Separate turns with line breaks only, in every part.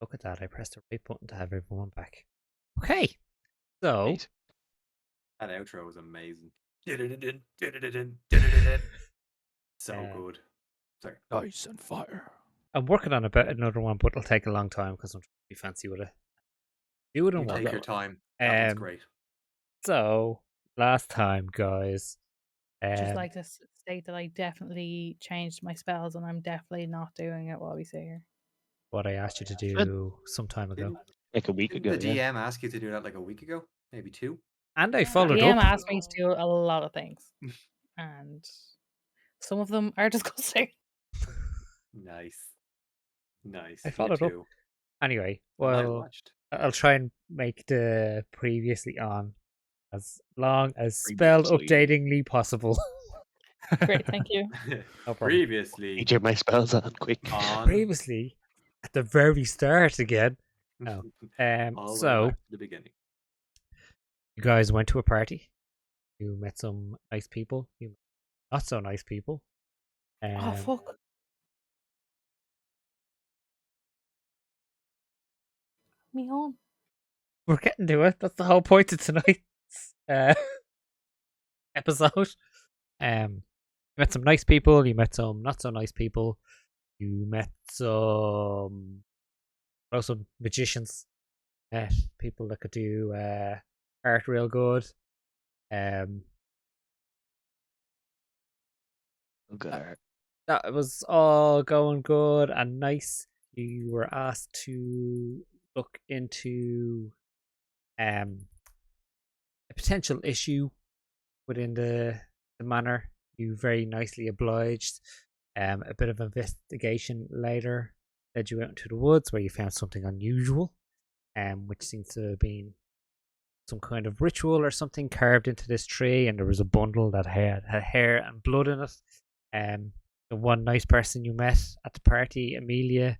Look at that. I pressed the right button to have everyone back. Okay. So,
Amazing.
That outro was amazing. So
Uh,
good. Sorry.
Ice and fire.
I'm working on another one, but it'll take a long time because I'm trying to be fancy with it. Do it in
You
one
take your
go.
time. That one's
Um,
great.
So, last time, guys,
Just like to state that I definitely changed my spells and I'm definitely not doing it while we sit here.
what I asked you to do some time ago.
Didn't,
Like a week
didn't
ago,
the
yeah.
DM ask you to do that like a week ago? Maybe 2?
And I
The
followed
DM
up.
asked me to do a lot of things, and some of them are disgusting.
Nice. Nice.
I
Me
followed up.
too.
Anyway,
I might have
well,
watched.
I'll try and make the previously on as long as spell
Previously.
updatingly possible.
Great, thank you.
No problem.
Previously
Need to get my spells on quick.
on
Previously, at the very start again. No.
all the way
So,
back to the beginning.
you guys went to a party. You met some nice people. You met not so nice people.
Oh fuck! Me home.
We're getting to it. That's the whole point of tonight's episode. You met some nice people. You met some not so nice people. You met some magicians. Met people that could do art real good.
Okay.
That was all going good and nice. You were asked to look into a potential issue within the manor. You very nicely obliged. A bit of investigation later led you out into the woods where you found something unusual, which seems to have been some kind of ritual or something carved into this tree, and there was a bundle that had hair and blood in it. The one nice person you met at the party, Amelia,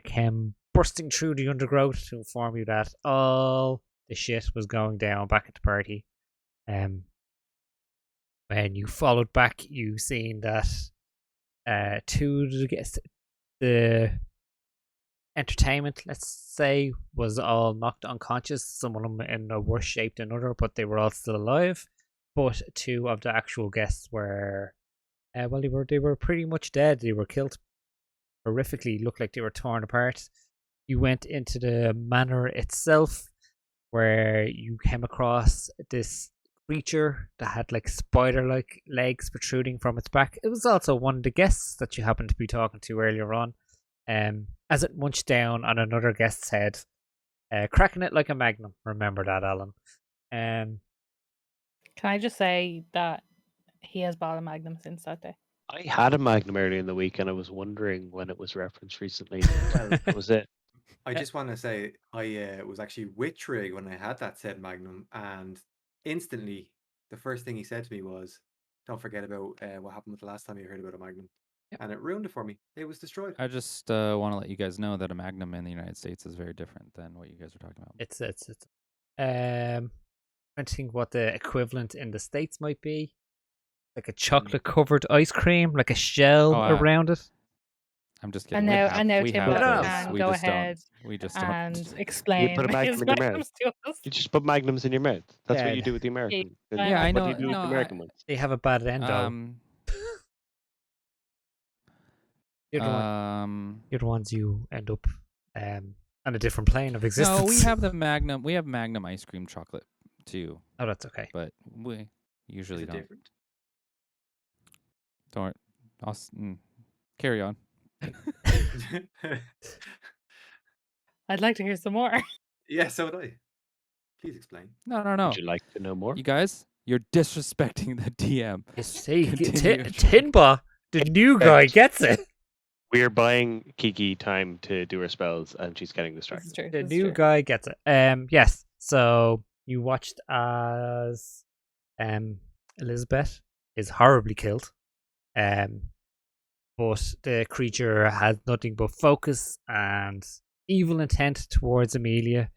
came bursting through the undergrowth to inform you that all the shit was going down back at the party. When you followed back, you seen that two of the entertainment, let's say, was all knocked unconscious. Some of them in a worse shape than other, but they were all still alive. But two of the actual guests were, they were pretty much dead. They were killed horrifically. Looked like they were torn apart. You went into the manor itself, where you came across this creature that had like spider-like legs protruding from its back. It was also one of the guests that you happened to be talking to earlier on. As it munched down on another guest's head, cracking it like a magnum. Remember that, Alan.
Can I just say that he has bought a magnum since that day?
I had a Magnum earlier in the week, and I was wondering when it was referenced recently. Well, that was it.
I just want to say I was actually with Trig when I had that said Magnum, and instantly the first thing he said to me was, "Don't forget about what happened with the last time you heard about a Magnum," and it ruined it for me. It was destroyed.
I just want to let you guys know that a Magnum in the United States is very different than what you guys are talking about.
It's trying to think what the equivalent in the States might be. Like a chocolate covered ice cream, like a shell around it.
I'm just kidding.
I know
we
Tim
have those.
can
We
go
just don't.
ahead
We just
and
don't.
explain
You put a Magnum
his
in your mouth.
magnums to us.
You just put Magnums in your mouth. That's
Yeah,
what you do with the American.
Yeah,
I know.
What do you do with the American ones?
They have a bad end though. You're the ones you end up on a different plane of existence.
No, we have the Magnum. We have Magnum ice cream chocolate too.
Oh, that's okay.
But we usually don't.
Different?
Don't. Carry on.
I'd like to hear some more.
Yeah, so would I. Please explain.
No.
Would you like to know more?
You guys, you're disrespecting the DM.
You see,
Continue.
Tinba, the new guy, gets it.
We're buying Kiki time to do her spells, and she's getting distracted.
The new guy gets it. Yes. So you watched as Elizabeth is horribly killed. But the creature has nothing but focus and evil intent towards Amelia.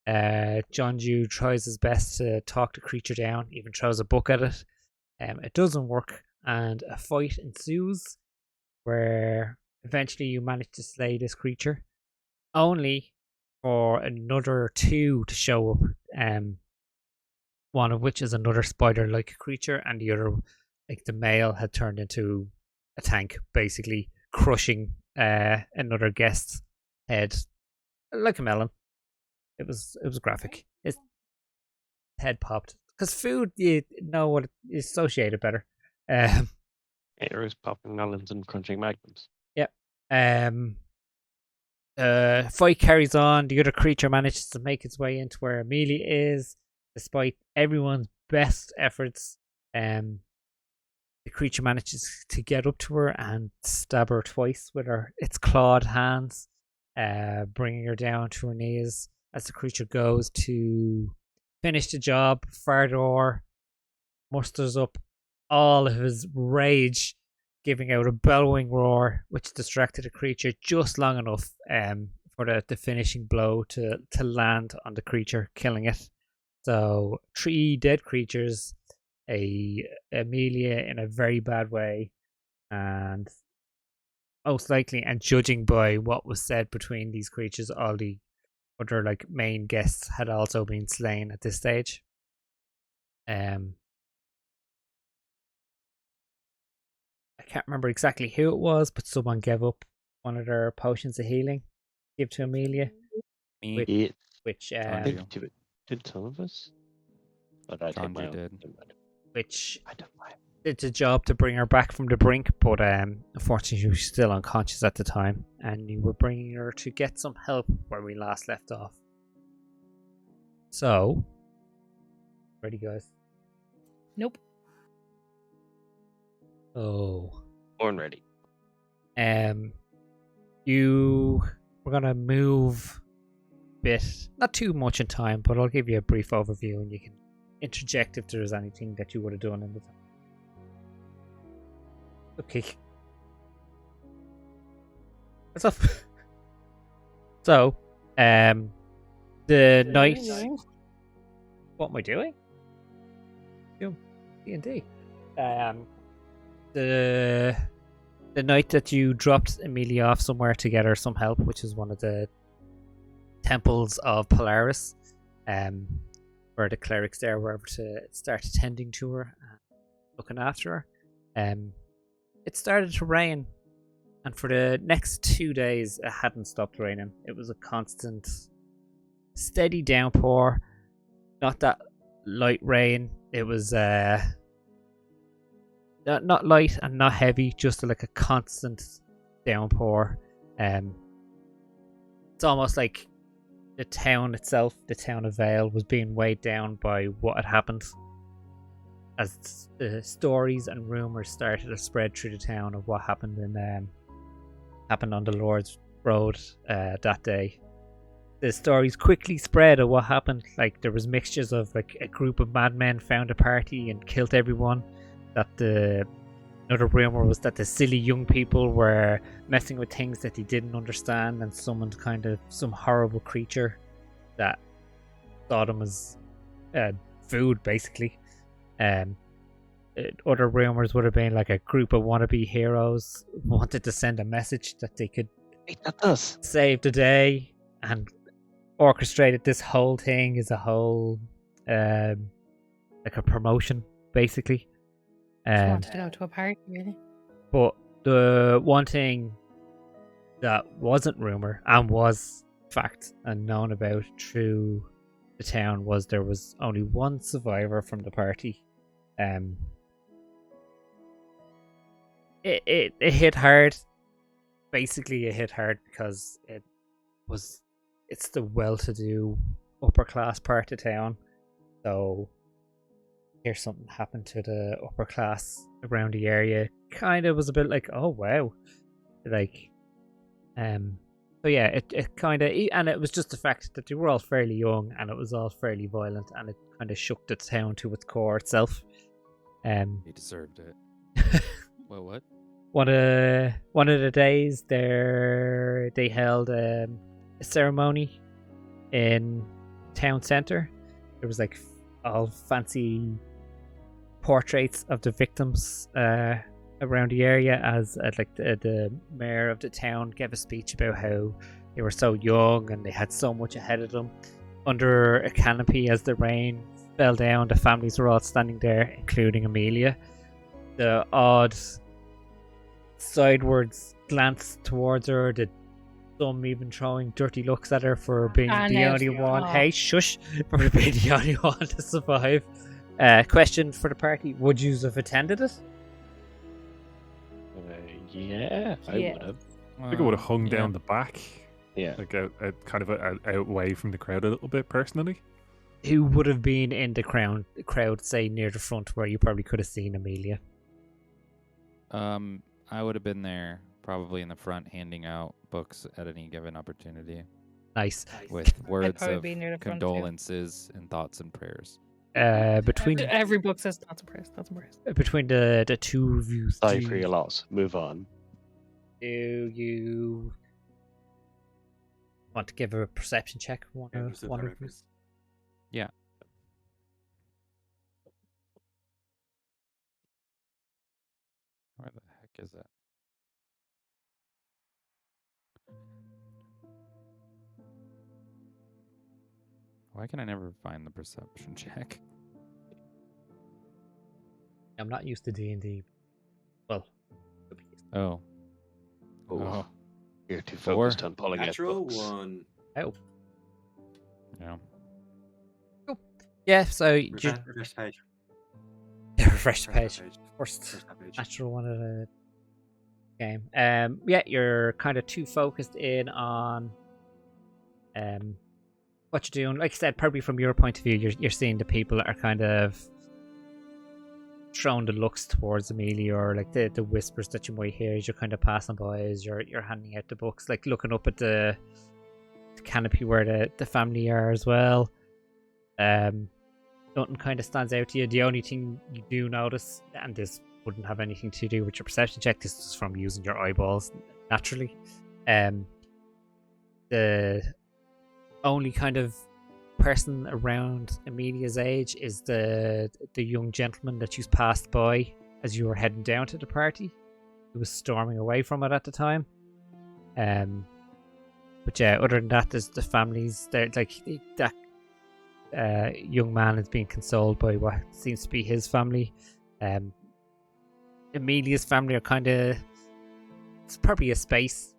John Jew tries his best to talk the creature down, even throws a book at it. It doesn't work, and a fight ensues where eventually you manage to slay this creature. only for another 2 to show up. One of which is another spider-like creature, and the other, like the male, had turned into a tank, basically crushing another guest's head like a melon. It was graphic. His head popped because food, you know what is associated better.
It was popping melons and crunching magnums.
Yep. Fight carries on. The other creature manages to make its way into where Amelia is, despite everyone's best efforts. The creature manages to get up to her and stab her twice with its clawed hands, bringing her down to her knees as the creature goes to finish the job. Fardor musters up all of his rage, giving out a bellowing roar, which distracted the creature just long enough for the finishing blow to land on the creature, killing it. So 3 dead creatures, Amelia in a very bad way, and most likely, and judging by what was said between these creatures, all the other like main guests had also been slain at this stage. I can't remember exactly who it was, but someone gave up one of their potions of healing, give to Amelia,
Me,
which
I
Andrew.
think did some of us? But I take my
Andrew
own.
did.
which
I don't mind.
did the job to bring her back from the brink, but unfortunately she was still unconscious at the time, and you were bringing her to get some help where we last left off. So, ready, guys?
Nope.
Oh,
Born ready.
we're gonna move a bit, not too much in time, but I'll give you a brief overview, and you can interject if there's anything that you would have done in the time. Okay. What's up? So, the night. What am I doing? D&D. The night that you dropped Amelia off somewhere to get her some help, which is one of the temples of Polaris, where the clerics there were able to start attending to her and looking after her. It started to rain, and for the next 2 days it hadn't stopped raining. It was a constant, steady downpour. Not that light rain. It was not light and not heavy, just like a constant downpour. It's almost like the town itself, the town of Vale, was being weighed down by what had happened, as the stories and rumors started to spread through the town of what happened happened on the Lord's Road that day. The stories quickly spread of what happened. Like, there was mixtures of like a group of madmen found a party and killed everyone. Another rumor was that the silly young people were messing with things that they didn't understand and summoned some horrible creature that saw them as food, basically. Other rumors would have been like a group of wannabe heroes wanted to send a message that they could
Wait, that does.
save the day, and orchestrated this whole thing as a whole, like a promotion, basically.
Just wanted to go to a party, really.
But the one thing that wasn't rumor and was fact and known about through the town was there was only one survivor from the party. It hit hard. Basically, it hit hard because it's the well-to-do upper class part of town. So here's something happened to the upper class around the area. Kind of was a bit like, oh wow, like, so yeah, it kind of, and it was just the fact that they were all fairly young and it was all fairly violent, and it kind of shook the town to its core itself.
He deserved it. Well, what?
One of the days there, they held a ceremony in town center. There was like all fancy portraits of the victims around the area, as like the mayor of the town gave a speech about how they were so young and they had so much ahead of them. Under a canopy, as the rain fell down, the families were all standing there, including Amelia. The odd sidewards glance towards her, some even throwing dirty looks at her for being
Ah,
the
no,
only one.
oh.
Hey, shush! For being the only one to survive. Question for the party: would you have attended it?
Yeah, I
Yeah.
would have.
I think I would have hung
yeah.
down the back,
Yeah.
like out kind of out away from the crowd a little bit personally.
Who would have been in the crowd, say near the front, where you probably could have seen Amelia?
I would have been there, probably in the front, handing out books at any given opportunity
Nice.
with words
probably
of
be near the front too.
condolences and thoughts and prayers.
Between
Every book says thoughts and prayers. Thoughts and prayers.
between the two of you,
Sorry for your loss. Move on.
do you want to give a perception check? One
Yeah,
of
just a
one of
reference.
Yeah. Where the heck is that? Why can I never find the perception check?
I'm not used to D&D. Well,
Oh.
Oh,
Oh.
you're too
Four.
focused on pulling out
Natural
books.
one.
oh,
Yeah.
yeah. So you
Reverse page.
refresh the
First
page.
page.
First
First page.
natural one of the game. Yeah, you're kind of too focused in on what you're doing. Like I said, probably from your point of view, you're seeing the people that are kind of throwing the looks towards Amelia, or like the whispers that you might hear as you're kind of passing by as you're handing out the books, like looking up at the canopy where the family are as well. Nothing kind of stands out to you. The only thing you do notice, and this wouldn't have anything to do with your perception check, this is from using your eyeballs naturally. The only kind of person around Amelia's age is the young gentleman that you passed by as you were heading down to the party, who was storming away from it at the time. But yeah, other than that, there's the families there. Like that young man is being consoled by what seems to be his family. Amelia's family are kind of, it's probably a space.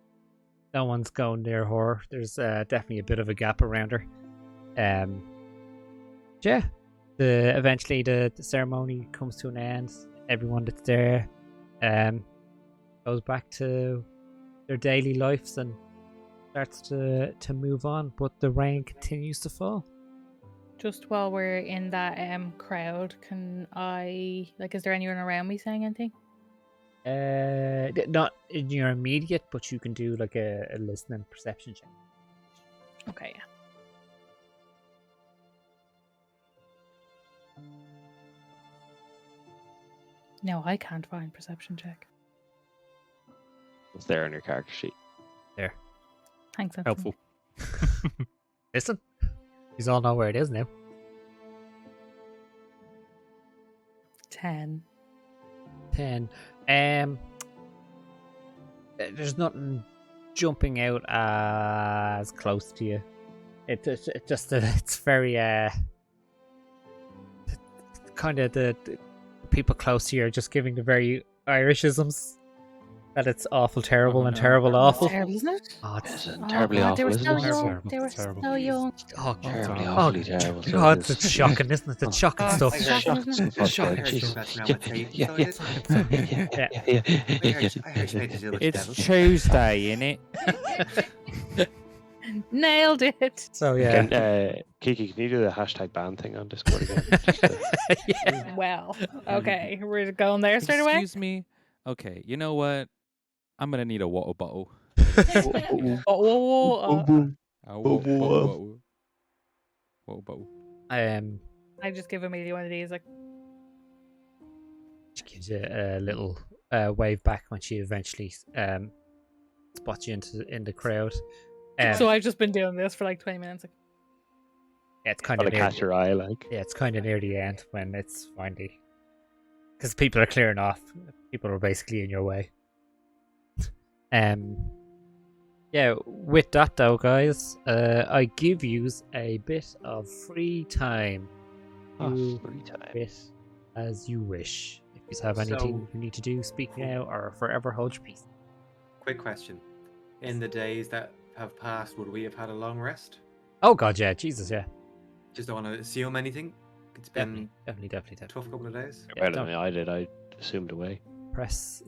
No one's going near her. There's definitely a bit of a gap around her. Yeah, eventually the ceremony comes to an end. Everyone that's there goes back to their daily lives and starts to move on, but the rain continues to fall.
Just while we're in that crowd, can I is there anyone around me saying anything?
Not in your immediate, but you can do like a listening perception check.
Okay, yeah. No, I can't find perception check.
It's there on your character sheet.
There.
Thanks. Anthony.
Helpful.
Listen, you all know where it is now.
10.
10. There's nothing jumping out as close to you. It's very kind of the people close to you are just giving the very Irishisms that it's awful, terrible, and
no.
terrible, awful.
Terrible, isn't it?
Oh, it's
Isn't terribly
God, they
awful,
were
isn't
so
it?
young.
Terrible,
They were
terrible.
so young.
oh,
Terribly,
oh,
awfully terrible. so
God,
it is.
it's shocking, isn't it? It's shocking
Oh,
stuff.
I
heard-
Shocking
Shocking,
stuff.
Shocking.
Okay,
Shocking.
jeez.
Yeah, I heard she made a deal with the devil.
Tuesday, innit?
Nailed it.
So yeah,
Kiki, can you do the hashtag ban thing on Discord again? Just,
yeah.
Well, okay, we're going there straight away.
Excuse me. Okay, you know what? I'm gonna need a water bottle.
Oh,
A
Water
bottle. Water bottle.
I just give Amelia one of these. Like,
She gives you a little wave back when she eventually spots you in the crowd.
so I've just been doing this for like 20 minutes. Like,
Yeah, it's kind
gotta
of near.
catch your eye, like.
Yeah, it's kind of near the end when it's finally, because people are clearing off. People are basically in your way. Yeah, with that though, guys, I give you a bit of free time. You
Free time.
bit as you wish. If you have
So-
anything you need to do, speak now or forever hold your peace.
Quick question. In the days that have passed, would we have had a long rest?
Oh god, yeah, Jesus, yeah.
Just don't want to assume anything. It's been
Definitely.
a tough couple of days.
Yeah,
Better
don't
than I did. I assumed away.
press.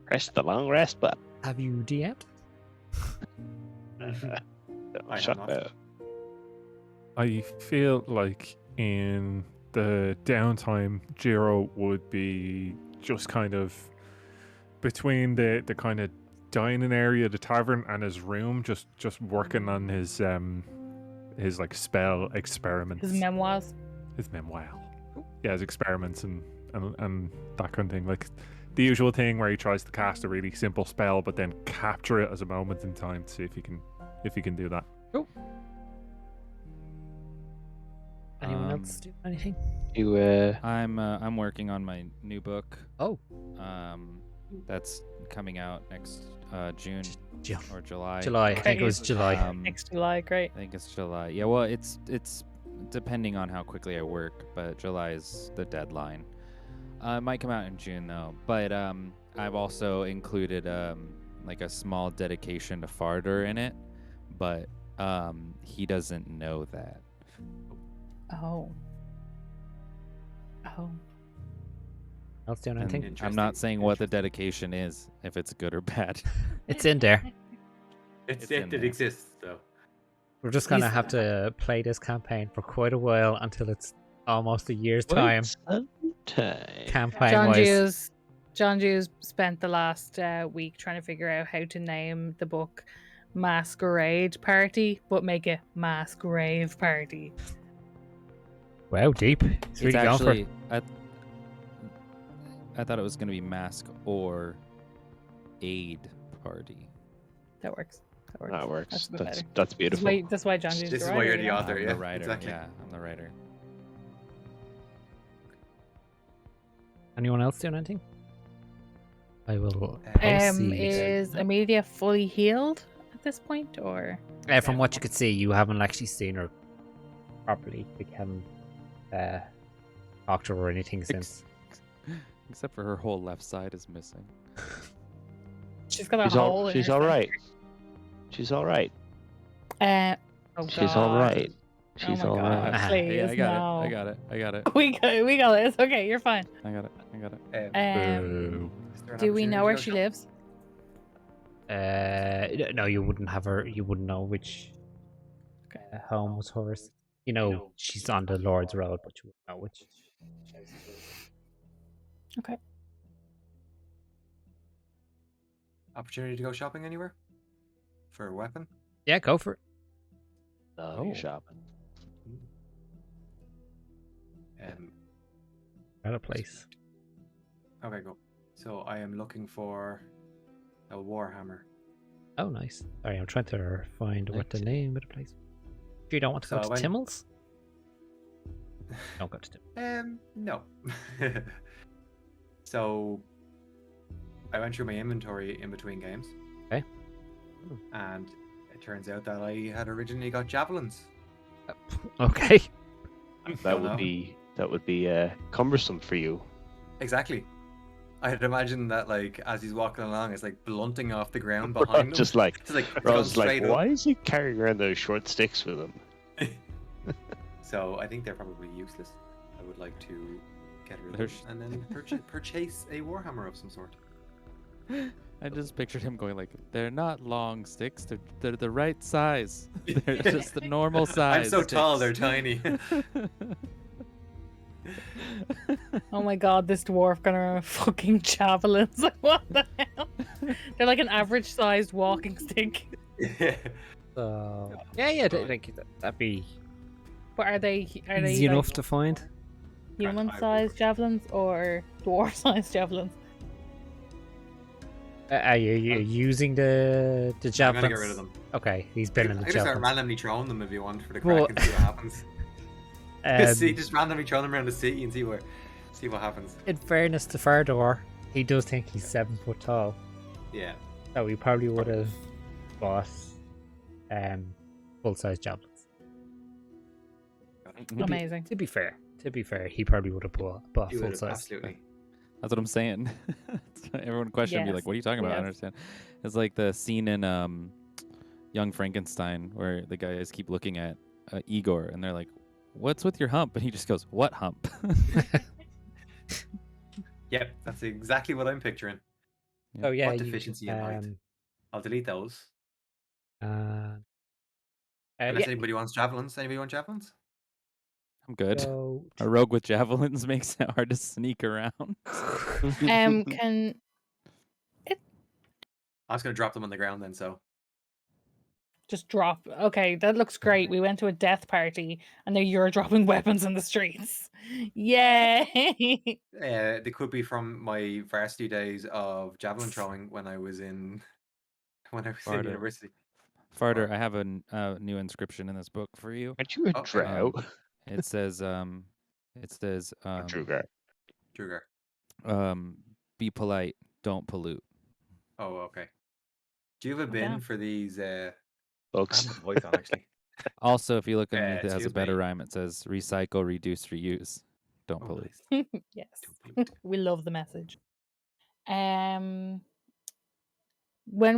Press the long rest button.
Have you DM'd?
I have
Shut
not.
up.
I feel like in the downtime, Jiro would be just kind of between the kind of dining area, the tavern, and his room, just working on his like spell experiments.
His memoirs.
His memoir. Yeah, his experiments and that kind of thing. Like the usual thing where he tries to cast a really simple spell, but then capture it as a moment in time to see if he can do that.
Anyone else do anything?
You
I'm working on my new book.
Oh,
That's coming out next June
Ju-
or July.
July. I think it was July.
Next July, great.
I think it's July. Yeah, well, it's depending on how quickly I work, but July is the deadline. It might come out in June though. But I've also included like a small dedication to Farder in it, but he doesn't know that.
Oh.
Else doing anything?
Interesting.
I'm not saying what the dedication is, if it's good or bad.
It's in there.
It's in
It
there.
exists though.
We're just gonna
He's-
have to play this campaign for quite a while until it's almost a year's time. Campaign wise.
John Jews spent the last week trying to figure out how to name the book Masquerade Party, but make it Masquerade Party.
Wow, deep. It's really going for it.
I thought it was gonna be Mask or Aid Party.
That works.
That works.
That's a bit better.
That's beautiful.
That's why John Jews
This
the
is why
writer,
you're the
you know?
author.
I'm
yeah,
the writer.
exactly.
Yeah, I'm the writer.
Anyone else doing anything? I will
Um,
proceed.
Is Amelia fully healed at this point, or
From what you could see, you haven't actually seen her properly. You haven't talked to her or anything since.
Except for her whole left side is missing.
she's got a hole? in
She's
her
all
side?
right. She's all right.
Oh
She's all
God.
right. She's
my
all
God.
right.
Please,
Yeah, I got
no.
it. I got it. I got it.
We got it. It's okay. You're fine.
I got it. I got it.
Boo.
Is there an
Do we know where
opportunity
she
to go
lives?
No, you wouldn't have her. You wouldn't know which home was hers. You know, she's on the Lord's Road, but you wouldn't know which.
Okay.
Opportunity to go shopping anywhere? For a weapon?
Yeah, go for it.
No,
Oh.
you're shopping.
At a place.
Okay, go. So I am looking for a warhammer.
Oh, nice. Sorry, I'm trying to find what the
Nice.
name of the place. You don't want to go
So
to
when-
Timmel's? Don't go to Timmel's.
No. So I went through my inventory in between games.
Okay.
And it turns out that I had originally got javelins.
Okay.
That would be cumbersome for you.
Exactly. I had imagined that, like, as he's walking along, it's like blunting off the ground behind him.
Just like
Just like
Ron's
going
like,
straight up.
why is he carrying around those short sticks with him?
So I think they're probably useless. I would like to get rid of
They're
them and then purchase a warhammer of some sort.
I just pictured him going like, "They're not long sticks. They're the right size. They're just the normal size."
I'm so tall, they're
sticks."
tiny.
Oh my God, this dwarf got around with fucking javelins. Like, what the hell? They're like an average-sized walking stick.
So that'd be
But are they
easy
like,
enough to find.
human-sized javelins or dwarf-sized javelins?
Are you using the
I'm
javelins?
gonna get rid of them.
Okay, he's
I
been in
can
the
just start
javelins.
randomly throwing them if you want for the
Well,
crack and see what happens.
Um,
Just randomly throw them around the city and see what happens.
in fairness to Fardor, he does think he's 7 foot tall,
Yeah.
so he probably would have bought full-size javelins.
Amazing.
To be fair, he probably would have bought
You would have,
full-size.
absolutely.
That's what I'm saying. Everyone questioned me
Yes,
like, "What are you talking about?" I
yes.
understand. It's like the scene in Young Frankenstein where the guys keep looking at Igor and they're like, "What's with your hump?" And he just goes, "What hump?"
Yep, that's exactly what I'm picturing.
Oh yeah,
What deficiency in height? I'll delete those.
yeah,
Unless anybody wants javelins. Anybody want javelins?
I'm good.
so
A rogue with javelins makes it hard to sneak around.
Can
I was going to drop them on the ground then, so.
just drop. Okay, that looks great. We went to a death party, and now you're dropping weapons in the streets. Yay!
They could be from my varsity days of javelin throwing when I was in
Farter.
university.
Farter, I have a new inscription in this book for you.
Aren't you a
Okay.
drow?
It says
Drugar.
Drugar.
Be polite, don't pollute.
Oh, okay. Do you have a
Oh,
bin
damn.
for these? I
Books.
have the voice on actually.
Also, if you look underneath, it has a
excuse
better
me.
rhyme. It says recycle, reduce, reuse. Don't
Oh,
pollute.
nice.
Yes,
Don't pollute.
we love the message. When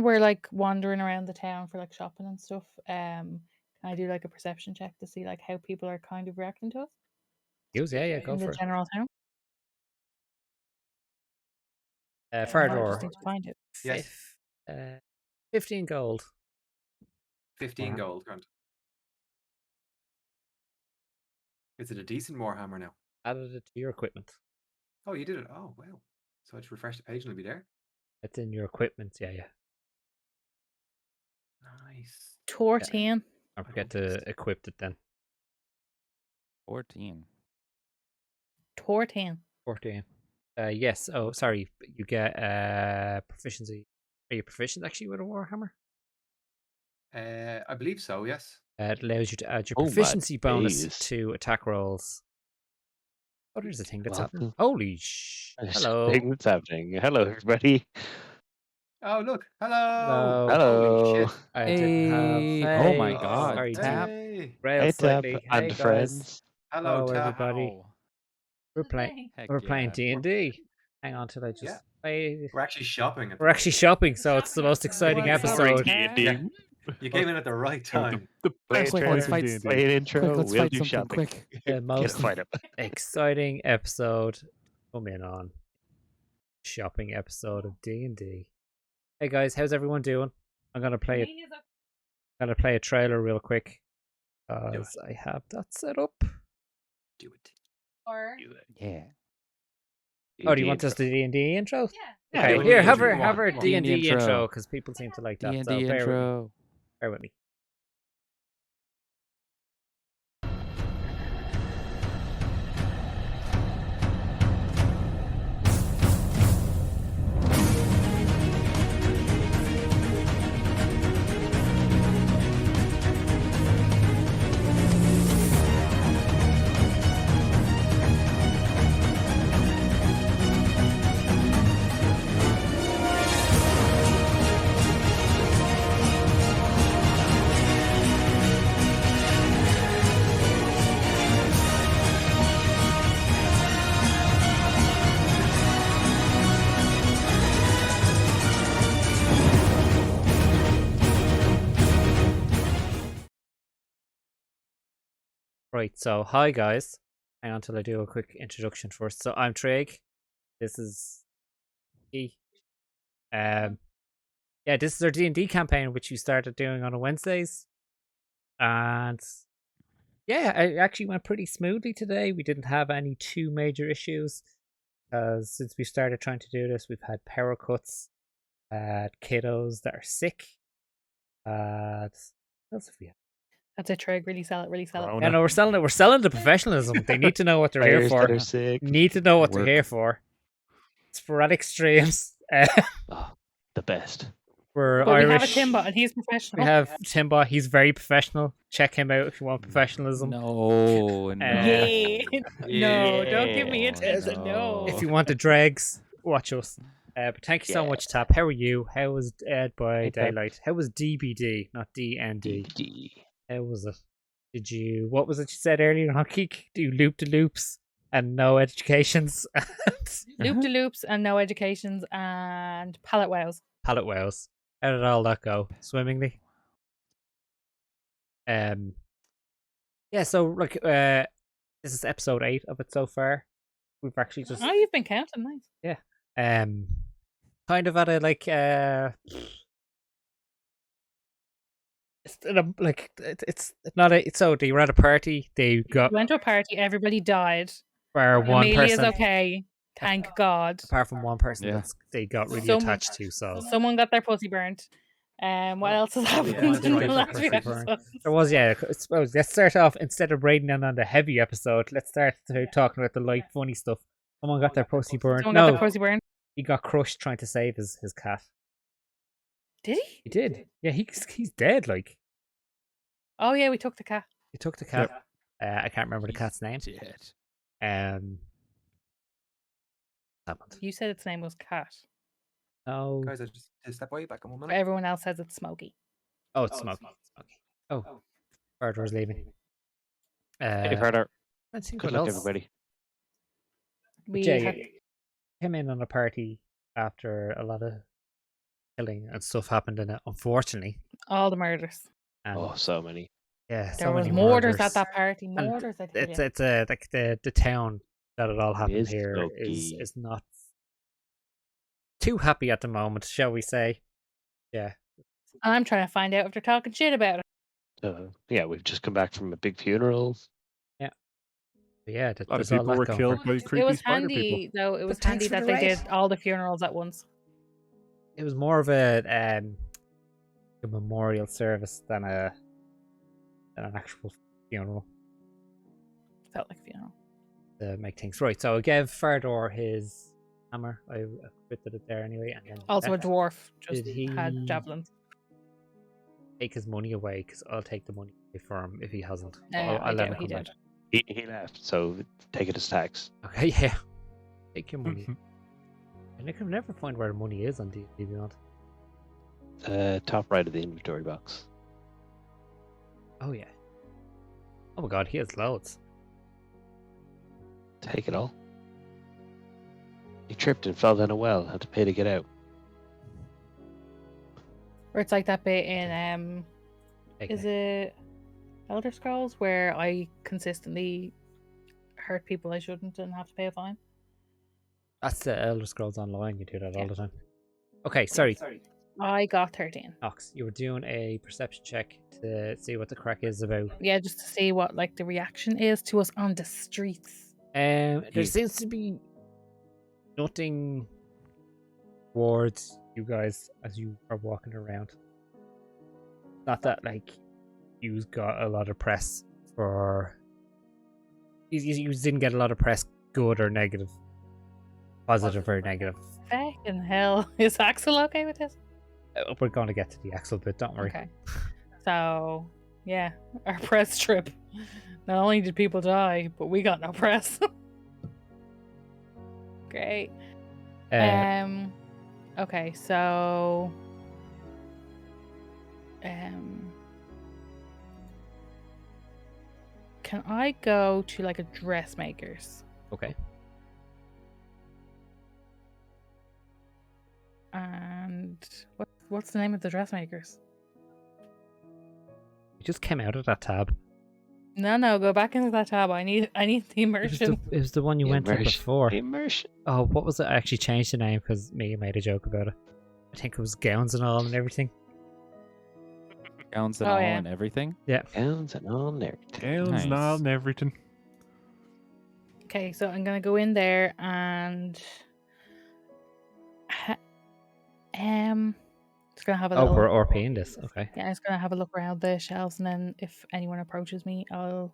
we're like wandering around the town for like shopping and stuff, can I do like a perception check to see like how people are kind of reacting to us
yeah, go
in the
for it.
general town?
Fire
I
door.
just need to find it.
Yes.
15 gold.
15
Warhammer.
gold. Grant. Is it a decent Warhammer now?
Added it to your equipment.
Oh, you did it. Oh, wow. So I just refresh the page and it'll be there.
It's in your equipment. Yeah.
Nice.
14.
Don't forget to equip it then.
14.
14.
14. Yes. Oh, sorry. You get proficiency. Are you proficient actually with a Warhammer?
I believe so, yes.
It allows you to add your
Oh my
proficiency bonus
days.
to attack rolls. Oh, there's a thing that's happening.
Welcome.
Holy
There's
Hello.
a thing that's happening. Hello, everybody.
Oh, look. Hello.
Hello.
Holy shit.
I didn't have.
Hey. Oh my
Hey,
God,
Sorry,
Tap.
Hey.
Rail
Hey, Tap
slightly.
and
Hey, guys.
friends.
Hello,
Hello,
Tap.
everybody.
Wow.
We're playing.
Heck
We're playing
yeah.
D&D. Hang on till I just
Yeah.
play.
We're actually shopping.
We're actually shopping, so it's the most exciting
What's up,
episode.
Tap?
Yeah. You came in at the right
No,
time.
the
Play a
best
Quick,
fight
let's
in
fight.
D&D.
Play an intro.
Quick, let's
we'll
fight
do
something
shopping.
quick.
The
Get
most
a fight up.
exciting episode come in on. Shopping episode of D&D. Hey guys, how's everyone doing? I'm gonna play a trailer real quick. Because I have that set up.
Do it.
Or
Yeah.
Oh, do you want us to D&D intro?
yeah.
Okay,
do
here,
it.
have
Come
her
on.
D&D
D&D
intro,
intro.
because people seem to like that.
D&D
So bear with me.
intro.
Bear with me. Right, so hi guys. Hang on till I do a quick introduction first. So I'm Trig. This is E. Yeah, this is our D&D campaign, which we started doing on a Wednesdays. And yeah, it actually went pretty smoothly today. We didn't have any too major issues. Because since we started trying to do this, we've had power cuts, kiddos that are sick. What else have we had?
That's it, Treg. Really sell it. Really sell it.
Corona.
Yeah, no, we're selling it. We're selling the professionalism. They need to know what they're here
Players
for.
that are sick.
Need to know what they're
Work.
here for. Sporadic streams.
Oh, the best.
We're
But we have a
Irish.
Timbot and he's professional.
We have Timba. He's very professional. Check him out if you want professionalism.
No, no.
Yeah. No, don't give me
Yeah.
attention. No.
If you want the dregs, watch us. But thank you so
Yeah.
much, Tap. How are you? How was Dead by
Hey, Tap.
Daylight? How was DBD, not DND?
DVD.
How was it? Did you? What was it you said earlier on Geek? Do loop de loops and no educations?
Loop de loops and no educations and pallet wows.
Pallet whales. How did all that go? Swimmingly. Yeah. So like, this is episode 8 of it so far. We've actually just
Oh, you've been counting, nice.
kind of at a like it's not a so they were at a party. They got
We went to a party, everybody died.
where one
Amelia's
person
okay, thank God.
apart from one person
Yeah.
that's they got really
Some-
attached to. So
Someone got their pussy burnt. What else has happened
yeah,
in
that's
the
right,
last
pussy
few
burnt.
episodes?
there was I suppose let's start off instead of raiding in on the heavy episode. Let's start talking about the light funny stuff. Someone got their pussy burned.
Someone got
No,
their pussy burnt.
he got crushed trying to save his cat.
Did he?
He did. Yeah, he's dead. Like
Oh yeah, we took the cat.
he took the cat. I can't remember the cat's name.
Dead.
Happened.
You said its name was Cat.
No.
Guys, I just step away back a
But
moment.
everyone else says it's Smokey.
Oh, it's Smokey. Oh, Ferdor's leaving.
Hey, Carter.
I think
Good
what
luck,
else?
everybody.
We
Jay
had
came in on a party after a lot of killing and stuff happened in it, unfortunately.
all the murders.
And
Oh, so many.
yeah,
There
so
was
many
murders
murders.
at that party.
And
Murders, I tell
It's
you.
it's like the town that it all happened
is
here is
lucky.
not too happy at the moment, shall we say? Yeah.
I'm trying to find out if they're talking shit about it.
Yeah, we've just come back from a big funeral.
But yeah,
A lot of
there's all
people
that
were
going
killed
on.
by
It
creepy
was
spider
handy
people.
though. It was
But thanks
handy
for
that
the
they did
raid.
all the funerals at once.
It was more of a memorial service than an actual funeral
Felt like a funeral.
to make things right. So I gave Fardor his hammer. I equipped it there anyway, and then
Also, a
left.
dwarf just
Did
had
he-
javelins.
Take his money away because I'll take the money away for him if he hasn't.
I
I'll let
do,
him
he
come back.
did.
He left, so take it as tax.
Okay, yeah. Take your money. And I can never find where the money is on D&D Beyond.
Top right of the inventory box.
Oh yeah. Oh my god, he has loads.
Take it all. He tripped and fell down a well. Had to pay to get out.
Or it's like that bit in
Take
is
it.
it Elder Scrolls where I consistently hurt people I shouldn't and have to pay a fine?
That's the Elder Scrolls Online. You do that all
Yeah.
the time. Okay, sorry.
I got 13.
Ox, you were doing a perception check to see what the crack is about.
Yeah, just to see what like the reaction is to us on the streets.
There
He-
seems to be nothing towards you guys as you are walking around. Not that like you got a lot of press for. You didn't get a lot of press, good or negative, positive or negative.
Fucking hell. Is Axel okay with this?
We're going to get to the Axel bit. Don't worry.
Okay. So, yeah, our press trip. Not only did people die, but we got no press. Great. Okay, so can I go to like a dressmaker's
Okay.
and what's the name of the dressmakers?
You just came out of that tab.
No, go back into that tab. I need the
It was
immersion.
it was the one you went to
Immersion.
before.
Immersion.
Oh, what was it? I actually changed the name because Mia made a joke about it. I think it was gowns and all and everything.
Gowns and
Oh,
all
yeah.
and everything.
Gowns and all there.
Tales
Nice.
and all and everything.
Okay, so I'm gonna go in there and just gonna have a
Oh,
little.
we're RPing this. Okay.
Yeah, I'm just gonna have a look around the shelves, and then if anyone approaches me, I'll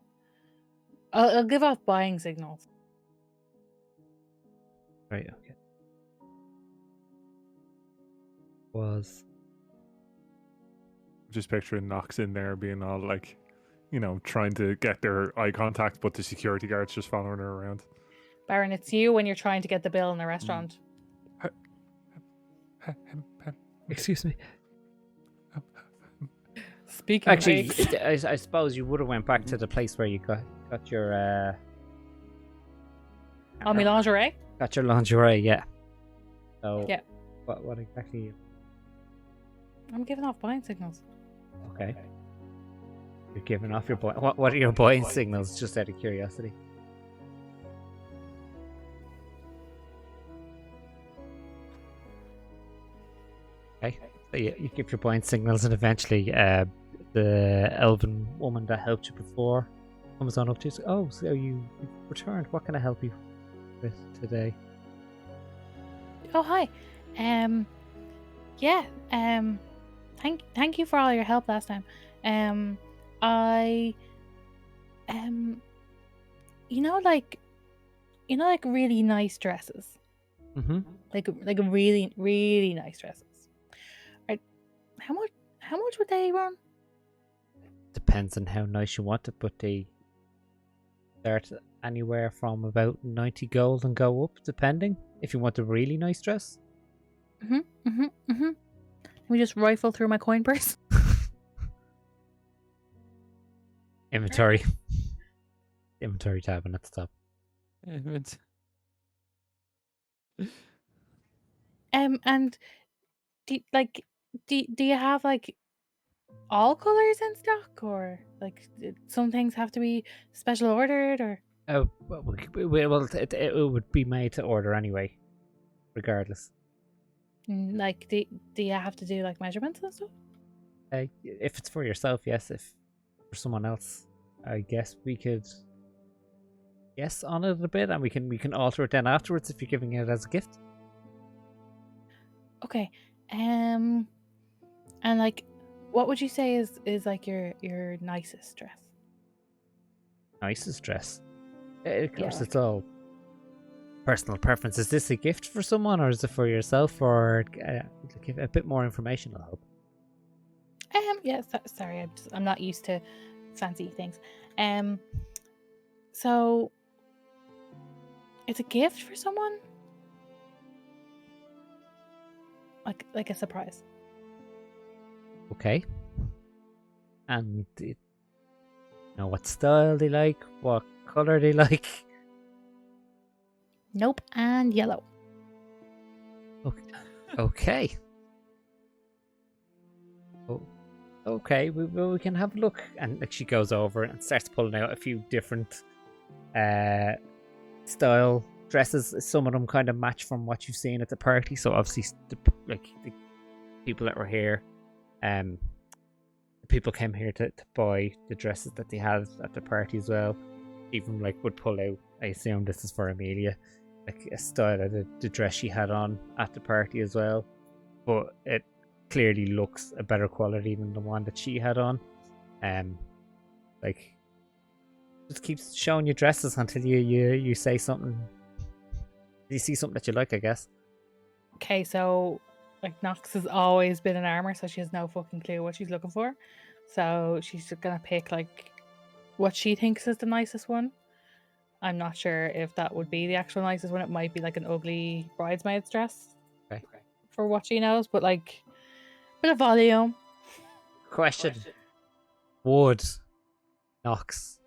give off buying signals.
Right. Okay. Was
Just picturing Knox in there being all like, you know, trying to get their eye contact, but the security guards just following her around.
Baron, it's you when you're trying to get the bill in the restaurant.
Excuse me.
Speaking
Actually,
of eggs,
I suppose you would have went back to the place where you got your
on my lingerie.
got your lingerie, yeah. So
Yeah.
what exactly?
I'm giving off buying signals.
Okay. You're giving off your boy. What are your buying signals? Just out of curiosity. Okay. So you give your buying signals, and eventually, the elven woman that helped you before comes on up to you. Oh, so you've returned. What can I help you with today?
Oh hi. Yeah. Thank you for all your help last time. I like really nice dresses.
Mm-hmm.
Like really really nice dresses. Right. How much would they run?
Depends on how nice you want it, but they start anywhere from about 90 gold and go up, depending. If you want a really nice dress.
Let me just rifle through my coin purse.
Inventory. Inventory tab and at the top.
And do you have like all colors in stock, or like some things have to be special ordered, or
Oh, well, it would be made to order anyway, regardless.
like do you have to do like measurements and stuff?
If it's for yourself, yes. If for someone else, I guess we could guess on it a bit, and we can alter it then afterwards if you're giving it as a gift.
Okay. And like, what would you say is like your nicest dress?
Nicest dress. Of course,
Yeah.
it's all personal preference. Is this a gift for someone, or is it for yourself, or give a bit more information? I'll help.
Yeah. Sorry, I'm not used to fancy things. So it's a gift for someone, like a surprise.
Okay. And you know what style they like, what color they like.
Nope, and yellow.
Okay. Oh, okay. We can have a look. And like she goes over and starts pulling out a few different style dresses. Some of them kind of match from what you've seen at the party. So obviously, the people that were here, the people came here to buy the dresses that they had at the party as well. Even like would pull out. I assume this is for Amelia, like a style of the dress she had on at the party as well. But it clearly looks a better quality than the one that she had on. Like just keeps showing you dresses until you say something. You see something that you like, I guess.
Okay, so like Nox has always been in armor, so she has no fucking clue what she's looking for. So she's just gonna pick like what she thinks is the nicest one. I'm not sure if that would be the actual nicest one. It might be like an ugly bridesmaid's dress.
Okay.
For what she knows, but like bit of volume.
Question: would Nox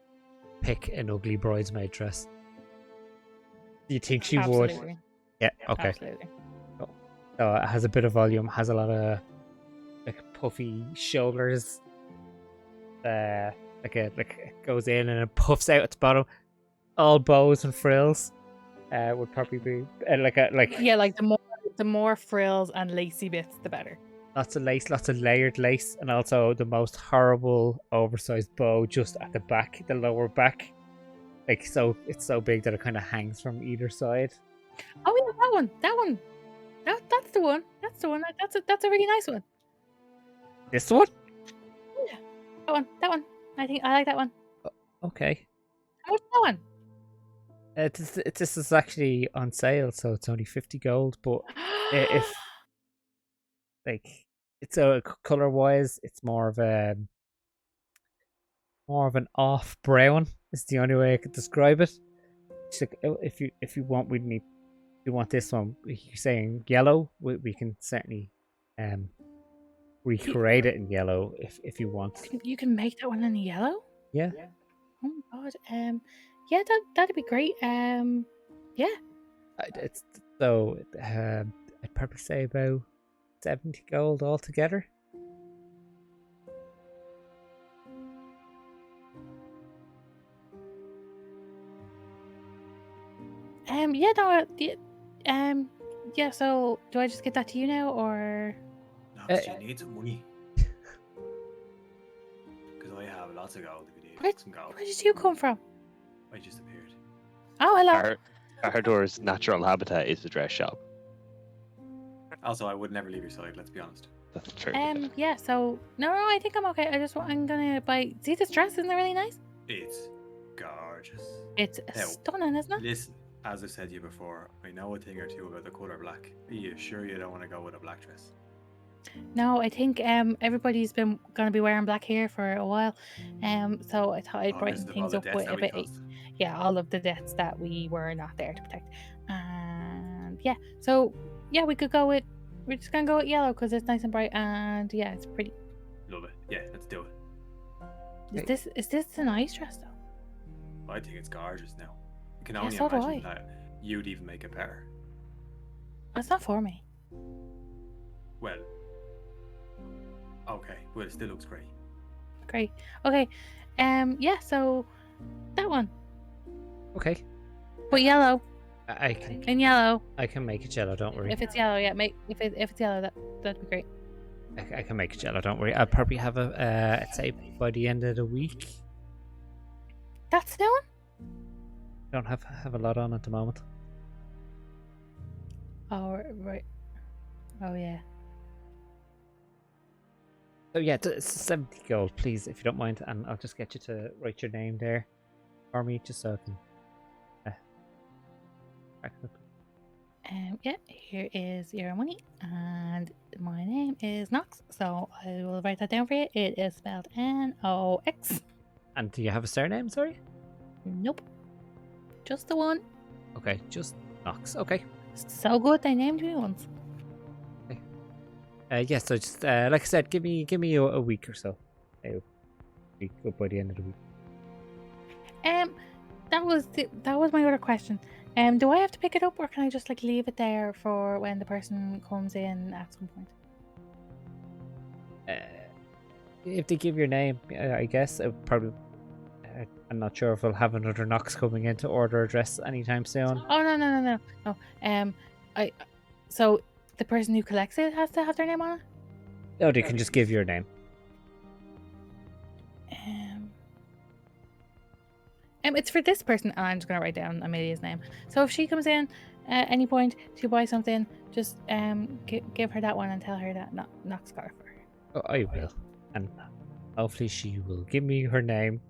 pick an ugly bridesmaid dress? Do you think she would?
Absolutely.
Yeah. Okay.
Absolutely.
So it has a bit of volume, has a lot of like puffy shoulders. Like it goes in and it puffs out at the bottom. All bows and frills. Would probably be
Yeah, like the more frills and lacy bits, the better.
lots of lace, lots of layered lace, and also the most horrible oversized bow just at the back, the lower back. Like so, it's so big that it kind of hangs from either side.
Oh yeah, that one. That's the one. That's the one. That's a really nice one.
This one?
Yeah, that one. I think I like that one.
Okay.
How much is that one?
This is actually on sale, so it's only 50 gold. But if like it's color wise, it's more of an off brown. Is the only way I could describe it. It's like, if you want, we'd need you want this one? You're saying yellow? We can certainly recreate it in yellow if you want.
You can make that one in yellow.
Yeah.
Oh my god. Yeah, that'd be great. Yeah.
It's so I'd probably say about 70 gold altogether.
Yeah, no, yeah. So, do I just get that to you now, or?
Nox, you need some money. Because I have lots of gold if you
Where,
need some gold.
where did you come from?
I just appeared.
Oh, hello.
Ardor's natural habitat is the dress shop.
Also, I would never leave your side, let's be honest.
That's true.
Yeah. So, no, I think I'm okay. I'm gonna buy. See this dress? Isn't it really nice?
It's gorgeous.
It's
Now,
stunning, isn't it?
Listen, as I said to you before, I know a thing or two about the colour black. Are you sure you don't want to go with a black dress?
No, I think everybody's been gonna be wearing black here for a while. So I thought I'd brighten things up with a bit. Yeah, all of the deaths that we were not there to protect. And yeah, so yeah, we could go with. We're just gonna go with yellow because it's nice and bright, and yeah, it's pretty.
Love it. Yeah, let's do it.
Is this a nice dress though?
I think it's gorgeous now. I can
Yeah,
only
so do
imagine
I.
that you'd even make it better.
That's not for me.
Well, okay, well, it still looks great.
Great. Okay. Yeah. So that one,
Okay.
but yellow.
I can
In yellow.
I can make it yellow. Don't worry.
If it's yellow, yeah. If it's yellow, that'd be great.
I can make it yellow. Don't worry. I'll probably have a I'd say by the end of the week.
That's the one.
Don't have a lot on at the moment.
Oh right. Oh yeah.
So yeah, it's 70 gold, please, if you don't mind, and I'll just get you to write your name there for me, just so I can. Back it up.
Yeah. Here is your money, and my name is Nox. So I will write that down for you. It is spelled Nox.
And do you have a surname? Sorry.
Nope. Just the one.
Okay, just Knox. Okay.
So good they named me once.
Yeah. So just like I said, give me a week or so. Be good by the end of the week.
That was my other question. Do I have to pick it up, or can I just like leave it there for when the person comes in at some point?
If they give your name, I guess probably. I'm not sure if we'll have another Knox coming in to order a dress anytime soon.
Oh no. So the person who collects it has to have their name on it.
No, they can just give your name.
It's for this person, and I'm just gonna write down Amelia's name. So if she comes in at any point to buy something, just give her that one and tell her that Knox got it for her.
Oh, I will, and hopefully she will give me her name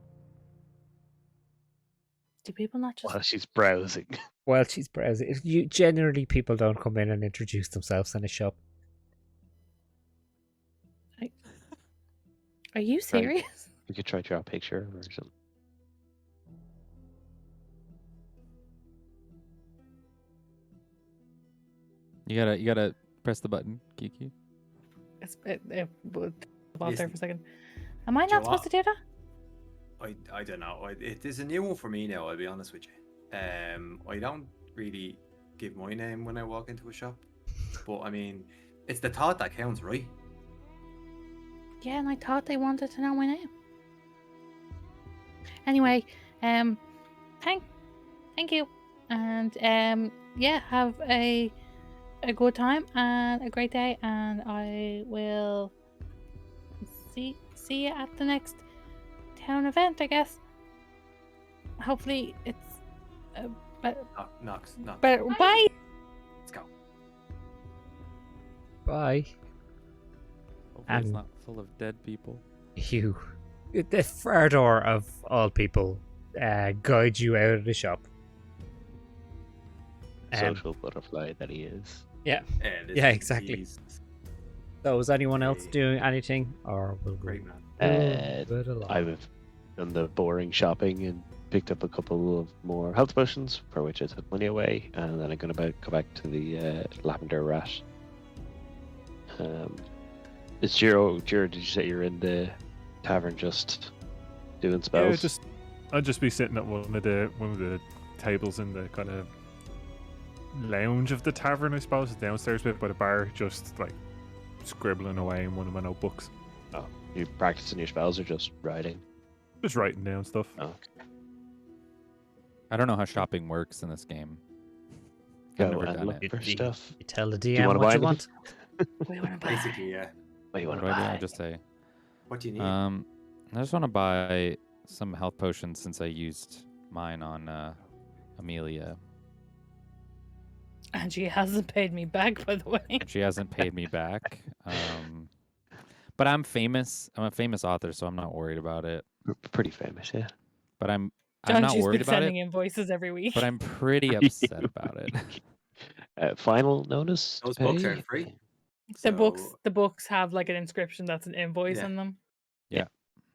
Do people not just?
While she's browsing.
while she's browsing. Generally, people don't come in and introduce themselves in a shop.
Are you serious?
We could try to draw a picture or something.
You gotta press the button, Kiki.
It was there
Listen,
for a second. Am I
do you
not supposed to do that?
I don't know. It is a new one for me now, I'll be honest with you. I don't really give my name when I walk into a shop. But I mean, it's the thought that counts, right?
Yeah, and I thought they wanted to know my name. Anyway, thank you, and yeah, have a good time and a great day, and I will see you at the next town event, I guess. Hopefully, it's
Knox.
better. Bye.
Let's go.
Bye.
Hopefully it's
And-
not full of dead people.
You, the Fardor of all people, guide you out of the shop.
Social butterfly that he is.
Yeah,
Listen,
exactly.
he's
So is anyone else
Great.
doing anything, or will we
great man.
move it along?
I've done the boring shopping and picked up a couple of more health potions, for which I took money away, and then I'm going to go back to the lavender rat. Is Jiro, did you say you're in the tavern just doing spells?
Yeah, I'd just be sitting at one of the tables in the kind of lounge of the tavern, I suppose, the downstairs bit by the bar, just like scribbling away in one of my notebooks.
Oh, you practicing your spells or just writing?
Just writing down stuff.
Oh, okay.
I don't know how shopping works in this game. I've
Go
never
and
done
look
it.
for stuff.
You tell the
Do you
DM
wanna
what
buy
you
anything?
want.
We want to buy.
Basically, yeah.
What do you want
What
to
do I do?
buy?
I just say,
What do you need?
I just want to buy some health potions since I used mine on Amelia.
And she hasn't paid me back, by the way.
And she hasn't paid me back. But I'm famous. I'm a famous author, so I'm not worried about it.
We're pretty famous, yeah.
But I'm
John,
not
she's
worried
been
about
sending
it.
invoices every week.
But I'm pretty upset about it.
Final notice to
Those books
pay?
aren't free.
The books,
So,
the books have like an inscription that's an invoice
Yeah.
in them.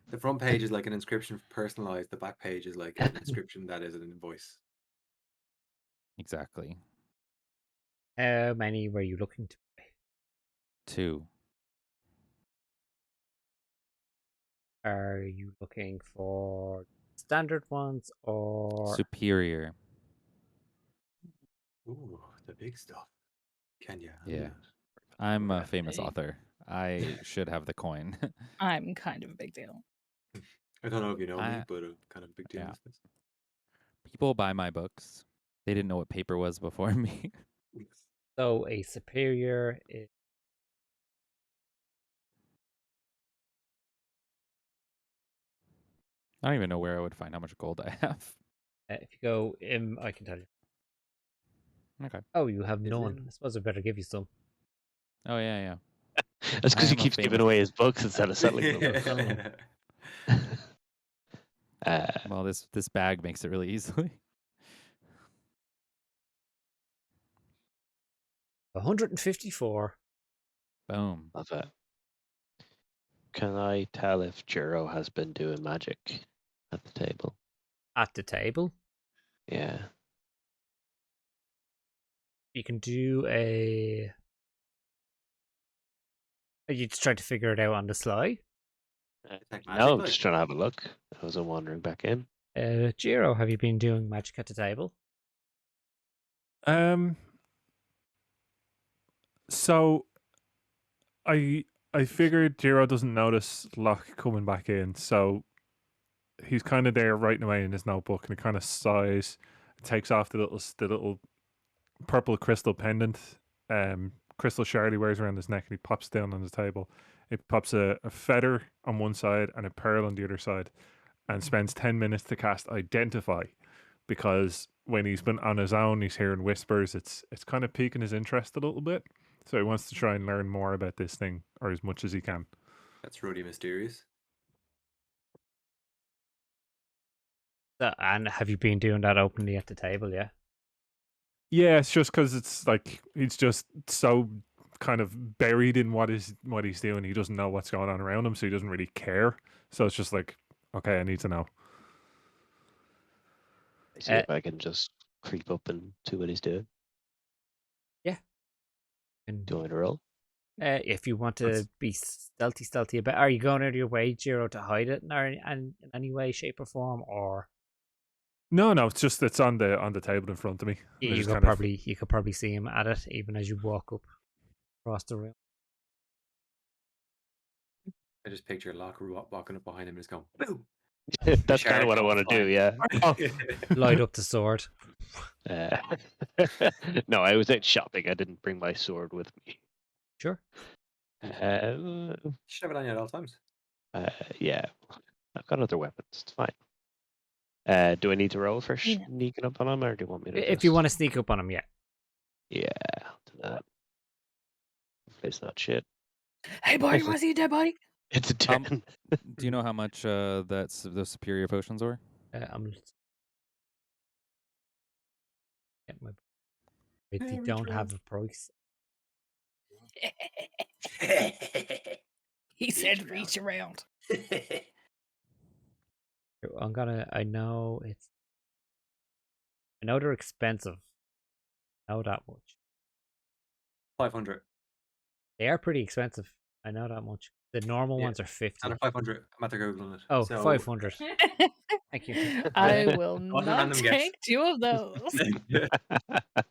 the front page is like an inscription personalized. The back page is like an inscription that is an invoice.
Exactly.
How many were you looking to buy?
2.
Are you looking for standard ones or
Superior.
Ooh, the big stuff. Can you?
Yeah. I'm a
Right.
famous author. I should have the coin.
I'm kind of a big deal.
I don't know if you know me,
I-
but I'm kind of a big deal.
yeah.
with this.
People buy my books. They didn't know what paper was before me.
so a superior is
I don't even know where I would find how much gold I have.
if you go I can tell you.
Okay.
Oh, you have
Is
none.
it?
I suppose I better give you some.
Oh yeah, yeah.
That's because
I
he
am a
keeps giving
famous-
away his books instead of selling them.
Well, this bag makes it really easily.
154.
Boom.
Love it. Can I tell if Jiro has been doing magic at the table?
At the table.
Yeah.
You can do a. You just try to figure it out on the sly.
Detect
No,
magic,
I'm
like?
just trying to have a look. I wasn't wandering back in.
Jiro, have you been doing magic at the table?
So I figured Jiro doesn't notice Locke coming back in, so he's kind of there writing away in his notebook, and he kind of sighs, takes off the little purple crystal pendant, crystal shard he wears around his neck, and he pops down on the table. It pops a feather on one side and a pearl on the other side, and spends 10 minutes to cast Identify, because when he's been on his own, he's hearing whispers. It's kind of piquing his interest a little bit, so he wants to try and learn more about this thing, or as much as he can.
That's really mysterious.
And have you been doing that openly at the table? Yeah.
Yeah, it's just because it's like he's just so kind of buried in what he's doing. He doesn't know what's going on around him, so he doesn't really care. So it's just like, okay, I need to know.
I see if I can just creep up and see what he's doing.
And
Do you want me to roll?
if you want to
That's-
be stealthy about, are you going out of your way, Jiro, to hide it in any way, shape, or form, or
No, it's on the table in front of me.
you,
I
you
just
could
kind of-
you could probably see him at it even as you walk up across the room.
I just picture Locke walking up behind him and just going, boom.
That's kind
Shard
of what I
comes
want to do,
flying.
yeah.
Light up the sword.
Uh, no, I was out shopping. I didn't bring my sword with me.
Sure.
Should have it on you at all times.
Yeah, I've got other weapons. It's fine. Do I need to roll for
Yeah.
sneaking up on him, or do you want me to?
If you want to sneak up on him, yeah.
Yeah, I'll do that. It's not shit.
Hey, boy, you want to see a dead body?
It's a 10.
Do you know how much those superior potions were?
I'm. Get my. They don't have a price.
He said, reach around.
I know they're expensive. I know that much.
500.
They are pretty expensive. I know that much. The normal
Yeah.
ones are 50.
Standard 500. I'm at the Googling it.
Oh,
So,
500. Thank you.
I will
What a
not
random guess.
take 2 of those.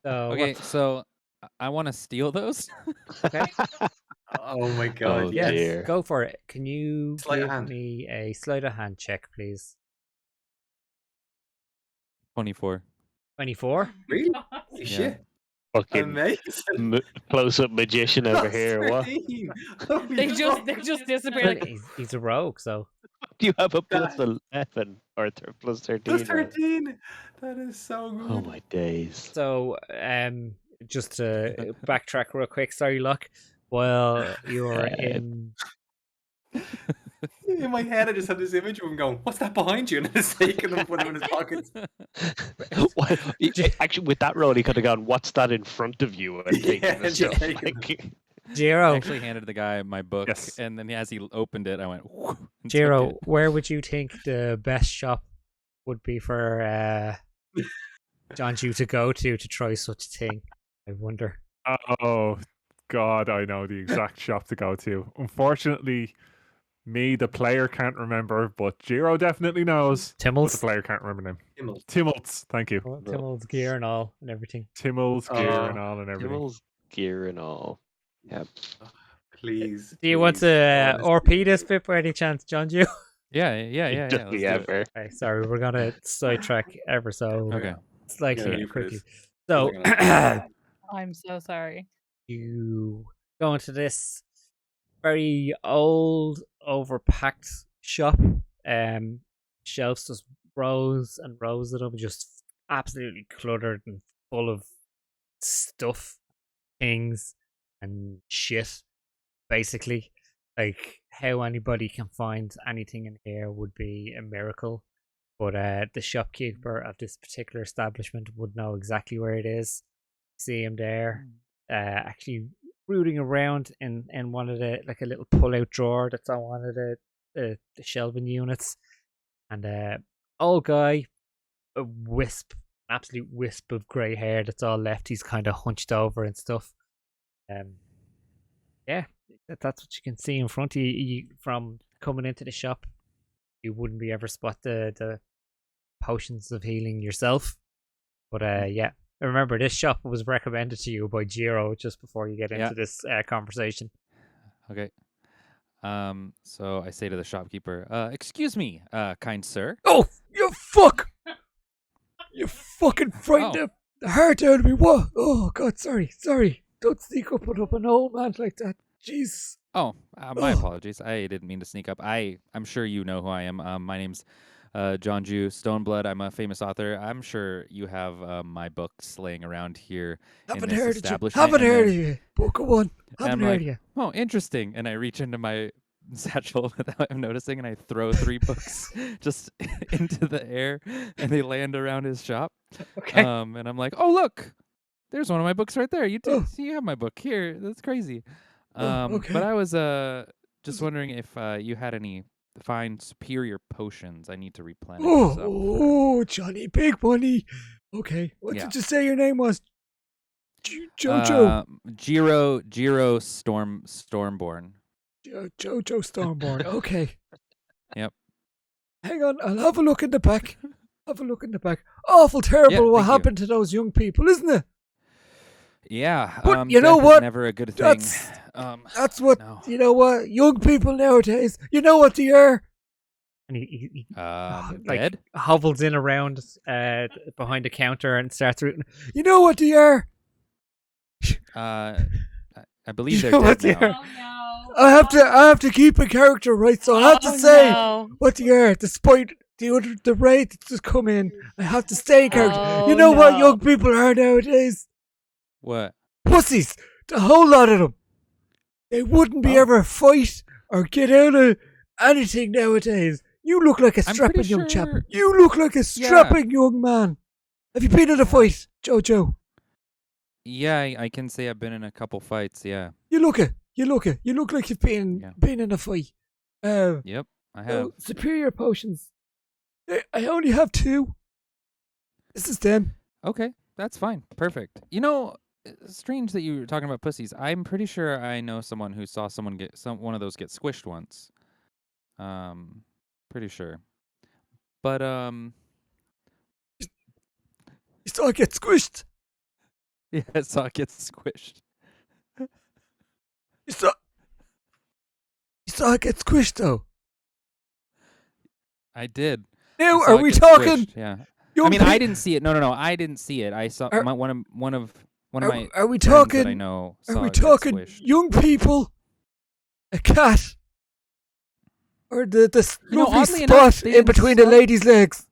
So
Okay,
what's-
so I want to steal those.
okay.
Oh my
Oh,
god,
Yes,
yes.
dear.
go for it. Can you
Sleight of
give
hand.
me a sleight of hand check, please?
24.
24.
Really?
God.
Holy
Yeah.
shit.
Fucking
Amazing.
close-up magician over
Plus
here. What?
13. Holy
They just
fuck.
disappear
Well,
like
he's a rogue, so
Do you have a plus
That-
11 or plus 13?
Plus
rather?
13. That is so good.
Oh my days.
so just to backtrack real quick, sorry, Luck. While you're in
In my head, I just had this image of him going, "What's that behind you?" And he's taking them, putting them in his pockets.
Well, actually, with that roll, he could have gone, "What's that in front of you?" and taken
Yeah,
the
just
stuff.
taken them.
Like,
I
Jiro,
actually handed the guy my book,
Yes.
and then as he opened it, I went, "Whew," and took
Jiro,
it.
where would you think the best shop would be for John Jew to go to try such a thing? I wonder.
Oh God, I know the exact shop to go to. Unfortunately, me, the player, can't remember, but Jiro definitely knows. But the
Timmels,
player can't remember name.
Himmel.
Timmels, thank you.
Timmels gear and all and everything.
Timmels gear and
Oh,
all and everything.
Timmel's gear and all. Yep.
Please.
Do you want
please,
to
honestly.
RP this bit by any chance, John Jew?
Yeah.
Does
Let's
he
do it.
ever?
Okay, sorry, we're gonna sidetrack ever so
Okay.
slightly
Yeah,
and
for this.
quickly. So
Feels like
I'm so sorry.
you go into this very old, overpacked shop. Shelves just rows and rows of them, just absolutely cluttered and full of stuff, things, and shit. Basically, like how anybody can find anything in here would be a miracle. But the shopkeeper of this particular establishment would know exactly where it is. See him there, actually rooting around in one of the, like a little pull-out drawer that's on one of the shelving units, and old guy, a wisp, absolute wisp of grey hair that's all left. He's kind of hunched over and stuff. Yeah, that's what you can see in front of you from coming into the shop. You wouldn't be ever spot the potions of healing yourself, but yeah. Remember, this shop was recommended to you by Jiro just before you get
Yeah.
into this conversation.
Okay. So I say to the shopkeeper, "Excuse me, kind sir."
Oh, you fuck! You fucking frightened the heart out of me. What? Oh, God, sorry. Don't sneak up on an old man like that. Jeez.
Oh, my
Oh.
apologies. I didn't mean to sneak up. I'm sure you know who I am. My name's John Jew Stoneblood. I'm a famous author. I'm sure you have my books laying around here in
Haven't
this
heard of you.
establishment.
Haven't
and
heard
then-
of you. But go on.
and
Haven't
I'm
heard
like,
of you.
"Oh, interesting." And I reach into my satchel without him noticing, and I throw 3 books just into the air, and they land around his shop.
Okay.
And I'm like, "Oh, look, there's one of my books right there. You do
Oh.
see, you have my book here. That's crazy."
Oh, okay.
But I was just wondering if you had any fine superior potions I need to replenish. some for-
Oh, Johnny, big money. Okay. What
Yeah.
did you say your name was? Jojo.
Jiro Stormborn.
Jojo Stormborn. Okay.
Yep.
Hang on, I'll have a look in the back. Awful terrible what
thank you.
happened to those young people, isn't it?
Yeah.
But you know
death is
what?
never a good thing.
That's- That's what,
No.
you know what, young people nowadays, you know what they are? And he like,
Dead?
hovels in around behind the counter and starts rooting. You know what they are?
I believe they're
know what
dead
they
now.
are?
Oh no.
I have to keep a character right, so I have to
Oh,
say
no.
what they are, despite the rate that's just come in. I have to stay in character.
Oh,
You know what
no.
young people are nowadays?
What?
Pussies. A whole lot of them. They wouldn't be
Oh.
ever fight or get out of anything nowadays. You look like a
I'm
strapping
pretty
young chap.
sure-
You look like a strapping young man. Have you been in a fight, Jojo?
Yeah, I can say I've been in a couple fights. Yeah.
You look it. You look like you've been
Yeah.
in a fight.
Yep. I have.
So superior potions. I only have 2. This is them.
Okay, that's fine. Perfect. You know, it's strange that you were talking about pussies. I'm pretty sure I know someone who saw someone get one of those get squished once. Pretty sure. But
You saw it get squished.
yeah, I saw it get squished.
You saw it get squished, though.
I did.
Now,
I saw
are
it
we
get
talking?
squished, yeah.
Young
I mean, I
peo-
didn't see it. No, I didn't see it. I saw
Are-
one of my
Are we
friends that I
talking?
know
Are
saw
we
it get
talking
squished.
young people? A cat? Or the
You know,
lovely
oddly enough,
spot
they
in
didn't
between the
spec-
lady's legs?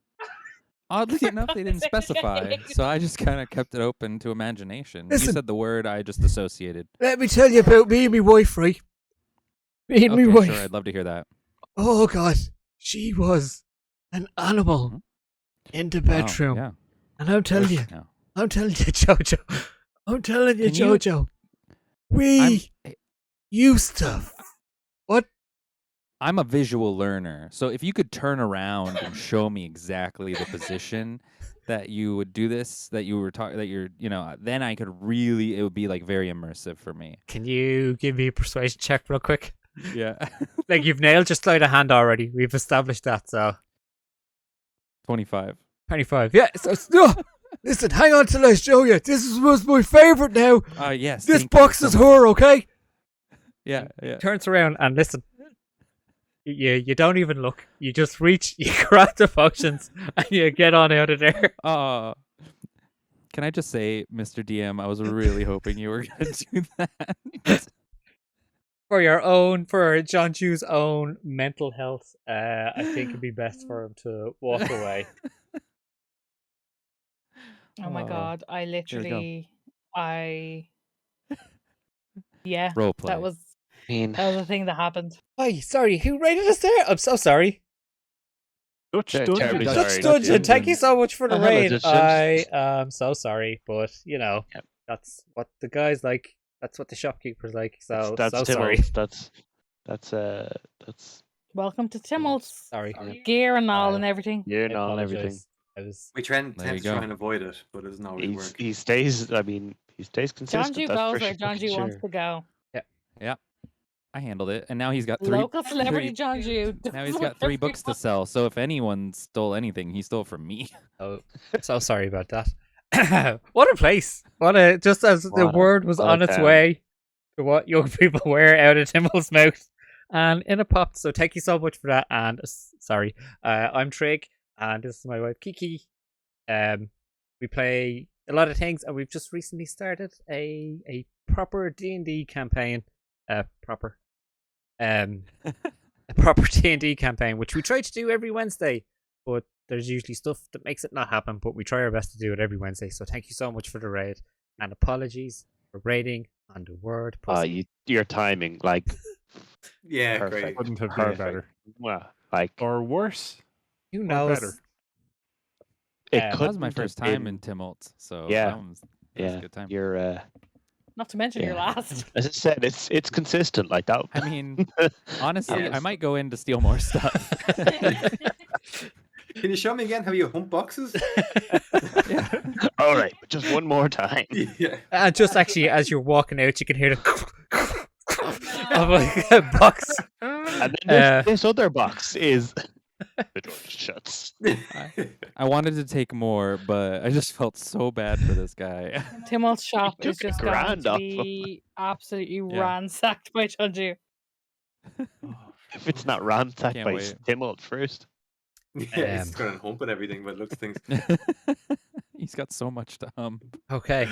Oddly enough, they didn't specify, so I just kind of kept it open to imagination. You
Listen.
said the word, I just associated.
Let me tell you about me and my wife, right? Me and
Okay,
my wife.
sure, I'd love to hear that.
Oh God, she was an animal
Mhm.
in the
Wow,
bedroom,
yeah.
and I'm telling you,
No.
I'm telling you, Jojo, I'm telling you,
Can you-
Jojo, we used to. What?
I'm a visual learner, so if you could turn around and show me exactly the position that you would do this, that you were talking, that you're, then I could really, it would be like very immersive for me.
Can you give me a persuasion check real quick?
Yeah.
Like you've nailed your sleight of hand already. We've established that. So
25.
25. Yeah. So no. Listen, hang on till I show you. Was my favorite now.
Yes.
This
thank you
box
so
is
much.
her, okay?
Yeah.
Turns around and listen. You don't even look. You just reach, you grab the functions, and you get on out of there.
Can I just say, Mr. DM, I was really hoping you were going to do that.
For John Jew's own mental health, I think it'd be best for him to walk away.
Oh my god, I
we go.
literally, yeah,
Roleplay.
that was the thing that happened.
Hi, sorry, who rated us there? I'm so sorry.
Dutch
Yeah,
Dungeon.
terribly
Dutch
sorry.
Dungeon, thank you so much for the
Hello,
raid.
Dutch
I
Dungeon.
am so sorry, but
Yep.
that's what the guys like. That's what the shopkeepers like. So
That's
so sorry.
Timmel's. That's
Welcome to Timmel's
Sorry.
gear and all
I-
and everything.
you
I
know and everything.
apologize. I was
We tend
There you
to try
go.
and avoid it, but it doesn't always work.
He stays. I mean, he stays
John
consistent.
Jew
that's
goes
for
where John
fucking
Jew wants
sure.
to go.
Yeah. I handled it, and now he's got three.
Local celebrity
three-
John Jew.
Now he's got 3 books to sell. So if anyone stole anything, he stole from me.
oh, so sorry about that. What a place! Just as the
What a-
word was
what a
on its
town.
way to what young people wear out of Timmel's mouth, and in a pop. So thank you so much for that. And sorry, I'm Trig, and this is my wife Kiki. We play a lot of things, and we've just recently started a proper D&D campaign. A proper D&D campaign, which we try to do every Wednesday, but there's usually stuff that makes it not happen. But we try our best to do it every Wednesday. So thank you so much for the raid, and apologies for raiding on the word pussy.
Your timing, like,
Yeah,
perfect.
great.
Couldn't have been
Perfect.
better.
Well, like
Or worse.
Who
or
knows?
better.
it
that
That
could
was my first time in Tumult, so
Yeah.
that was a good time.
You're
Not to mention your
Yeah.
last.
as I said, it's consistent like that.
I mean, honestly, I
Yes.
might go in to steal more stuff.
Can you show me again how you hump boxes?
Yeah.
All right, but just one more time.
Yeah.
Just actually, as you're walking out, you can hear the of like a box.
And then this other box is the door just shuts.
I wanted to take more, but I just felt so bad for this guy.
Timmel's shop is
took a
just going
grand
to
off him.
be absolutely
Yeah.
ransacked by John Jew.
If it's not ransacked
Can't
by
wait.
Timmel first.
Yeah, he's got a hump and everything, but looks things.
He's got so much to hump.
Okay.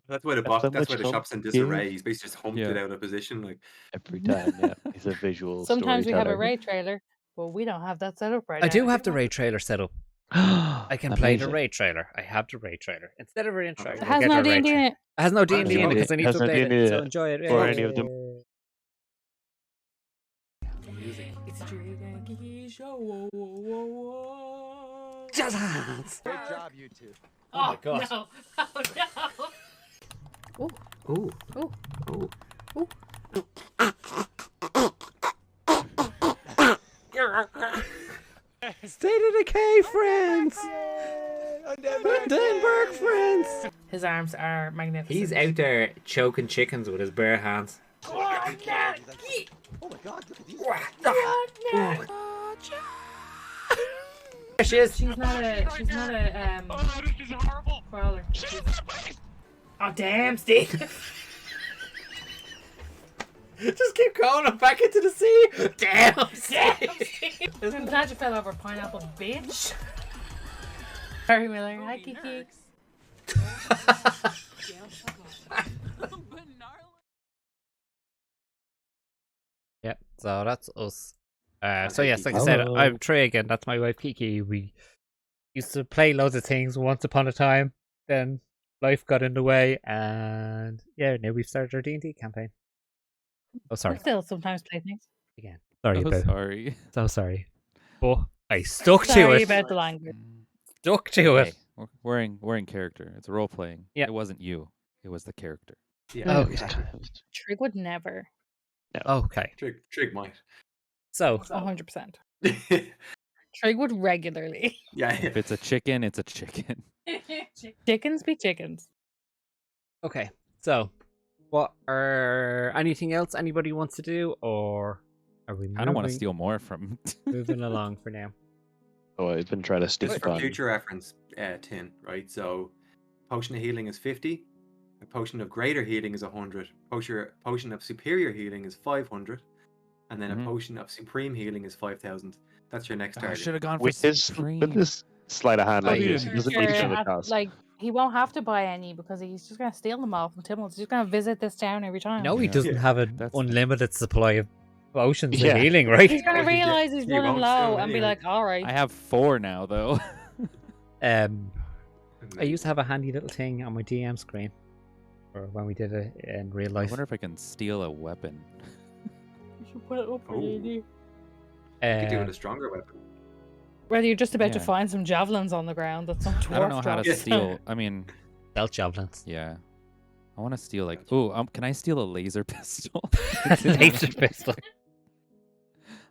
That's why the
That's
box.
so
That's why
much
the
hump
shop's in
to
disarray.
give.
He's basically just humped
Yeah.
it out of position. Like,
Every time, yeah. He's a visual
Sometimes we have a
storyteller.
raid trailer, but we don't have that set up right
I
now.
do have the raid trailer set up. I can play the
Amazing.
raid trailer. I have the raid trailer. Instead of our intro,
It
It
we'll
has
get
no
our raid
D&D in
trailer.
it.
It has no D&D in it
D&D.
because I need
Has
to
no
update
D&D
it.
in
So
it
enjoy it.
for any of them.
It's a Trig and Kiki show.
Jazz hands.
Great job, you two.
Oh my god.
No. Oh no.
Ooh.
Oh.
Ooh. State of Decay friends! Denberg friends!
His arms are magnificent.
He's out there choking chickens with his bare hands.
Oh my god, look at these.
There she is.
She's not a
This is horrible.
crawler.
Oh damn, Steve. Just keep going up back into the sea. Damn, Steve.
I'm glad you fell over a pineapple, bitch. Sorry, Miller. Hi, Kiki.
Yep, so that's us. So yes, like I said, I'm Trey again. That's my wife Kiki. We used to play loads of things once upon a time. Then life got in the way, and yeah, now we've started our D&D campaign. Oh, sorry.
I still sometimes play things.
Again, sorry
Oh,
about.
sorry.
So sorry, but I stuck to
Sorry
it.
about the language.
Stuck to it.
Hey, we're in character. It's role playing.
Yeah.
It wasn't you. It was the character.
Yeah.
Oh,
Trig would never.
okay.
Trig might.
So
100%.
yeah.
Trig would regularly.
If it's a chicken, it's a chicken.
Chickens be chickens.
okay, so what are anything else anybody wants to do, or are we?
I don't want to
moving-
steal more from.
moving along for now.
Oh, I've been trying to stick
Just for
on.
future reference, Tin, right? So, potion of healing is 50. A potion of greater healing is 100. Potion of superior healing is 500. And then a potion of supreme healing is 5,000. That's your next
I
target.
should have gone for
With this
supreme.
sleight of hand like
Oh,
this,
yeah.
he doesn't need to show the
Sure,
cost.
like, he won't have to buy any because he's just going to steal them all from Timmel. He's just going to visit this town every time.
No, he
Yeah.
doesn't
Yeah.
have an
That's-
unlimited supply of potions
Yeah.
and healing, right?
He's going to
Yeah,
realize he's
you
running
won't
low
steal
and be
anyway.
like, all right.
I have 4 now, though.
I used to have a handy little thing on my DM screen, or when we did it in real
I
life.
wonder if I can steal a weapon.
You should put it up for
Oh.
you.
You could do it
Um,
a stronger weapon.
Whether you're just about to
Yeah.
find some javelins on the ground that some dwarf
I don't know how to
dropped.
steal. I mean,
belt javelins.
yeah. I want to steal like. Oh, can I steal a laser pistol?
Laser pistol.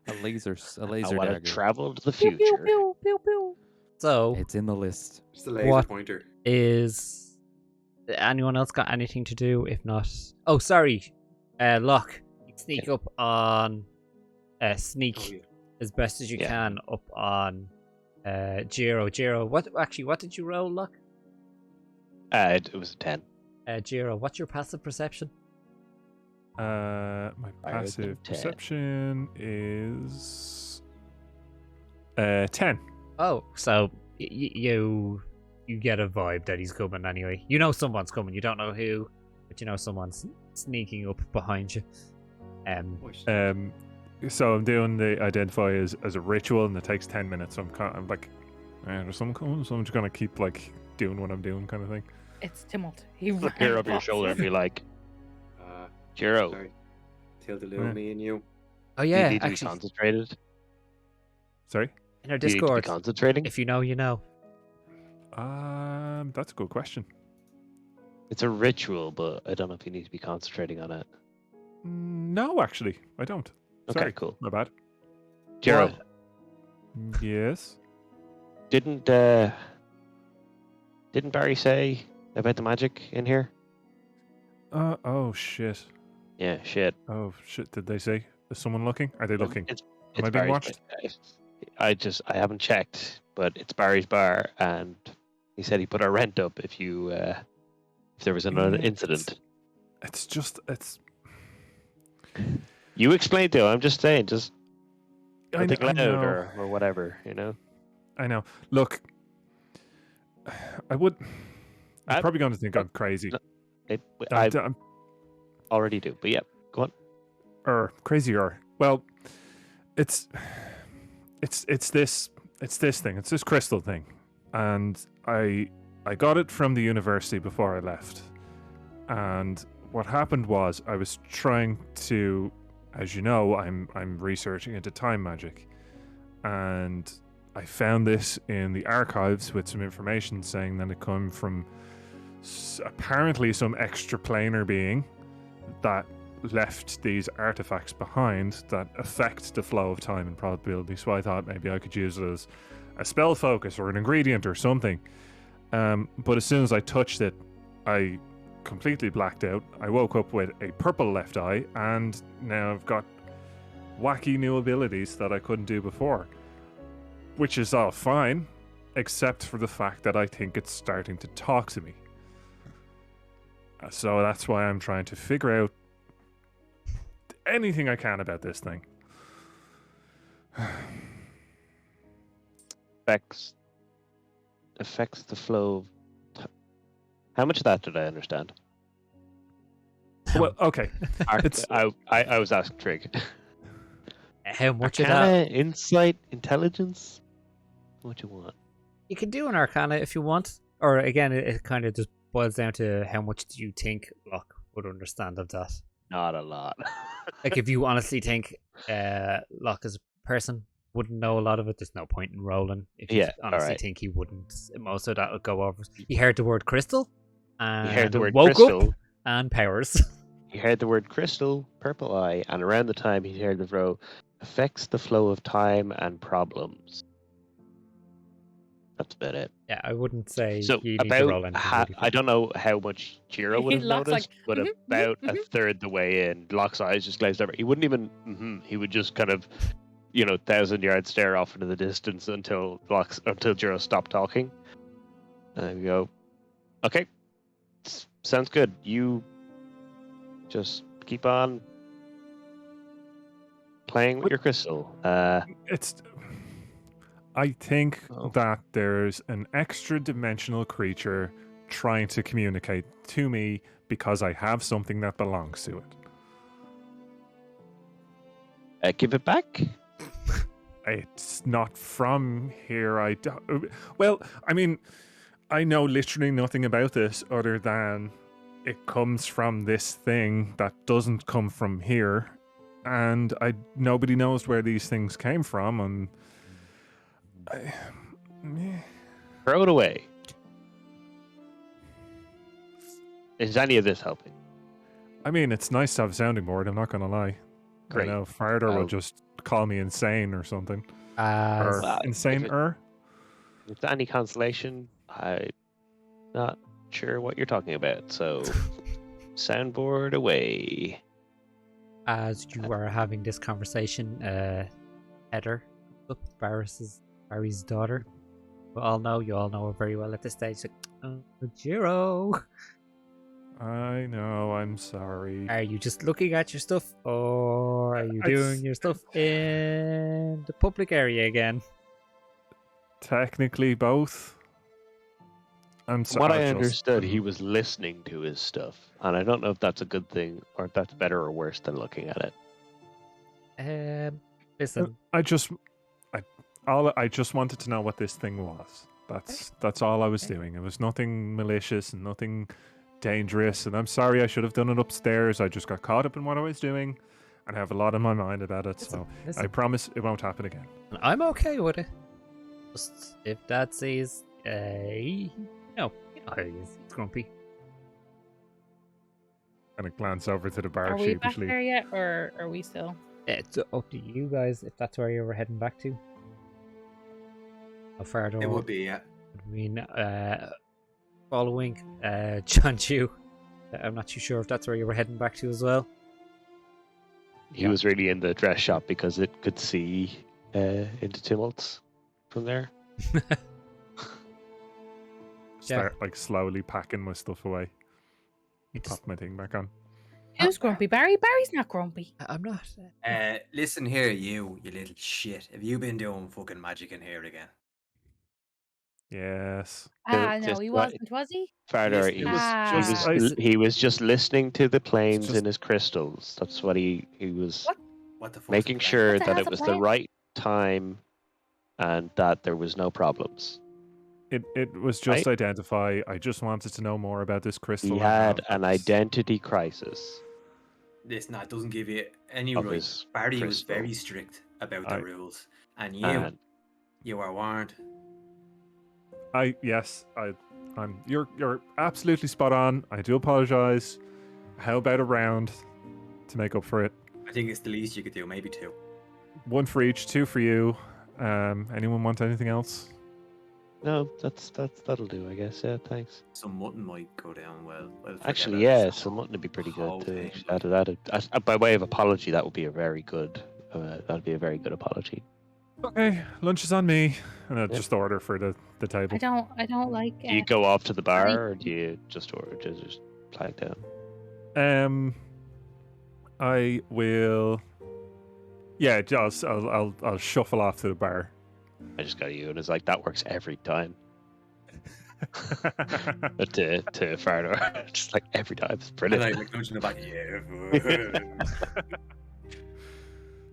A laser
I
dagger.
want to travel to the
Pew, pew,
future.
pew, pew, pew.
So,
It's in the list.
Just a laser
What?
pointer.
is anyone else got anything to do? If not, oh, sorry, Locke, you sneak up on, sneak
Oh, yeah.
as best as you
Yeah.
can up on, Jiro. Jiro, what did you roll, Locke?
It was a 10.
Jiro, what's your passive perception?
My
Higher than
passive
10.
perception is 10.
Oh, so you get a vibe that he's coming anyway. You know someone's coming. You don't know who, but you know someone's sneaking up behind you.
So I'm doing the identify as a ritual, and it takes 10 minutes. So I'm like, there's someone coming, so I'm just gonna keep like doing what I'm doing, kind of thing.
It's Timmelt. He
Look here
ran
over your
past
shoulder
us.
and be like,
Uh,
Jiro,
sorry. Tilda
Yeah.
Lou, me and you.
Oh
do you
yeah,
need to be
actually,
concentrated?
Sorry.
in our
Do you need to be
Discord,
concentrating?
if you know, you know.
That's a good question.
It's a ritual, but I don't know if you need to be concentrating on it.
No, actually, I don't.
Okay,
Sorry,
cool.
my bad.
Jiro,
What?
Yes.
didn't Barry say about the magic in here?
Oh shit.
Yeah, shit.
Oh shit. Did they say? Is someone looking? Are they looking?
It's
Am I being
Barry's
watched?
bar. I haven't checked, but it's Barry's bar, and he said he put our rent up if there was another
Yeah,
incident.
It's just
You explained to him. I'm just saying, just
I
think loud
know.
or whatever, you know.
I know. Look, I would. You're
I-
probably going to think I'm crazy.
No, I
I'm
already do, but yeah, go on.
or crazier. Well, it's this thing. It's this crystal thing, and I got it from the university before I left. And what happened was I was trying to, as you know, I'm researching into time magic, and I found this in the archives with some information saying that it came from apparently some extraplanar being that left these artifacts behind that affect the flow of time and probability. So I thought maybe I could use it as a spell focus or an ingredient or something. But as soon as I touched it, I completely blacked out. I woke up with a purple left eye, and now I've got wacky new abilities that I couldn't do before. Which is all fine, except for the fact that I think it's starting to talk to me. So that's why I'm trying to figure out anything I can about this thing.
Affects the flow of how much of that did I understand?
Well, okay.
I was asking Trig.
How much of
Arcana,
that?
insight, intelligence? What do you want?
You can do an Arcana if you want. Or again, it kind of just boils down to how much do you think Locke would understand of that.
Not a lot.
Like if you honestly think Locke as a person wouldn't know a lot of it, there's no point in rolling. If you honestly
alright.
think he wouldn't, most of that would go over. He heard the word crystal, and
You heard the word
woke
crystal.
up and powers.
He heard the word crystal, purple eye, and around the time he heard the row affects the flow of time and problems. That's about it.
Yeah, I wouldn't say
So
you need to roll
about
anything. really
I don't know how much Jiro would have
Locke's
noticed,
like,
but about a third the way in, Locke's eyes just glazed over. He wouldn't even. He would just kind of, 1,000-yard stare off into the distance until Jiro stopped talking, and we go, okay, sounds good. You just keep on playing with your crystal.
I think
Oh.
that there's an extra dimensional creature trying to communicate to me because I have something that belongs to it.
Give it back.
It's not from here. Well, I mean, I know literally nothing about this other than it comes from this thing that doesn't come from here, and nobody knows where these things came from, and
Throw it away. Is any of this helping?
I mean, it's nice to have a sounding board, I'm not gonna lie.
Great.
I know Farder will
Well-
just call me insane or something.
As
Well,
Insane-er?
If it's any consolation, I'm not sure what you're talking about. So, soundboard away.
as you are having this conversation, Heather, Barry's daughter. You all know her very well at this stage. Like, Jiro,
I know, I'm sorry.
are you just looking at your stuff, or are you
It's-
doing your stuff in the public area again?
Technically both. I'm
From what I
just-
understood, he was listening to his stuff, and I don't know if that's a good thing or if that's better or worse than looking at it.
Listen,
I just wanted to know what this thing was. That's all I was doing. It was nothing malicious and nothing dangerous. And I'm sorry, I should have done it upstairs. I just got caught up in what I was doing, and I have a lot in my mind about it. So
listen,
I promise it won't happen again.
I'm okay with it. Just if Dad says, you know how he is. He's grumpy.
And I glance over to the bar
Are we back
sheepishly.
there yet, or are we still?
It's up to you guys if that's where you were heading back to. How far do
It would be, yeah.
I mean, following John Chu. I'm not too sure if that's where you were heading back to as well.
He was really in the dress shop because it could see into tumults from there.
Start slowly packing my stuff away.
It's,
Pop my thing back on.
Who's grumpy? Barry? Barry's not grumpy.
I'm not.
Listen here, you little shit. Have you been doing fucking magic in here again?
Yes.
Ah, no,
just
he
what-
wasn't, was he?
Farther,
Listen,
he
it
was,
was
he, was,
just-
he was just listening to the planes
just-
in his crystals. That's what he was
What?
What the fuck?
making sure
What the
that
hell's
it
a
was the
plane?
right time and that there was no problems.
It was just identify. I just wanted to know more about this crystal.
He
and
had
how
an
it's-
identity crisis.
Listen, that doesn't give you any
Of
right.
his
Barry was
crystal.
very strict about
I-
the rules, and
And
you are warned.
You're absolutely spot on. I do apologize. How about a round to make up for it.
I think it's the least you could do. Maybe 2.
1 for each, 2 for you. Anyone want anything else?
No, that'll do, I guess. Yeah, thanks.
Some mutton might go down well.
Actually, yeah, some mutton would be pretty good too. By way of apology, that would be a very good. That'd be a very good apology.
Okay, lunch is on me, and I'll just order for the table.
I don't like.
Do you go off to the bar, or do you just order? Just plank down?
I will. Yeah, I'll shuffle off to the bar.
I just got you, and it's like that works every time. to Fardor, just like every time, it's
And
brilliant.
I like nudging the back. Yeah.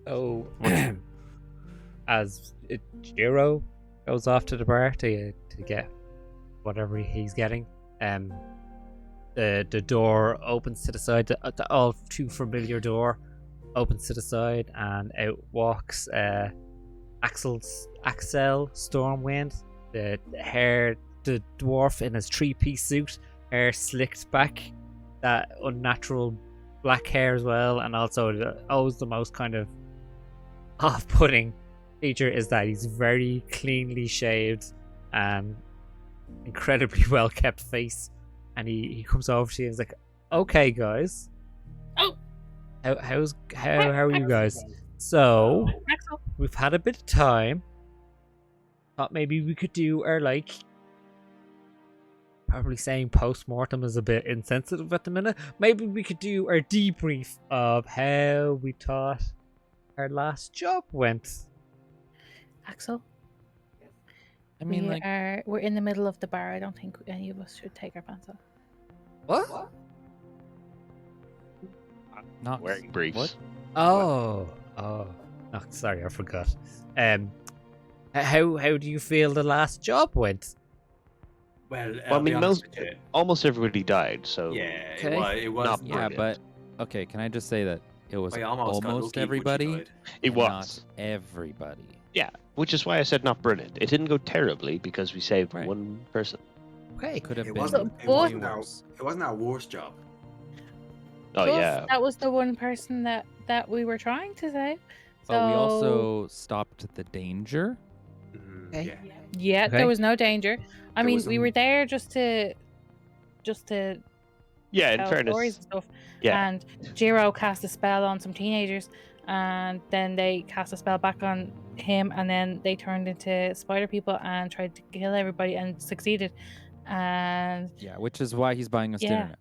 Oh, as Jiro goes off to the bar to get whatever he's getting, the door opens to the side. The all too familiar door opens to the side, and out walks Axel Stormwind, the dwarf in his 3-piece suit, hair slicked back, that unnatural black hair as well, and also the most kind of off-putting feature is that he's very cleanly shaved and incredibly well kept face, and he comes over to you and is like, "Okay, guys, how are you guys? So we've had a bit of time. Thought maybe we could do our probably saying post-mortem is a bit insensitive at the minute. Maybe we could do our debrief of how we thought our last job went."
Axel,
I mean,
we're in the middle of the bar. I don't think any of us should take our pants off.
What?
not
Wearing briefs.
What?
Oh, sorry, I forgot. How do you feel the last job went?
Well,
I mean,
be honest with you,
almost everybody died, so
yeah,
Okay.
it was
Not
Yeah,
brilliant.
but okay. Can I just say that it was
I almost got
almost
lucky, but she
everybody,
died.
it
and
was.
not everybody.
Yeah, which is why I said not brilliant. It didn't go terribly because we saved
Right.
one person.
Okay.
Could have
It
been
wasn't. It
But-
wasn't, our,
worse.
it wasn't our worst job.
Oh
Plus,
yeah,
that was the one person that we were trying to save.
But we
So-
also stopped the danger.
Okay.
Yeah.
Yeah,
Okay.
there was no danger. I
There
mean,
was
we
some-
were there just to
yeah. In
tell stories
fairness,
and stuff.
yeah.
And Jiro cast a spell on some teenagers, and then they cast a spell back on him, and then they turned into spider people and tried to kill everybody and succeeded. And
Yeah, which is why he's buying us
Yeah.
dinner now.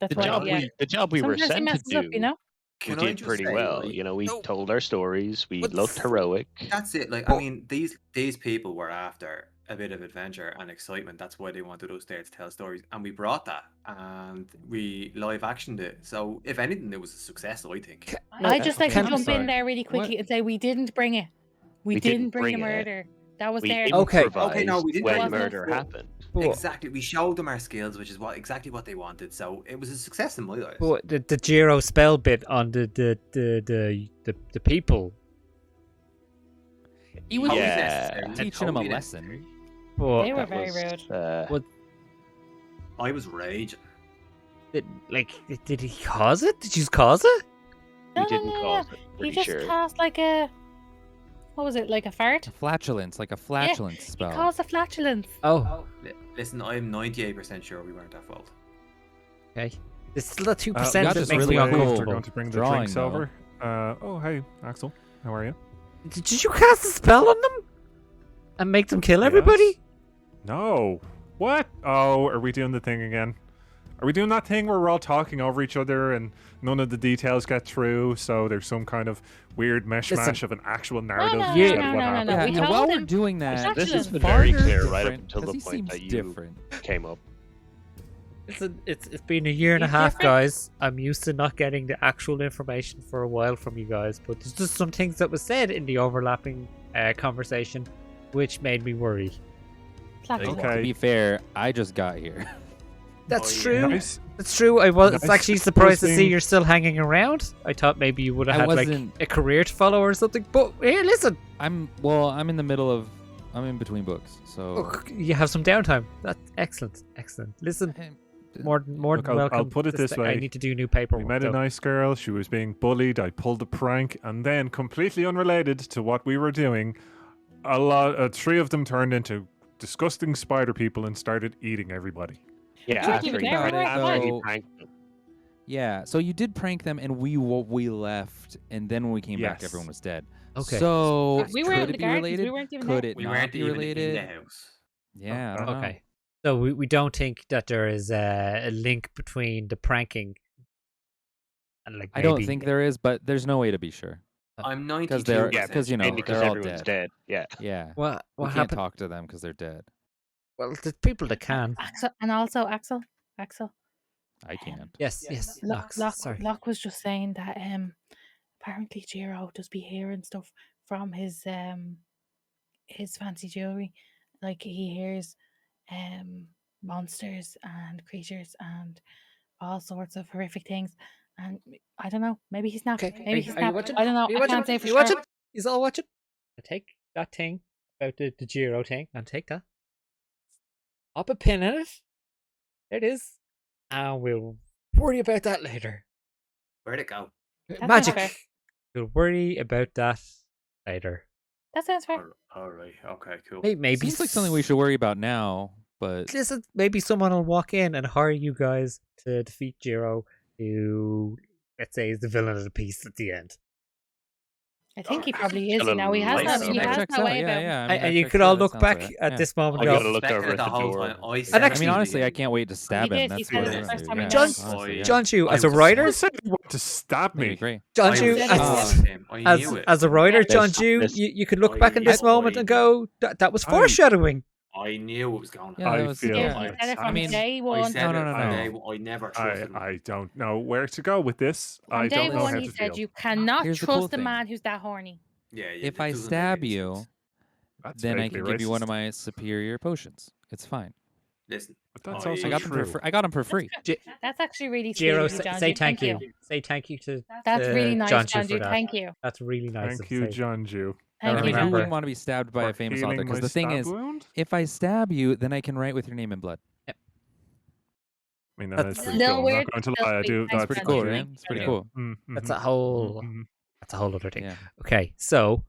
that's
The
why,
job
yeah.
the job we were
Sometimes he
sent to
messes
do,
up, you know.
we
Can I
did
just
pretty
say,
well.
like,
You know, we
No.
told our stories. We
But
looked
s-
heroic.
That's it. Like, I mean, these people were after a bit of adventure and excitement. That's why they wanted us there to tell stories, and we brought that, and we live actioned it. So, if anything, it was a success. I think.
I just like to
okay, I'm
jump
sorry.
in there really quickly and say we didn't bring it. We didn't bring the murder. That was
We
there.
Okay.
improvised
Okay, no, we didn't
when
bring it.
murder
But-
happened.
But,
Exactly. We showed them our skills, which is exactly what they wanted. So it was a success in my eyes.
but the Jiro spell bit on the people.
He was
Totally
Yeah.
necessary.
teaching him a
Totally
lesson.
necessary.
But
They were
That
very
was,
rude.
What-
I was raging.
did he cause it? Did you cause it?
we
No,
didn't
no, no,
cause
no.
it.
He
Pretty
just
sure.
cast like a, what was it, like a fart?
A flatulence, like a flatulence
He
spell.
caused a flatulence.
Oh,
Listen, I'm 98% sure we weren't at fault.
okay. There's still that 2%
got
that
this
makes
really
me
cool.
We're
uncomfortable.
going to bring the
drawing,
drinks
though.
over. Oh, hey, Axel. How are you?
Did you cast a spell on them and make them kill everybody?
Yes. No. What? Oh, are we doing the thing again? Are we doing that thing where we're all talking over each other and none of the details get through, so there's some kind of weird mishmash
Listen.
of an actual narrative
no,
instead
no,
of what
no,
happened?
no.
Yeah,
We
and
told
while
him
we're doing that,
This has
Flatulence.
been very
Farder's
clear right up
different,
until
'cause
the
he
point
seems
that you
different.
came up.
It's been a year and a
He's
half,
different.
guys. I'm used to not getting the actual information for a while from you guys, but there's just some things that was said in the overlapping conversation which made me worry.
Flatulence.
Okay.
To be fair, I just got here.
That's
Oh,
true.
yeah.
Nice.
That's true. I was
Nice.
actually surprised to see
Posting.
you're still hanging around. I thought maybe you would have
I
had like
wasn't-
a career to follow or something. But here, listen.
I'm in the middle of, I'm in between books, so
You have some downtime. That's excellent. Excellent. Listen. more than
Look, I'll
welcome.
put it
to
this
stay. I
way.
need to do new
We
paperwork.
met a
so-
nice girl. She was being bullied. I pulled the prank, and then, completely unrelated to what we were doing, three of them turned into disgusting spider people and started eating everybody.
Yeah,
You weren't
after
even
he
there,
pranked-
right?
after he
So-
pranked them.
Yeah, so you did prank them, and we left, and then when we came back,
Yes.
everyone was dead.
Okay.
So
We were
could
in the
it be
gardens.
related?
We weren't even
Could
there.
it
We
not
weren't
be
even
related?
in the house.
Yeah, I don't know.
Okay. So we don't think that there is a link between the pranking and like
I
maybe
don't think there is, but there's no way to be sure.
I'm
'Cause
92%.
they're-
Yeah,
'cause, you know,
mainly because
they're all
everyone's
dead.
dead. Yeah.
Yeah.
what
We can't
happened.
talk to them because they're dead.
Well, the people that can.
Axel, and also Axel.
I can't.
Yes. Knox, sorry.
Locke was just saying that apparently Jiro does be hearing stuff from his fancy jewelry. Like he hears monsters and creatures and all sorts of horrific things. And I don't know. Maybe he's not.
Okay.
Maybe he's
Are you
not.
watching?
I don't know.
Are you
I
watching?
can't say
Are
for
you
sure.
watching? He's all watching. I take that thing about the Giro thing and take that. Pop a pin in it. There it is. And we'll worry about that later.
Where'd it go?
sounds
Magic.
fair.
We'll worry about that later.
That sounds fair.
All right. Okay. Cool.
Maybe
Seems like something we should worry about now, but
Listen, maybe someone will walk in and hire you guys to defeat Jiro, who, let's say, is the villain of the piece at the end.
I think he probably is.
Still
You know, he has
alive,
no.
so
He
that
has
checks
no
out.
way
Yeah,
about.
yeah. I mean,
And
that
you
checks
could
out.
all
That
look
sounds
back
right.
at
Yeah.
this moment
I
and
gotta
go,
look
Expected
over at
the
the
whole
door.
time. I
And
said
actually-
it
honestly, I
again.
can't wait to stab
did.
him.
He
That's
said
what
it the
I'm
first
gonna
time
do.
he
Yeah,
John-
honestly, yeah.
John Chu,
I
as a
was
writer,
Who said you want to stab
That'd be
me?
great.
John
I
Chu,
said it
as-
to him. I
as
knew it.
a writer, John
This-
Chu,
this-
you could look
I
back in this
knew it.
moment and go, that was foreshadowing.
I knew it was going to
Yeah,
happen.
that
I
was-
feel
Yeah,
yeah.
he said it
I
from
mean,
day
I
one.
said
No,
it
no,
from
no.
day one. I never trusted him.
I don't know where to go with this.
From
I
day
don't know
one,
how
he
to
said
feel.
you cannot
Here's the cool
trust a
thing.
man who's that horny.
Yeah.
If
it
I
doesn't make
stab
any
you,
sense.
That's
then I
vaguely
can give you one
racist.
of my superior potions. It's fine.
Listen.
But that's
I-
also
I got them
true.
for free. I got them for free.
That's actually really sweet
Jiro,
of you, John.
say
Ju.
thank you. Say thank you to
That's really nice,
John
John.
Chu
Ju.
for that.
Thank you.
That's really nice.
Thank
of
you,
say.
John Jew.
Thank
I
you,
mean, who
John.
wouldn't want to be stabbed by a
For
famous
healing
author? Because
my
the thing
stab
is,
wound?
if I stab you, then I can write with your name in blood.
I mean, that
That's
is pretty
no
cool. I'm
weird,
not going to
still
lie. I
sweet.
do.
Thanks,
That's
That's
pretty
John.
cool,
Ju.
right?
Thank
It's
you
pretty
very
cool.
That's a whole. That's a whole other thing.
Yeah.
Okay, so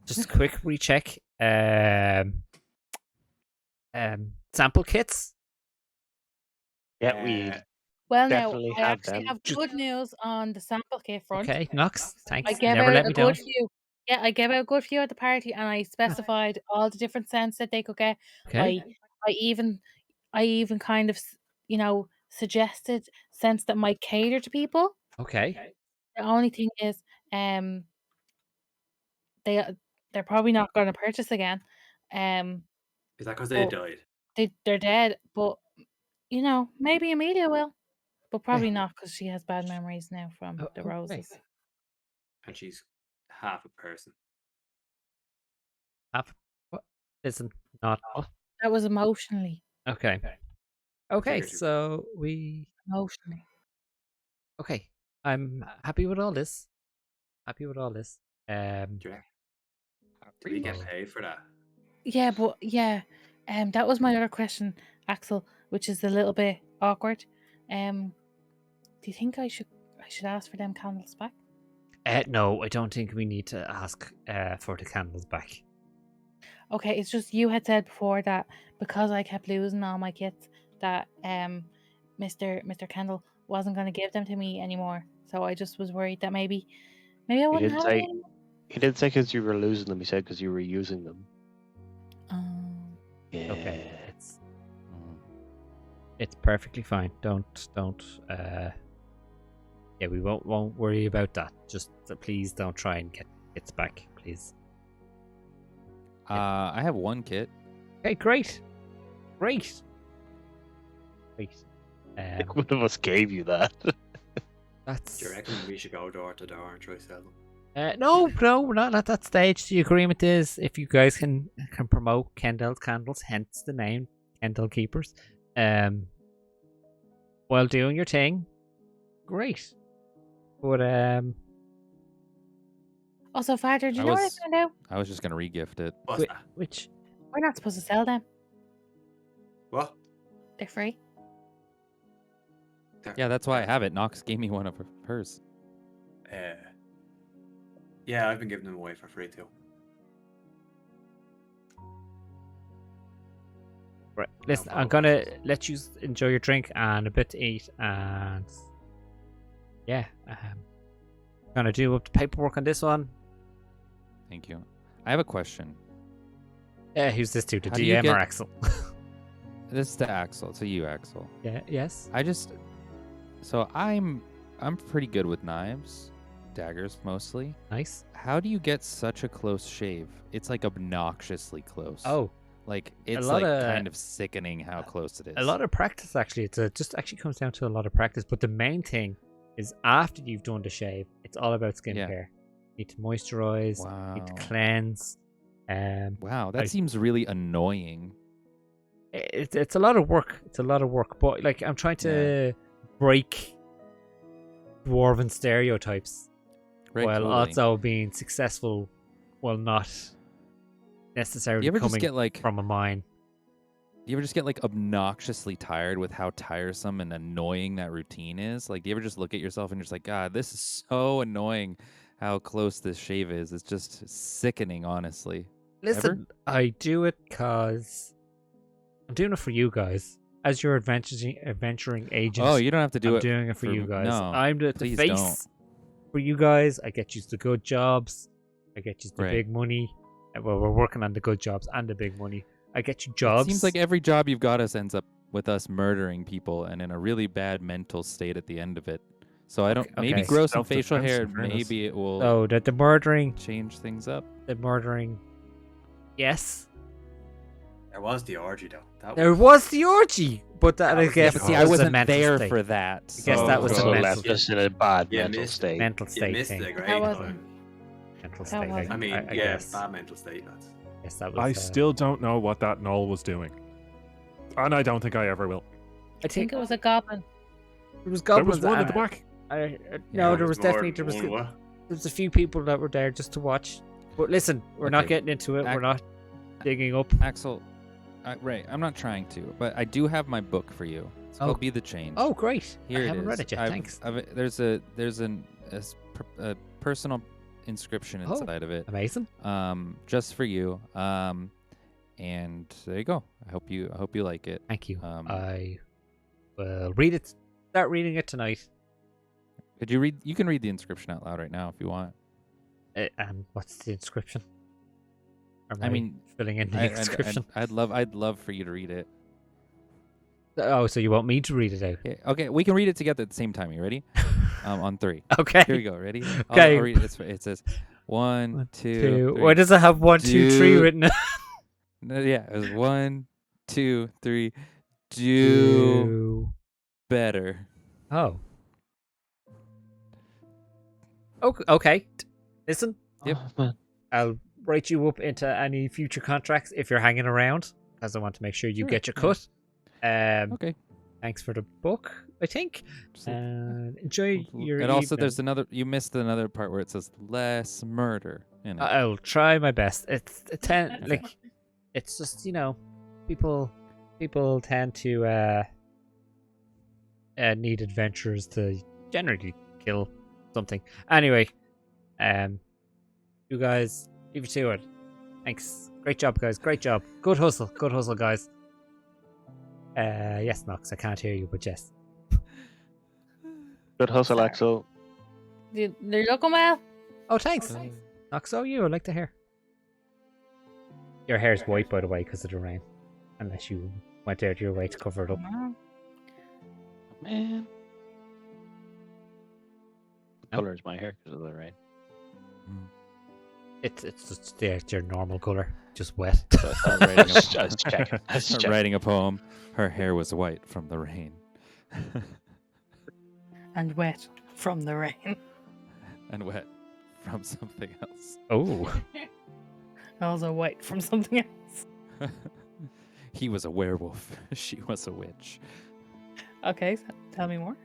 just a quick recheck. Sample kits.
Yeah, we.
Well, now
Definitely
I
have
actually
them.
have good news on the sample kit front.
Okay, Knox.
I
Thanks.
gave
Never
out
let
a
me down.
good few. Yeah, I gave out a good few at the party, and I specified all the different scents that they could get.
Okay.
I even kind of suggested scents that might cater to people.
Okay.
The only thing is, they're probably not going to purchase again.
Is that because they
Oh.
died?
They're dead, but maybe Amelia will, but probably not because she has bad memories now from
Oh,
the
okay.
roses.
And she's half a person.
What? Listen, not.
That was emotionally.
Okay. Okay,
Figured you-
so we.
Emotionally.
Okay, I'm happy with all this. Happy with all this.
Do you reckon? Did we get paid for that?
Yeah, but that was my other question, Axel, which is a little bit awkward. Do you think I should ask for them candles back?
No, I don't think we need to ask for the candles back.
Okay, it's just you had said before that because I kept losing all my kits that Mr. Kendall wasn't going to give them to me anymore. So I just was worried that maybe I wouldn't
didn't
have
say-
any.
He didn't say because you were losing them. He said because you were using them. Yeah.
Okay, it's perfectly fine. Don't. Yeah, we won't worry about that. Just please don't try and get kits back, please.
I have one kit.
Okay, great.
One of us gave you that.
That's.
Do you reckon we should go door to door and try sell them?
No, we're not at that stage. The agreement is if you guys can promote Kendall's candles, hence the name Kendell Keepers, while doing your thing, great. But
Also, Father, do you
I
know what I
was-
found out?
I was just gonna regift it.
What's that?
which
We're not supposed to sell them.
What?
They're free.
Yeah, that's why I have it. Nox gave me one of hers.
Yeah, I've been giving them away for free too.
Right. Listen, I'm gonna let you enjoy your drink and a bit to eat, and yeah, gonna do up the paperwork on this one.
Thank you. I have a question.
Who's this to? The
How do you
DM
get-
or Axel?
This is to Axel. To you, Axel.
Yeah. Yes.
So I'm pretty good with knives, daggers mostly.
Nice.
How do you get such a close shave? It's like obnoxiously close.
Oh,
Like it's
lot
like
of-
kind of sickening how close it is.
a lot of practice actually. It's just actually comes down to a lot of practice. But the main thing is after you've done the shave, it's all about skincare. You need to moisturize.
Wow.
You need to cleanse.
Wow, that
I-
seems really annoying.
It's a lot of work. It's a lot of work. But like I'm trying to break dwarven stereotypes
Right,
while
totally.
also being successful while not
Do
necessarily
you ever just
coming
get like
from a mine.
Do you ever just get like obnoxiously tired with how tiresome and annoying that routine is? Like, do you ever just look at yourself and you're just like, God, this is so annoying how close this shave is. It's just sickening, honestly.
Listen, I do it because I'm doing it for you guys. As your adventuring agent,
Oh, you don't have to do
I'm
it.
doing it for you guys.
No,
I'm the
please
face
don't.
for you guys. I get you the good jobs. I get you the
Right.
big money. Well, we're working on the good jobs and the big money. I get you jobs.
It seems like every job you've got us ends up with us murdering people and in a really bad mental state at the end of it. So I don't. Maybe
okay.
grow some facial
Self-defense,
hair.
in fairness.
Maybe it will
so the murdering,
change things up.
yes.
There was the orgy though. That
There was the orgy, but that
That
I
was
guess
the
But see,
Oh,
I
was a
wasn't
mental
there
state.
for that.
I guess
so-
that was a
so
mental-
left us in a bad
Yeah,
mental
missed-
state.
mental
you
state
missed
thing.
a great
That wasn't-
time.
Mental
That
state.
wasn't-
I mean,
I
yeah,
guess.
bad mental state, lads.
Yes, that was.
I still don't know what that knoll was doing. And I don't think I ever will.
I
I think it was a goblin.
There was
There
goblins.
was one at the
and-
back.
No,
Yeah,
there was definitely there's a few people that were there just to watch. But listen, we're not
Okay.
getting into it. We're not digging up.
Axel, right? I'm not trying to, but I do have my book for you. It's
Oh.
called "Be the Change."
Oh, great!
Here
I
it
haven't read
is.
it yet. Thanks.
There's a personal inscription
Oh.
inside of it,
Amazing.
just for you. And there you go. I hope you like it.
Thank you.
I
will read it. Start reading it tonight.
Could you read? You can read the inscription out loud right now if you want.
And what's the inscription? Or am
I mean,
filling in the inscription.
I'd love for you to read it.
Oh, so you want me to read it out?
Okay, we can read it together at the same time. You ready? On 3.
Okay.
Here we go. Ready?
Okay.
I'll read it. It says 1, 2, 3.
Why does it have 1, 2, 3
Do-
written?
No, yeah, it was 1, 2, 3. Do better.
Oh. Okay. Listen,
Yep.
I'll write you up into any future contracts if you're hanging around, because I want to make sure you
Sure,
get your
yeah.
cut.
Okay.
Thanks for the book, I think. Enjoy your
And also,
evening.
there's another. You missed another part where it says less murder in it.
I'll try my best. It's it's just, people tend to need adventurers to generally kill something. Anyway, you guys leave it to it. Thanks. Great job, guys. Great job. Good hustle, guys. Yes, Nox, I can't hear you, but yes.
Good hustle, Axel.
They're looking well.
Oh, thanks. Nox, you, I like the hair. Your hair's white, by the way, because of the rain. Unless you went out of your way to cover it up.
Man. What color is my hair because of the rain?
It's just it's your normal color, just wet.
Start writing a-
Just checking. Just
Start
checking.
writing a poem. Her hair was white from the rain.
And wet from the rain.
And wet from something else.
Oh,
Also white from something else.
He was a werewolf. She was a witch.
Okay, so tell me more.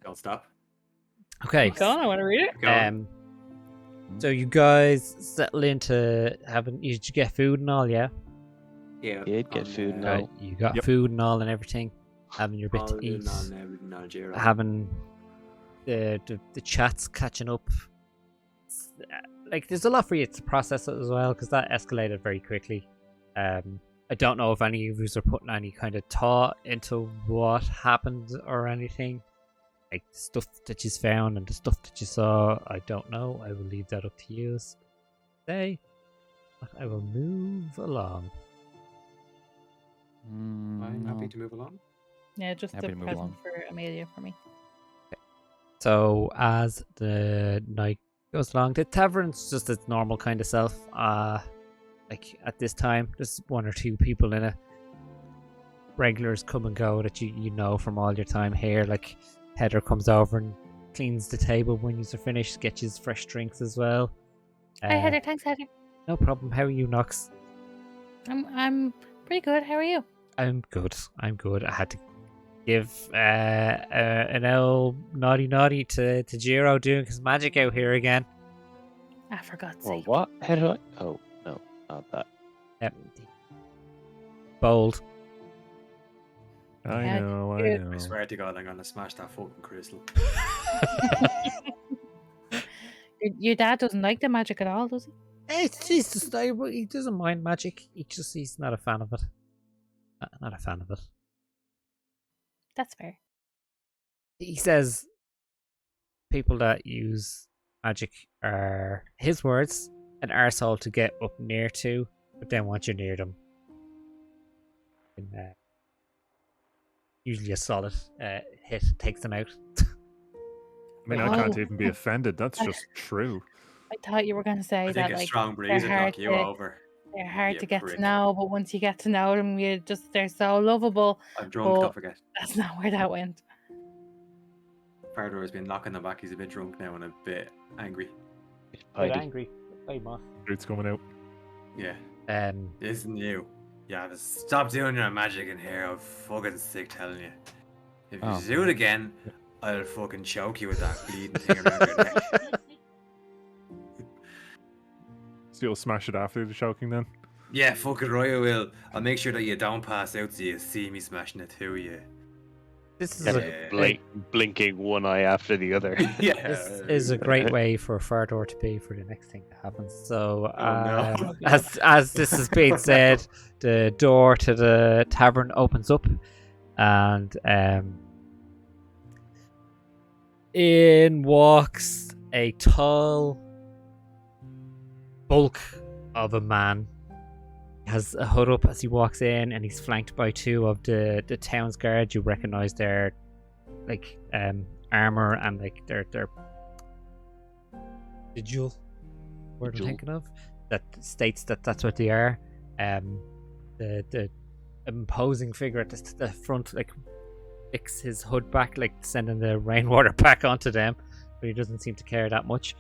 Don't stop.
okay.
Go on, I want to read it.
Go on.
So you guys settle into having. Did you get food and all? Yeah.
Yeah.
Did get
on,
food and
uh,
all.
You got
Yep.
food and all and everything. having your bit
All
to
in
eat,
on everything on Jiro.
having the chats catching up. Like, there's a lot for you to process as well, because that escalated very quickly. I don't know if any of you are putting any kind of thought into what happened or anything. Like, the stuff that you found and the stuff that you saw, I don't know. I will leave that up to you today. But I will move along.
I'm happy
No.
to move along.
Yeah, just
Happy
a
to move
present
along.
for Amelia for me.
So as the night goes along, the tavern's just its normal kind of self. Like at this time, there's one or two people in it. Regulars come and go that you know from all your time here. Like Heather comes over and cleans the table when you're finished, gets you fresh drinks as well.
Hi Heather, thanks Heather.
No problem. How are you, Nox?
I'm pretty good. How are you?
I'm good. I had to give an old naughty to Jiro doing his magic out here again.
Ah, for God's
Well,
sake.
what? How did I? Oh no, not that.
Yep. Bold.
I
Yeah,
know.
I swear to God, I'm gonna smash that fucking crystal.
Your dad doesn't like the magic at all, does he?
It's just he doesn't mind magic. He's not a fan of it. Not a fan of it.
That's fair.
He says people that use magic are, his words, an arsehole to get up near to, but then once you're near them, and, usually a solid hit takes them out.
I mean, I can't
Oh.
even be offended. That's just true.
I thought you were going to say
I think
that
a
like
strong breeze would
hard
knock you
to-
over.
they're hard
You
to get
prick.
to know, but once you get to know them, they're so lovable.
I'm drunk,
But-
don't forget.
That's not where that went.
Fardor has been knocking them back. He's a bit drunk now and a bit angry.
But
Heidi.
angry. Play moth.
It's coming out.
Yeah,
Um,
isn't you? Yeah, just stop doing your magic in here. I'm fucking sick telling you. If you
Oh,
do it again, I'll fucking choke you with that bleeding thing around your neck.
So you'll smash it after the choking then?
Yeah, fucking right I will. I'll make sure that you don't pass out so you see me smashing it to you.
this is
Kind
a,
of blinking one eye after the other.
Yeah.
this is a great way for Fardor to be for the next thing that happens. So,
no.
as this is being said, the door to the tavern opens up, and in walks a tall bulk of a man. He has a hood up as he walks in, and he's flanked by two of the town's guards. You recognize their armor and like their sigil. Word I'm
Sigil.
thinking of that states that that's what they are. The imposing figure at the front like flicks his hood back, like sending the rainwater back onto them, but he doesn't seem to care that much.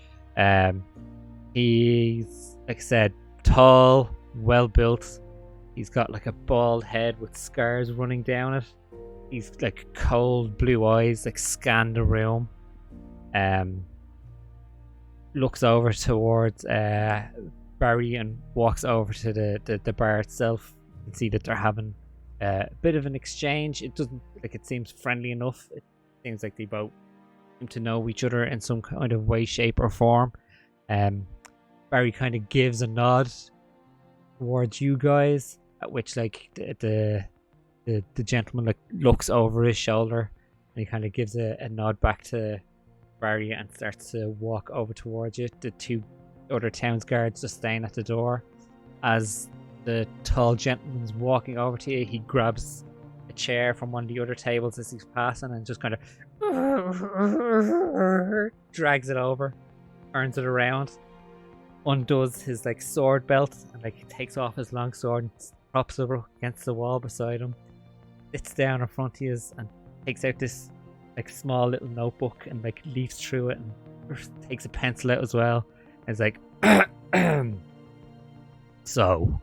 He's, like I said, tall, well built. He's got like a bald head with scars running down it. He's like cold blue eyes, like scan the room. Looks over towards Barry and walks over to the bar itself. You can see that they're having a bit of an exchange. It doesn't like it seems friendly enough. It seems like they both seem to know each other in some kind of way, shape, or form. Barry kind of gives a nod towards you guys, at which like the gentleman like looks over his shoulder and he kind of gives a nod back to Barry and starts to walk over towards you. The two other town's guards just staying at the door. As the tall gentleman's walking over to you, he grabs a chair from one of the other tables as he's passing and just kind of drags it over, turns it around, undoes his like sword belt and like takes off his long sword and props it up against the wall beside him, sits down in front of you and takes out this like small little notebook and like leafs through it and takes a pencil out as well. And it's like so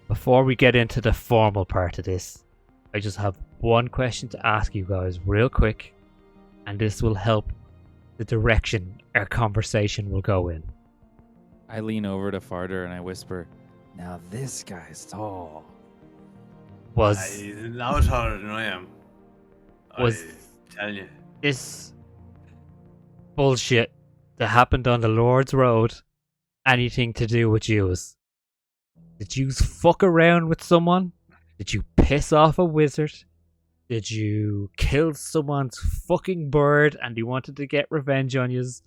before we get into the formal part of this, I just have one question to ask you guys real quick, and this will help the direction our conversation will go in.
I lean over to Farder and I whisper, "Now this guy's tall."
was
He's now taller than I am.
Was-
I'm telling you.
this bullshit that happened on the Lord's Road anything to do with yous? Did you fuck around with someone? Did you piss off a wizard? Did you kill someone's fucking bird and he wanted to get revenge on yous?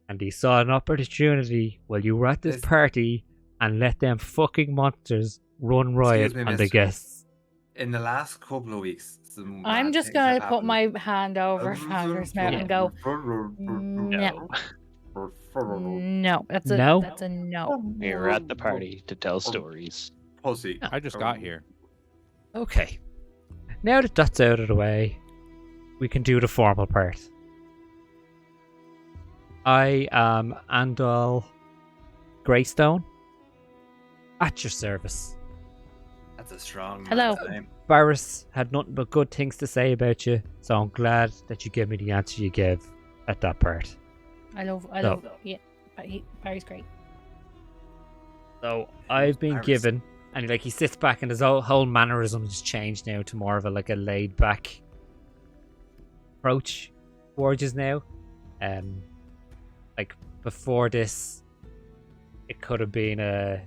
And he saw an opportunity while you were at this
This-
party and let them fucking monsters run riot
me,
on the
mister.
guests.
In the last couple of weeks, some
I'm
mad
just
things
gonna
have
put
happened.
my hand over Fander's mouth and go, no. No, that's a
No?
That's a no.
We were at the party to tell stories.
Pussy.
I just got here.
Okay. Now that that's out of the way, we can do the formal part. I am Andal Greystone, at your service.
That's a strong
Hello.
man's name.
Barris had nothing but good things to say about you, so I'm glad that you gave me the answer you gave at that part.
I love, yeah. Barry's great.
So I've been
Barris.
given, and like he sits back, and his whole mannerism has changed now to more of a like a laid back approach towards us now. Like before this, it could have been a.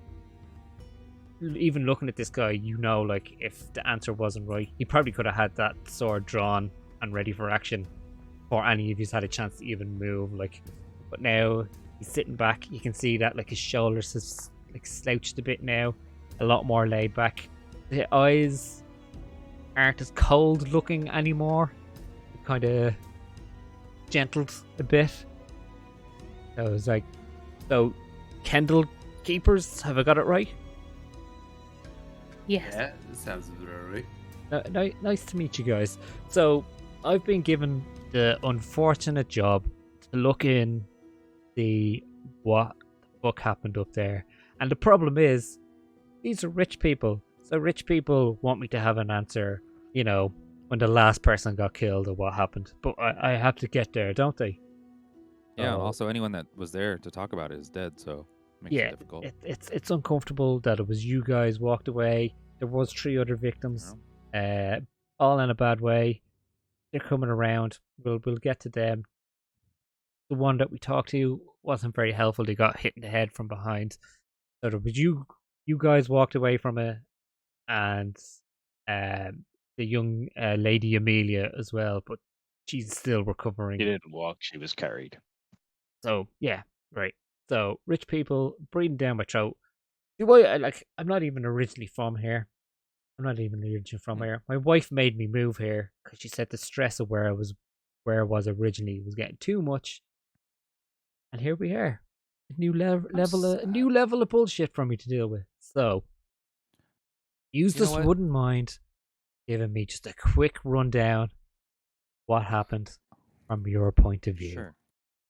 Even looking at this guy, you know, like if the answer wasn't right, he probably could have had that sword drawn and ready for action before any of you had a chance to even move. Like, but now he's sitting back. You can see that like his shoulders has like slouched a bit now, a lot more laid back. The eyes aren't as cold looking anymore. Kind of gentled a bit. So it's like, so Kendell Keepers, have I got it right?
Yes.
Yeah, it sounds very right.
Nice to meet you guys. So I've been given the unfortunate job to look in, see what the fuck happened up there. And the problem is, these are rich people. So rich people want me to have an answer, you know, when the last person got killed or what happened. But I have to get there, don't they?
Yeah.
Oh.
Also, anyone that was there to talk about it is dead, so it makes
Yeah,
it difficult.
it's uncomfortable that it was you guys walked away. There was 3 other victims, all in a bad way. They're coming around. We'll get to them. The one that we talked to wasn't very helpful. They got hit in the head from behind. So there was you guys walked away from it, and the young lady Amelia as well, but she's still recovering.
She didn't walk; she was carried.
So yeah, right. So rich people breathing down my throat. Do I like? I'm not even originally from here. I'm not even originally from here. My wife made me move here because she said the stress of where I was originally was getting too much. And here we are, a new level of bullshit for me to deal with. So,
You know
Eustace
what?
wouldn't mind giving me just a quick rundown what happened from your point of view.
Sure.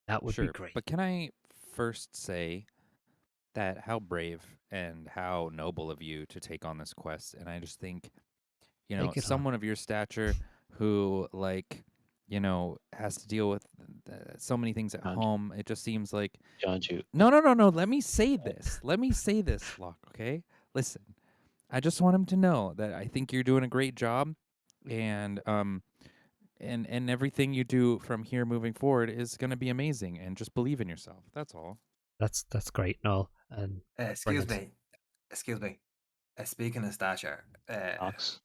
That would
Sure.
be great.
But can I first say that how brave and how noble of you to take on this quest? And I just think, you know,
Take it on.
someone of your stature who, like, you know, has to deal with so many things at
John.
home. It just seems like
John, you.
no. Let me say this. Let me say this, Locke. Okay, listen. I just want him to know that I think you're doing a great job, and and everything you do from here moving forward is going to be amazing. And just believe in yourself. That's all.
That's great, Noel. And
Excuse
brilliant.
me. Excuse me. Speaking of stature,
Knox.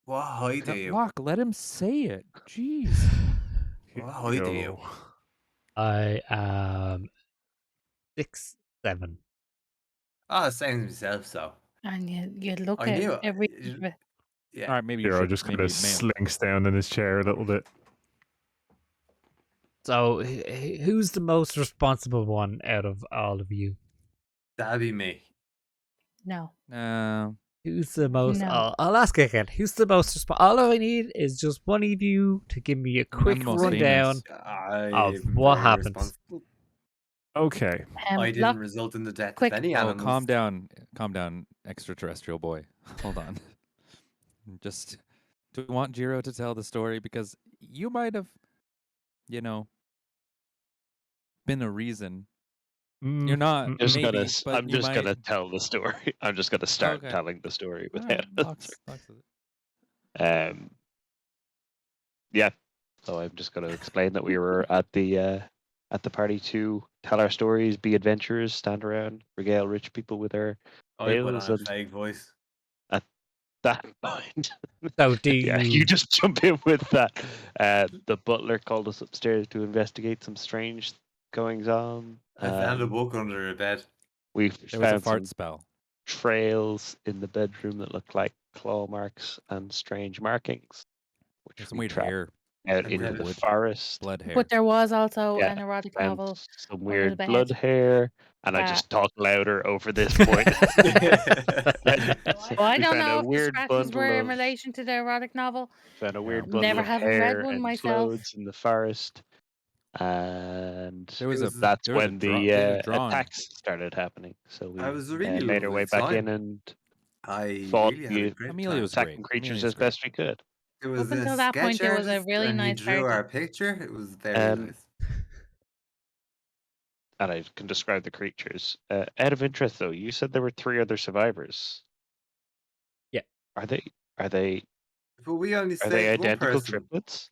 what height do you?
Locke, let him say it. Jeez.
What height do you?
I am 6'7".
Oh, same as myself, so.
And you look
I
at
knew it.
every
You- Yeah.
All right, maybe you
Hero
should.
just
Maybe
kind of
male.
slinks down in his chair a little bit.
So, who's the most responsible one out of all of you?
That'd be me.
No.
Who's the most?
No.
I'll ask again. Who's the most responsible? All I need is just one of you to give me a quick
the most
rundown.
famous.
I'm
what
very
happened.
responsible.
Okay.
I didn't
Locke,
result in the death
quick.
of any
Oh,
animals.
calm down, extraterrestrial boy. Hold on. Just, do we want Jiro to tell the story? Because you might have, you know, been a reason. You're not.
mm,
Just
maybe,
gonna,
but
I'm
you
just
might.
gonna tell the story. I'm just gonna start
Okay.
telling the story
All
without
right,
an
Locke's-
answer.
Locke's-
Yeah. So I'm just going to explain that we were at the party to tell our stories, be adventurers, stand around, regale rich people with our
I put
tales,
on a
and
fake voice.
at that point,
So do
yeah,
you?
you just jump in with that. The butler called us upstairs to investigate some strange goings on.
I found a book under a bed.
We
There was a
found
fart
some
spell.
trails in the bedroom that looked like claw marks and strange markings, which
There's some
we
weird
tracked
hair,
out
And
into
then
the
wood.
forest.
blood hair.
But there was also
Yeah,
an erotic
found
novel
some
under the
weird
bed.
blood hair, and I
that-
just talk louder over this point.
Well, I
We
don't
found a
know if the
weird
scratches were in
bundle of
relation to the erotic novel.
found a weird
No.
bundle
Never
of
having read
hair
one
and
myself.
clothes in the forest, and
There was a
that's
there was a
when
draw-
the
there's a drawing.
attacks started happening. So we
I was a really
made our
lovely
way back in
time.
and
I
fought
really had a
the
great
Amelia
time.
was great.
attacking creatures
Amelia's
as
great.
best we could.
There was
Up until
a
that point,
sketch
there was a
artist,
really
and he
nice
drew
party.
our picture. It was very
Um,
nice.
And I can describe the creatures. Out of interest, though, you said there were 3 other survivors.
Yeah.
Are they
But we only
are they
saved one
identical
person.
triplets?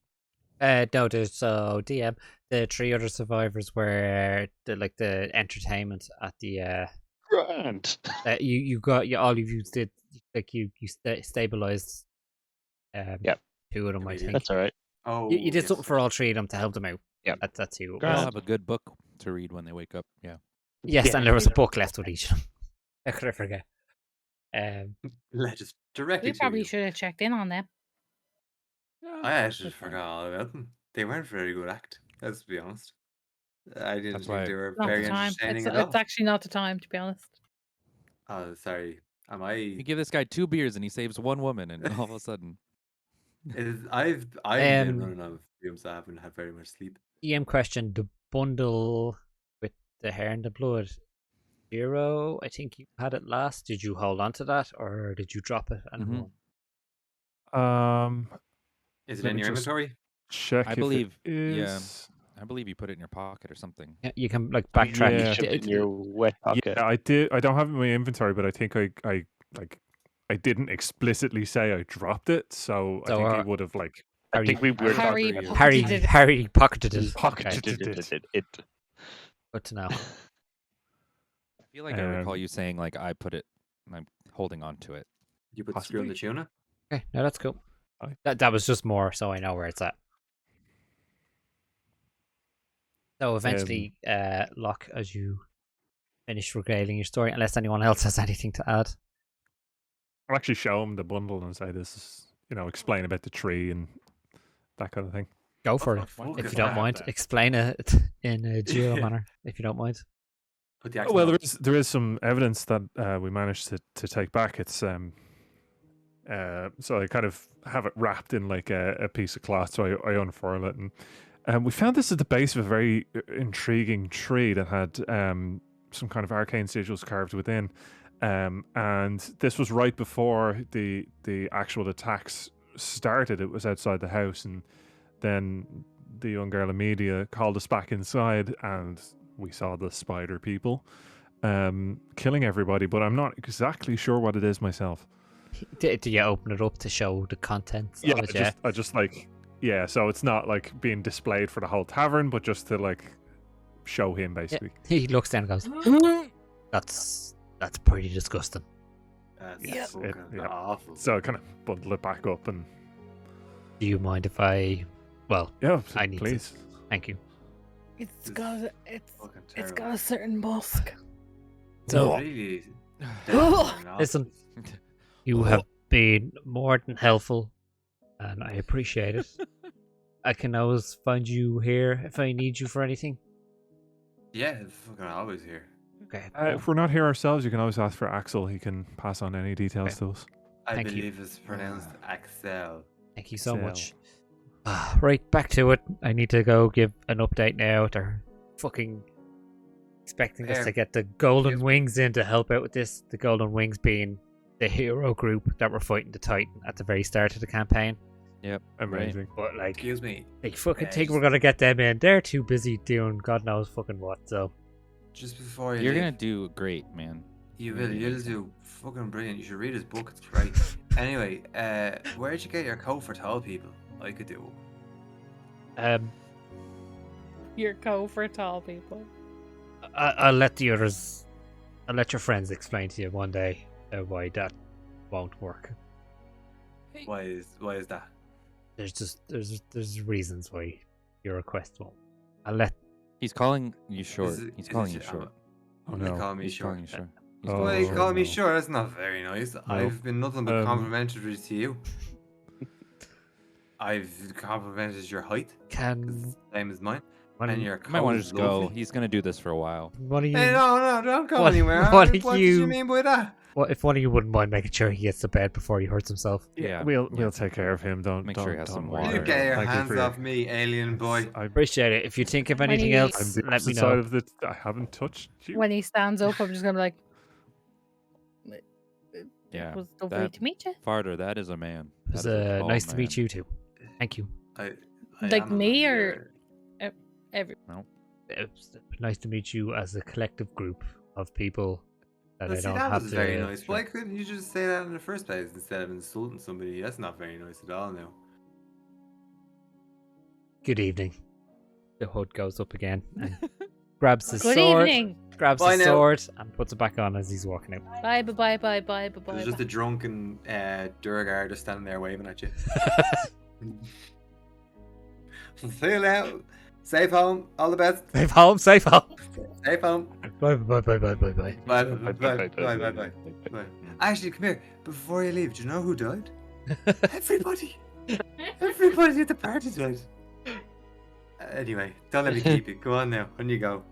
No, there's DM. The 3 other survivors were the entertainment at the
Grand.
you got all of you did you stabilized
Yep.
2 of them, I
Comedian.
think.
That's all right.
Oh,
You did
yes,
something for all 3 of them to help them out.
Yep.
That's who it
They all
was.
have a good book to read when they wake up. Yeah.
Yes,
Yeah.
and there was a book left with each of them. How could I forget?
Let us directly
We
to
probably
you.
should have checked in on them.
I actually
That's fine.
forgot all about them. They weren't very good act. Let's be honest. I didn't
That's
think
why-
they were
Not
very
the time.
entertaining
It's
at all.
actually not the time, to be honest.
Oh, sorry. Am I?
You give this guy 2 beers and he saves one woman, and all of a sudden,
I've been
Um,
running out of fumes. I haven't had very much sleep.
DM question: the bundle with the hair and the blood. 0, I think you had it last. Did you hold on to that, or did you drop it and
Mhm.
run?
Is it
Let
in
me
your
just-
inventory?
check
I
if
believe-
it
yeah.
is.
I believe you put it in your pocket or something.
Yeah, you can like
You
backtrack.
Yeah.
shoved it in your wet pocket.
Yeah, I did. I don't have it in my inventory, but I think I didn't explicitly say I dropped it, so I
So,
think he would have like
I think we were
Harry
talking
pocketed
Harry
it.
Harry pocketed it.
Pocketed
Okay,
it.
good to know.
I feel like I recall you saying like I put it. I'm holding on to it.
You put the screw in the
Possibly.
tuna?
Okay, no, that's cool.
Aye.
That was just more so I know where it's at. So eventually, Locke, as you finish regaling your story, unless anyone else has anything to add.
I'll actually show him the bundle and say this is, explain about the tree and that kind of thing.
Go for
the
it.
fuck
If
is
you don't
that?
mind, explain it in a Geo manner, if you don't mind.
Put the
Oh,
accent
well,
on.
there is some evidence that we managed to take back. It's so I kind of have it wrapped in like a piece of cloth, so I unfurl it, and we found this at the base of a very intriguing tree that had some kind of arcane sigils carved within, and this was right before the actual attacks started. It was outside the house, and then the young girl Amelia called us back inside, and we saw the spider people killing everybody, but I'm not exactly sure what it is myself.
Do you open it up to show the contents
Yeah,
of it?
I just like, so it's not like being displayed for the whole tavern, but just to like show him basically.
He looks down and goes, That's pretty disgusting.
That's
Yes,
fucking
yeah.
awful.
So I kind of bundle it back up and
Do you mind if I... Well,
yeah,
I need to-
please.
thank you.
It's
This
got
is
it's
fucking
it's
terrible.
got a certain musk.
So,
Really
listen, you have been more than helpful, and I appreciate it. I can always find you here if I need you for anything.
Yeah, it's fucking always here.
Okay.
If we're not here ourselves, you can always ask for Axel. He can pass on any details to us.
I
Thank you.
believe it's pronounced Axel.
Thank you so
Excel.
much. Right, back to it. I need to go give an update now. They're fucking expecting us to get the Golden
excuse me.
Wings in to help out with this. The Golden Wings being the hero group that were fighting the Titan at the very start of the campaign.
Yep.
Amazing.
But like,
Excuse me.
they fucking
Yeah,
think
just-
we're gonna get them in. They're too busy doing God knows fucking what. So
Just before you
You're
leave,
gonna do great, man.
you'll
amazing.
do fucking brilliant. You should read his book. It's great. Anyway, where'd you get your coat for tall people? I could do.
Your coat for tall people.
I'll let the others. I'll let your friends explain to you one day why that won't work.
Why is that?
There's reasons why your request won't. I'll let.
He's calling you short. He's calling you
short.
short.
Oh
They
no.
call me
He's
short.
calling you short.
Oh,
Why you call me
no.
short? That's not very nice. I've been nothing but complimentary to you. I've complimented your height.
Can
Same as mine.
one,
And your
You might want to
coat's
just go.
lovely.
He's gonna do this for a while.
one of you?
Hey, no, don't go
What-
anywhere.
what
What
do
do
you-
you mean by that?
What if one of you wouldn't mind making sure he gets to bed before he hurts himself?
Yeah.
We'll take care of him. Don't
Make
don't,
sure he has
don't
some
worry.
water.
You get your
Thank
hands
for your-
off me, alien boy.
I,
Appreciate it. If you think of
When
anything
he-
I'm
else,
the
let me
opposite side
know.
of the. I haven't touched you.
When he stands up, I'm just gonna be like,
Yeah.
it was lovely
that-
to meet you.
Farter, that is a man.
It was
That is a tall
nice to meet
man.
you too. Thank you.
I
Like
am a
me
man,
or-
yeah.
Every
It was nice to meet you as a collective group of people that
Well,
I
see,
don't
that
have
was
to.
very nice. Why couldn't you just say that in the first place instead of insulting somebody? That's not very nice at all now.
Good evening. The hood goes up again and grabs his
Good
sword.
evening.
Grabs
Bye
his
now.
sword and puts it back on as he's walking out.
Bye, bye, bye, bye, bye, bye,
There's
bye.
just a drunken Durgar just standing there waving at you. See you now. Safe home. All the best.
Safe home, safe home.
Safe home.
Bye, bye, bye, bye, bye, bye.
Bye, bye, bye, bye, bye, bye. Bye. Actually, come here. Before you leave, do you know who died? Everybody. Everybody at the party died. Anyway, don't let me keep you. Go on now. On you go.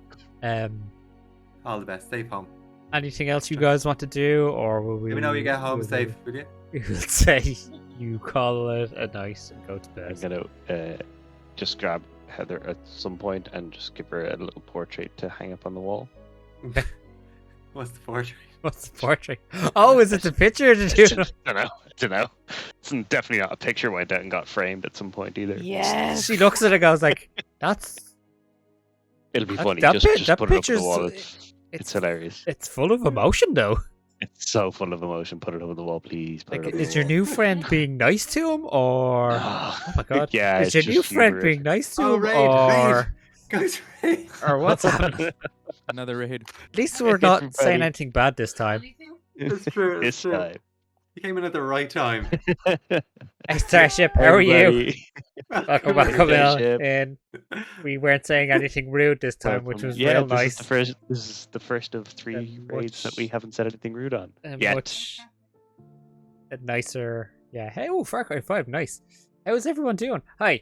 All the best. Safe home.
Anything else you guys want to do, or will we?
Let me know you get home
will
safe, will you?
We will say you call it a night and go to
I'm
bed.
gonna just grab Heather at some point and just give her a little portrait to hang up on the wall.
What's the portrait?
What's the portrait? Oh, is it the picture? Did you?
Don't know. It's definitely not a picture went out and got framed at some point either.
Yes.
She looks at it and goes like, "That's
It'll be
That-
funny.
that
Just
pi- that
put it up on
picture's-
the wall. It's hilarious.
it's full of emotion though."
It's so full of emotion. Put it up on the wall, please. Put
Like,
it up on
is
the
your
wall.
new friend being nice to him, or oh my god,
Yeah,
is your
it's
new
just
friend
humorous.
being nice to
Oh,
him,
raid,
or
Guys, raid.
or what's happening?
Another raid.
At least we're not saying
Everybody.
anything bad this time.
It's true. It's
This
true.
time.
You came in at the right time.
Hey Starship, how are you?
Everybody.
Welcome,
Welcome,
welcome in.
Starship.
And we weren't saying anything rude this time, which
Welcome.
was
yeah,
real
this
nice.
Is this is the first of 3
And
raids that we
much-
haven't said anything rude on.
And
yet.
much nicer. Yeah. Hey, oh, Far Cry 5, nice. How's everyone doing? Hi,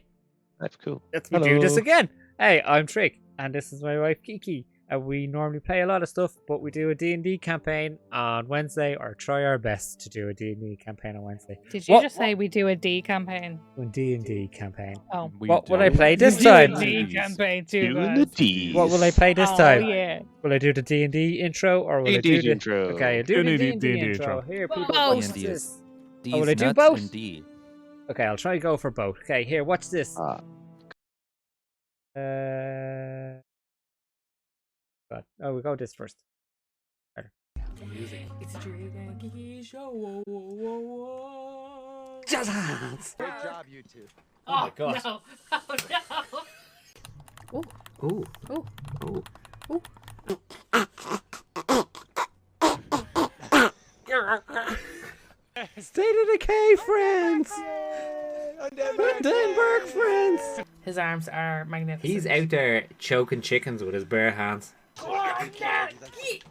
That's cool.
let's do this
Hello.
again. Hey, I'm Trick, and this is my wife Kiki. And we normally play a lot of stuff, but we do a D&D campaign on Wednesday, or try our best to do a D&D campaign on Wednesday.
Did you
What-
just say we do a D campaign?
One D&D campaign.
Oh.
What will I play this
We do
time?
a D campaign too,
Doing the
guys.
D's.
What will I play this
Oh,
time?
yeah.
Will I do the D&D intro, or will I
D&D
do the
intro.
Okay, I'll do the
D&D
D&D intro.
intro.
Here, people,
Both.
watch
D&D is-
this.
D's
will I do
nuts
both?
and D.
Okay, I'll try go for both. Okay, here, watch this.
Ah.
God. Oh, we go this first.
It's a Drake and Kiki show. Whoa, whoa, whoa, whoa.
Jazz hands.
Great job, you two.
Oh my god.
No. Oh, no.
Ooh.
Ooh.
Ooh.
State of Decay, friends. Denberg, friends.
His arms are magnificent.
He's out there choking chickens with his bare hands.
Oh my god, look at these.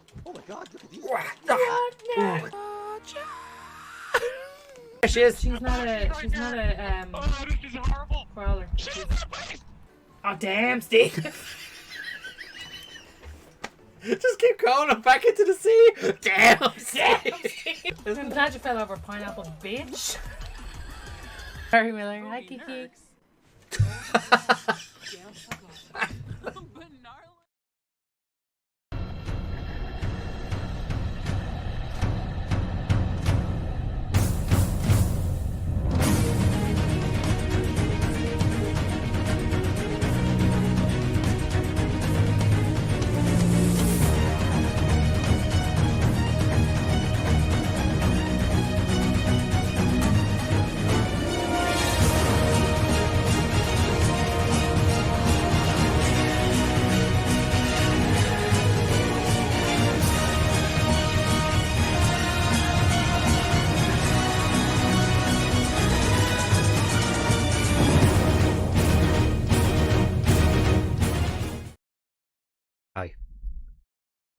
There she is.
She's not a
This is horrible.
crawler. Oh damn, Steve.
Just keep going and back into the sea. Damn.
I'm glad you fell over pineapple, bitch. Sorry, Miller. Hi, Kiki.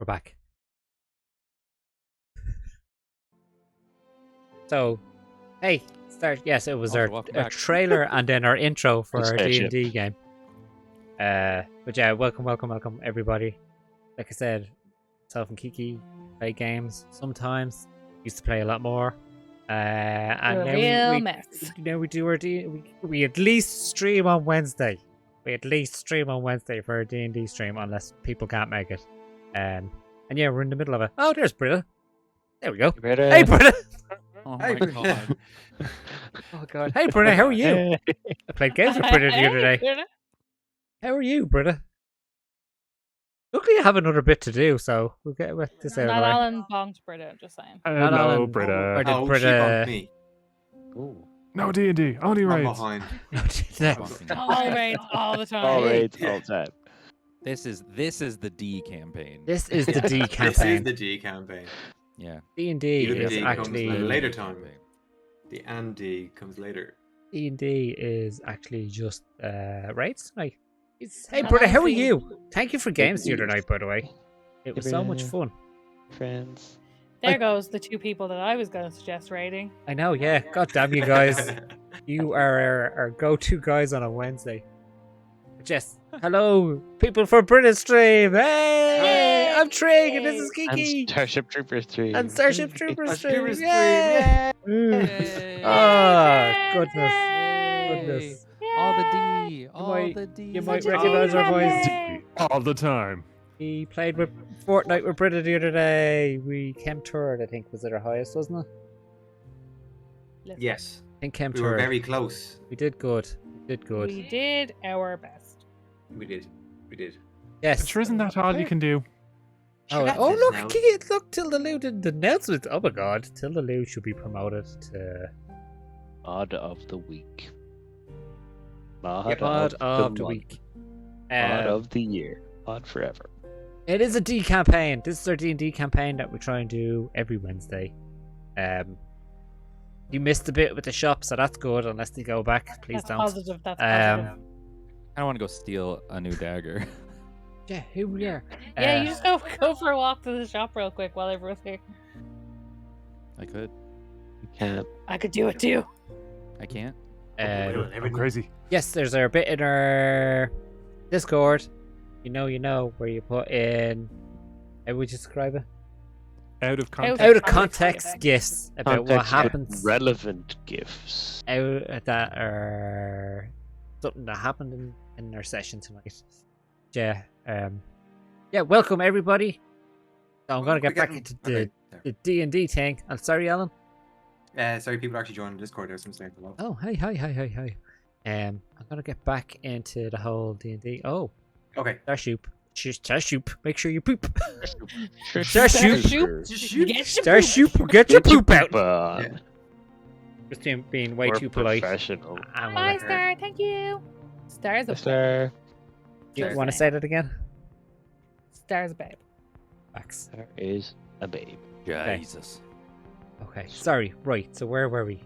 We're back. So, hey, start. Yes, it was
Also,
our
welcome back.
trailer and then our intro for our
Spaceship.
D&D game. But yeah, welcome everybody. Like I said, myself and Kiki play games sometimes. Used to play a lot more. And
You're a
now
real
we
mess.
now we do our we at least stream on Wednesday. We at least stream on Wednesday for our D&D stream, unless people can't make it. And yeah, we're in the middle of it. Oh, there's Britta. There we go.
Britta.
Hey, Britta.
Oh
Hey,
my
Britta.
god.
Oh god. Hey, Britta. How are you? I played games with Britta the other day. How are you, Britta? Luckily, I have another bit to do, so we'll get with this out of
Not
the way.
Alan bonked Britta, just saying.
Not
Hello,
Alan. Or
Britta.
did
Oh, she
Britta-
bumped me.
Ooh.
No D&D, only
I'm
raids.
behind.
No, did I?
All raids, all the time.
All
Hey.
raids, all time.
This is the D campaign.
This is the
Yeah,
D
This is
campaign.
the D campaign.
Yeah.
D&D
Even
is
D comes
actually
later time. The and D comes later.
D&D is actually just raids tonight. Hey,
Not
Britta, how are
actually.
you? Thank you for games the other night, by the way. It was so much fun.
Friends.
There goes the two people that I was going to suggest raiding.
I know, yeah. God damn you guys. You are our go-to guys on a Wednesday. Jess, hello, people for British Stream. Hey, I'm Trig, and this is Kiki.
And Starship Troopers 3.
And Starship Troopers Stream.
Troopers
Yay!
Yay.
Ah, goodness.
Yay.
Goodness.
All the D. All
might-
the D.
you might
Such a
recognise
D
our voice.
campaign.
All the time.
We played with Fortnite with Britta the other day. We chem toured, I think, was it our highest, wasn't it?
Listen,
Yes,
I think chem
we were
toured.
very close.
We did good. We did good.
We did our best.
We did. We did.
Yes.
Sure, isn't that all you can do?
Oh,
That's
oh
it
look,
now.
Kiki, look, Tilda Lou did the announcement. Oh my god, Tilda Lou should be promoted to
Mod of the week. Mod,
Mod of the
month.
week.
Mod of the year. Mod forever.
It is a D campaign. This is our D&D campaign that we try and do every Wednesday. You missed a bit with the shop, so that's good. Unless they go back, please
That's
don't.
positive. That's
Um,
positive.
I don't want to go steal a new dagger.
Yeah, here we are.
Yeah, you just go for a walk to the shop real quick while everyone's here.
I could.
You can't.
I could do it too.
I can't.
I'm crazy.
Yes, there's our bit in our Discord. You know, where you put in. How would you describe it?
Out of context.
Out of
Context.
context gifts about what
Context with
happens.
Relevant gifts.
Out that are something that happened in our session tonight. Yeah. Yeah. Welcome everybody. So I'm gonna get back into the D&D thing. I'm sorry, Alan.
Sorry, people actually joined Discord. There's some saying hello.
Oh, hi. I'm gonna get back into the whole D&D. Oh,
Okay.
Starship. Make sure you poop.
Starship.
Starship, get your poop out.
But
Yeah.
Just being way
we're
too polite.
professional.
I'm
Bye,
gonna-
Star. Thank you. Star's a
Star.
You
Star's
want to
babe.
say that again?
Star's a babe.
Max.
Star is a babe.
Jesus.
Okay. Sorry. Right. So where were we?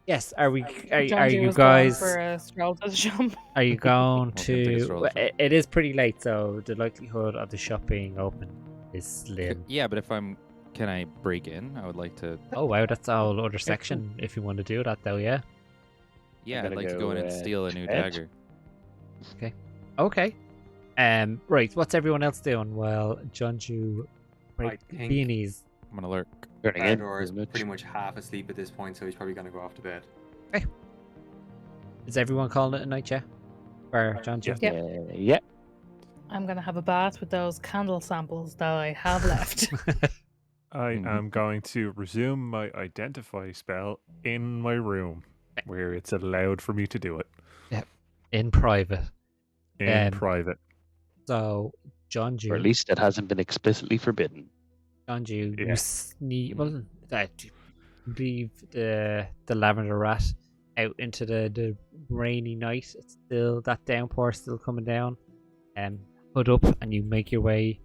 Yes. Are we? Are
John Jew
you
was going
guys?
for a stroll to the shop?
Are you going
Welcome to the
to?
stroll
well,
shop.
it is pretty late, so the likelihood of the shop being open is slim.
Yeah, but can I break in? I would like to.
Oh wow, that's a whole other section. If you want to do that, though, yeah.
Yeah, I'd
gonna
like to
go,
go in and steal a new
Ed.
dagger.
Okay. Right. What's everyone else doing? Well, John Jew, break
I think-
beanies.
I'm gonna lurk.
Turning in.
Bardor is
isn't it?
pretty much half asleep at this point, so he's probably gonna go off to bed.
Is everyone calling it a night, yeah? Or John Jew?
Yep.
Yeah.
I'm gonna have a bath with those candle samples that I have left.
I am going to resume my identify spell in my room, where it's allowed for me to do it
In private.
in
Um,
private.
So, John Jew.
Or at least it hasn't been explicitly forbidden.
John Jew,
Yeah.
you sneak. Well, leave the lavender rat out into the rainy night. It's still that downpour still coming down. Hood up, and you make your way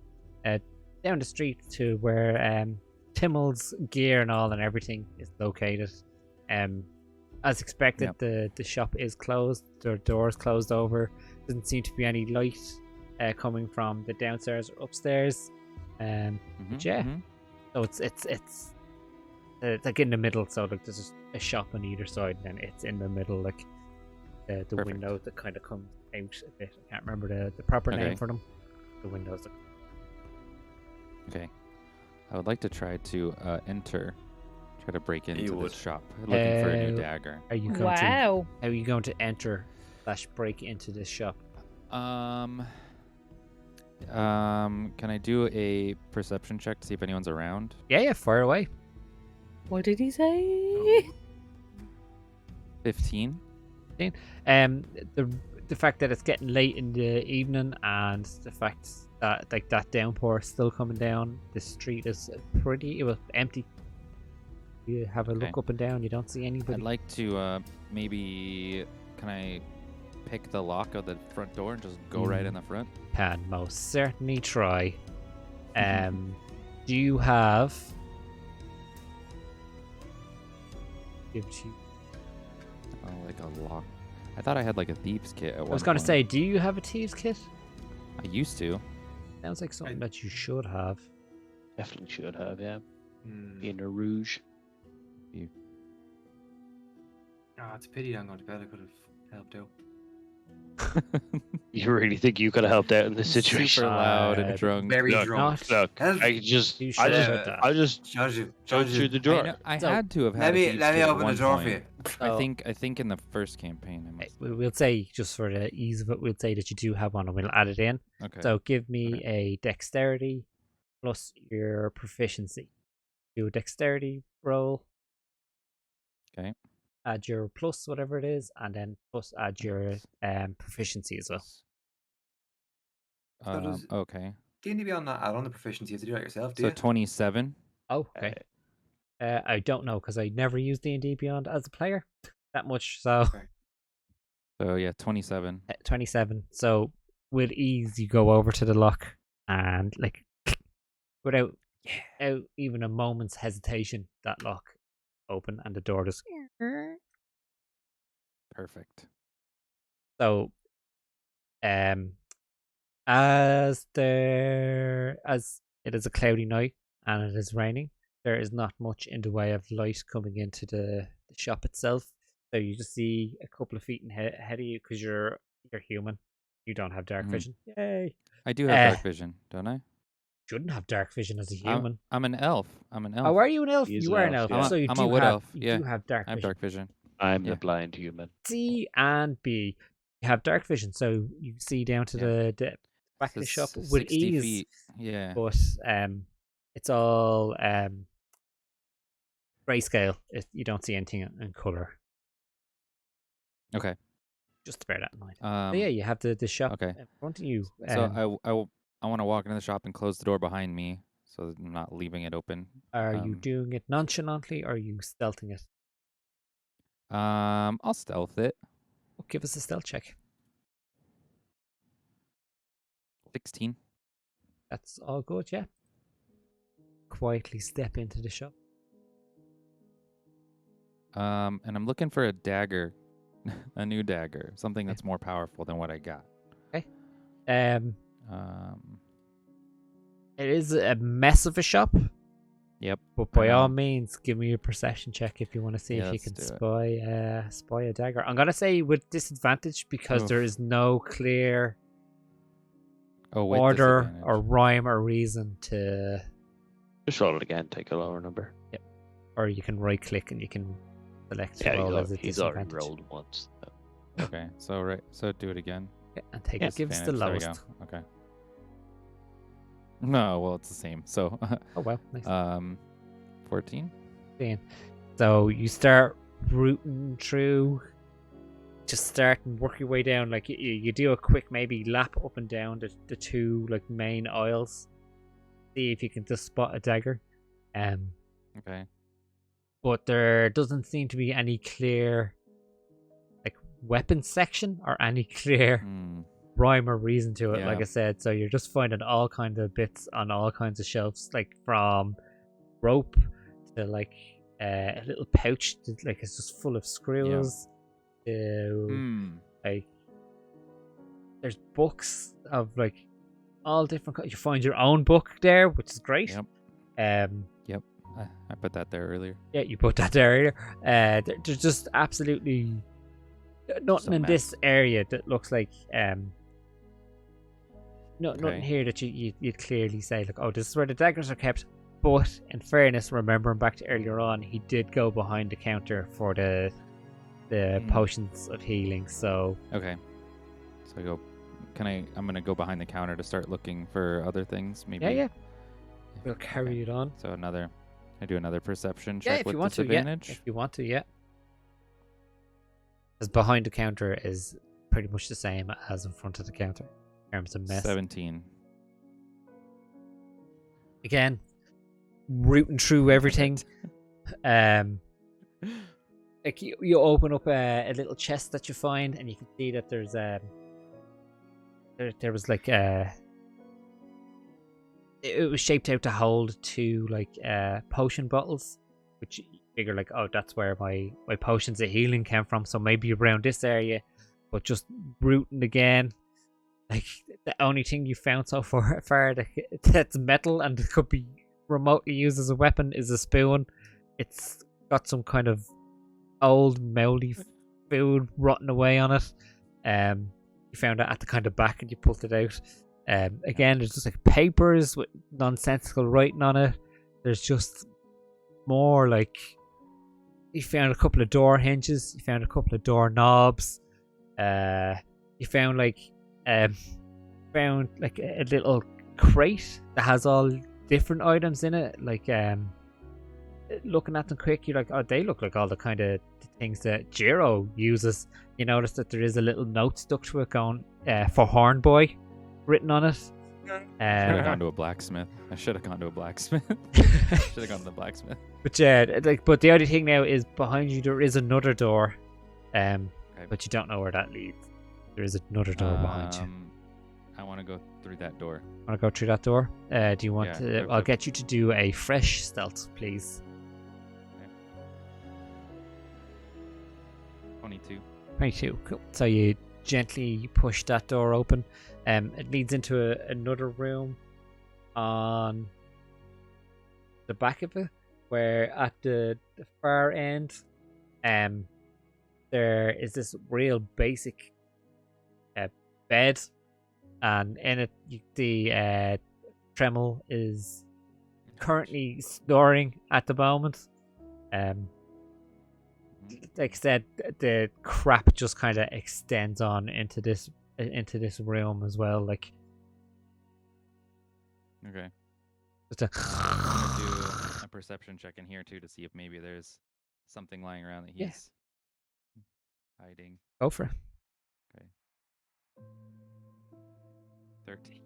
down the street to where Timmel's gear and all and everything is located. As expected,
Yep.
the shop is closed. Their doors closed over. Doesn't seem to be any light coming from the downstairs or upstairs. But yeah, so it's like in the middle. So like there's a shop on either side, and then it's in the middle, like the
Perfect.
window that kind of comes out a bit. I can't remember the proper name
Okay.
for them. The windows.
Okay. I would like to try to try to break into
would.
this shop, looking for a new
Uh,
dagger.
Are you going
Wow.
to? How are you going to enter / break into this shop?
Can I do a perception check to see if anyone's around?
Yeah, fire away.
What did he say?
15.
The fact that it's getting late in the evening and the fact that like that downpour is still coming down, the street is pretty empty. You have a look
Okay.
up and down, you don't see anybody.
I'd like to maybe can I pick the lock of the front door and just go right in the front?
Can most certainly try. Do you have? Give to you.
Oh, like a lock. I thought I had like a thieves kit at
I
one
was going to
point.
say, do you have a thieves kit?
I used to.
Sounds like something that you should have.
Definitely should have, yeah.
Hmm.
Being a rouge.
It's a pity I'm going to bed. I could have helped out.
You really think you could have helped out in this situation?
Super loud and drunk.
Very
Look,
drunk.
Look,
Help.
I just,
You
I
should
just,
have that.
I just
Judge you.
go
Judge
through
you.
the
I,
door.
know, I
So,
had to have
Let
had a
me
thieves
let me
kit at
open the
one
door
point.
for you.
I think in the first campaign I must.
We'll say, just for the ease of it, we'll say that you do have one and we'll add it in.
Okay.
So give me a dexterity plus your proficiency. Do a dexterity roll.
Okay.
Add your plus whatever it is, and then plus add your proficiency as well.
So does-
Okay.
D&D Beyond that add on the proficiency. You have to do that yourself, do
So
you?
27.
Oh, okay. I don't know because I never used D&D Beyond as a player that much. So
Okay.
So yeah, 27.
27. So with ease, you go over to the lock and like without even a moment's hesitation, that lock open and the door just.
Perfect.
So, as it is a cloudy night and it is raining, there is not much in the way of light coming into the shop itself. So you just see a couple of feet ahead of you because you're human. You don't have dark
Mhm.
vision. Yay!
I do have dark vision, don't I?
Shouldn't have dark vision as a human.
I'm an elf. I'm an elf.
Oh, are you an elf?
He's
You
an
are an
elf,
elf.
yeah.
So you
I'm
do
a wood
have
elf,
you
yeah.
do have dark
I have
vision.
dark vision.
I'm
Yeah.
the blind human.
C and B. You have dark vision, so you see down to the back of the shop with
60
ease.
feet. Yeah.
But it's all grayscale. You don't see anything in color.
Okay.
Just to bear that in mind. So yeah, you have the shop
okay.
in front of you.
So I want to walk into the shop and close the door behind me, so that I'm not leaving it open.
Are you doing it nonchalantly or are you stealthing it?
I'll stealth it.
Oh, give us a stealth check.
16.
That's all good, yeah. Quietly step into the shop.
And I'm looking for a dagger, a new dagger, something that's more powerful than what I got.
Okay.
Um,
It is a mess of a shop.
Yep.
But by
I
all
know.
means, give me a perception check if you want to see
Yeah,
if you
let's
can
do
spy a dagger. I'm gonna say with disadvantage because
Oof.
there is no clear
with
order
disadvantage.
or rhyme or reason to.
Just roll it again. Take a lower number.
Or you can right click and you can select
Yeah,
roll as a
he's already
disadvantage.
rolled once. So.
Okay, so do it again.
Yeah, and take
Yeah,
it. Give us the
Disadvantage,
lowest.
There we go. Okay. No, well, it's the same. So,
Oh well, nice.
14.
So you start rooting through, just start and work your way down. Like you do a quick maybe lap up and down the two like main aisles, see if you can just spot a dagger.
Okay.
But there doesn't seem to be any clear like weapons section or any clear
Hmm.
rhyme or reason to it.
Yeah.
Like I said, so you're just finding all kinds of bits on all kinds of shelves, like from rope to like a little pouch that like it's just full of screws to
Hmm.
like there's books of like all different. You find your own book there, which is great.
Yep. I put that there earlier.
Yeah, you put that there earlier. There's just absolutely nothing
a
in
mess.
this area that looks like nothing
Okay.
here that you'd clearly say like, oh, this is where the daggers are kept. But in fairness, remembering back to earlier on, he did go behind the counter for the potions of healing. So
Okay. So I go. I'm gonna go behind the counter to start looking for other things. Maybe.
yeah, we'll carry it on.
So I do another perception
Yeah,
check
if
with
you want to, yeah.
disadvantage.
If you want to, yeah. Because behind the counter is pretty much the same as in front of the counter in terms of mess.
17.
Again, rooting through everything. Like you open up a little chest that you find, and you can see that there's there was like it was shaped out to hold two like potion bottles, which you figure like, oh, that's where my potions of healing came from. So maybe around this area, but just rooting again. Like the only thing you found so far that's metal and could be remotely used as a weapon is a spoon. It's got some kind of old mouldy food rotting away on it. You found it at the kind of back and you pulled it out. Again, there's just like papers with nonsensical writing on it. There's just more like you found a couple of door hinges. You found a couple of door knobs. You found like a little crate that has all different items in it. Like looking at them quick, you're like, oh, they look like all the kind of things that Jiro uses. You notice that there is a little note stuck to it going for Horn Boy written on it.
Should have gone to a blacksmith. I should have gone to a blacksmith. Should have gone to the blacksmith.
But yeah, but the only thing now is behind you there is another door, but you don't know where that leads. There is another door behind you.
I want to go through that door.
Want to go through that door? Do you want
Yeah,
to? I'll get you to do a fresh stealth, please.
22.
22. Cool. So you gently push that door open. It leads into another room on the back of it, where at the far end, there is this real basic bed, and in it the Tremel is currently snoring at the moment. Like I said, the crap just kind of extends on into this room as well. Like,
Okay.
just a
I'm gonna do a perception check in here too to see if maybe there's something lying around that
Yeah.
he's hiding.
go for it.
13.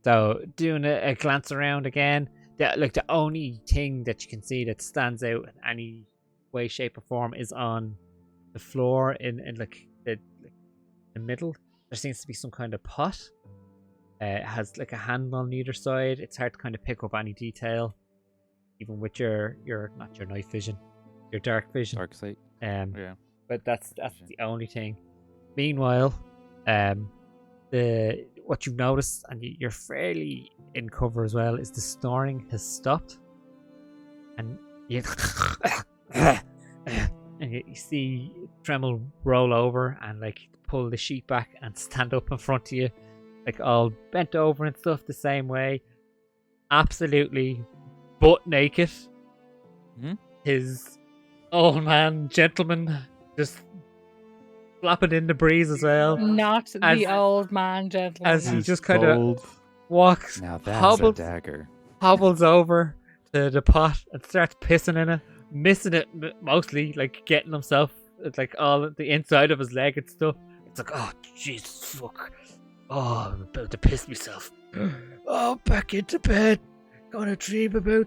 So doing a glance around again, the only thing that you can see that stands out in any way, shape, or form is on the floor in like the middle. There seems to be some kind of pot. It has like a handle on either side. It's hard to kind of pick up any detail, even with your not your night vision, your dark vision.
Dark sight.
Yeah. But that's the only thing. Meanwhile, what you've noticed, and you're fairly in cover as well, is the snoring has stopped, and you you see Tremel roll over and like pull the sheet back and stand up in front of you, like all bent over and stuff the same way, absolutely butt naked.
Hmm?
His old man gentleman just flapping in the breeze as well.
Not
As-
the old man gentleman.
as he
He's
just kind of
bold.
walks,
Now that's
hobbles,
a dagger.
hobbles over to the pot and starts pissing in it, missing it mostly, like getting himself like all the inside of his leg and stuff. It's like, oh Jesus fuck, oh I'm about to piss myself. Oh, back into bed, gonna dream about,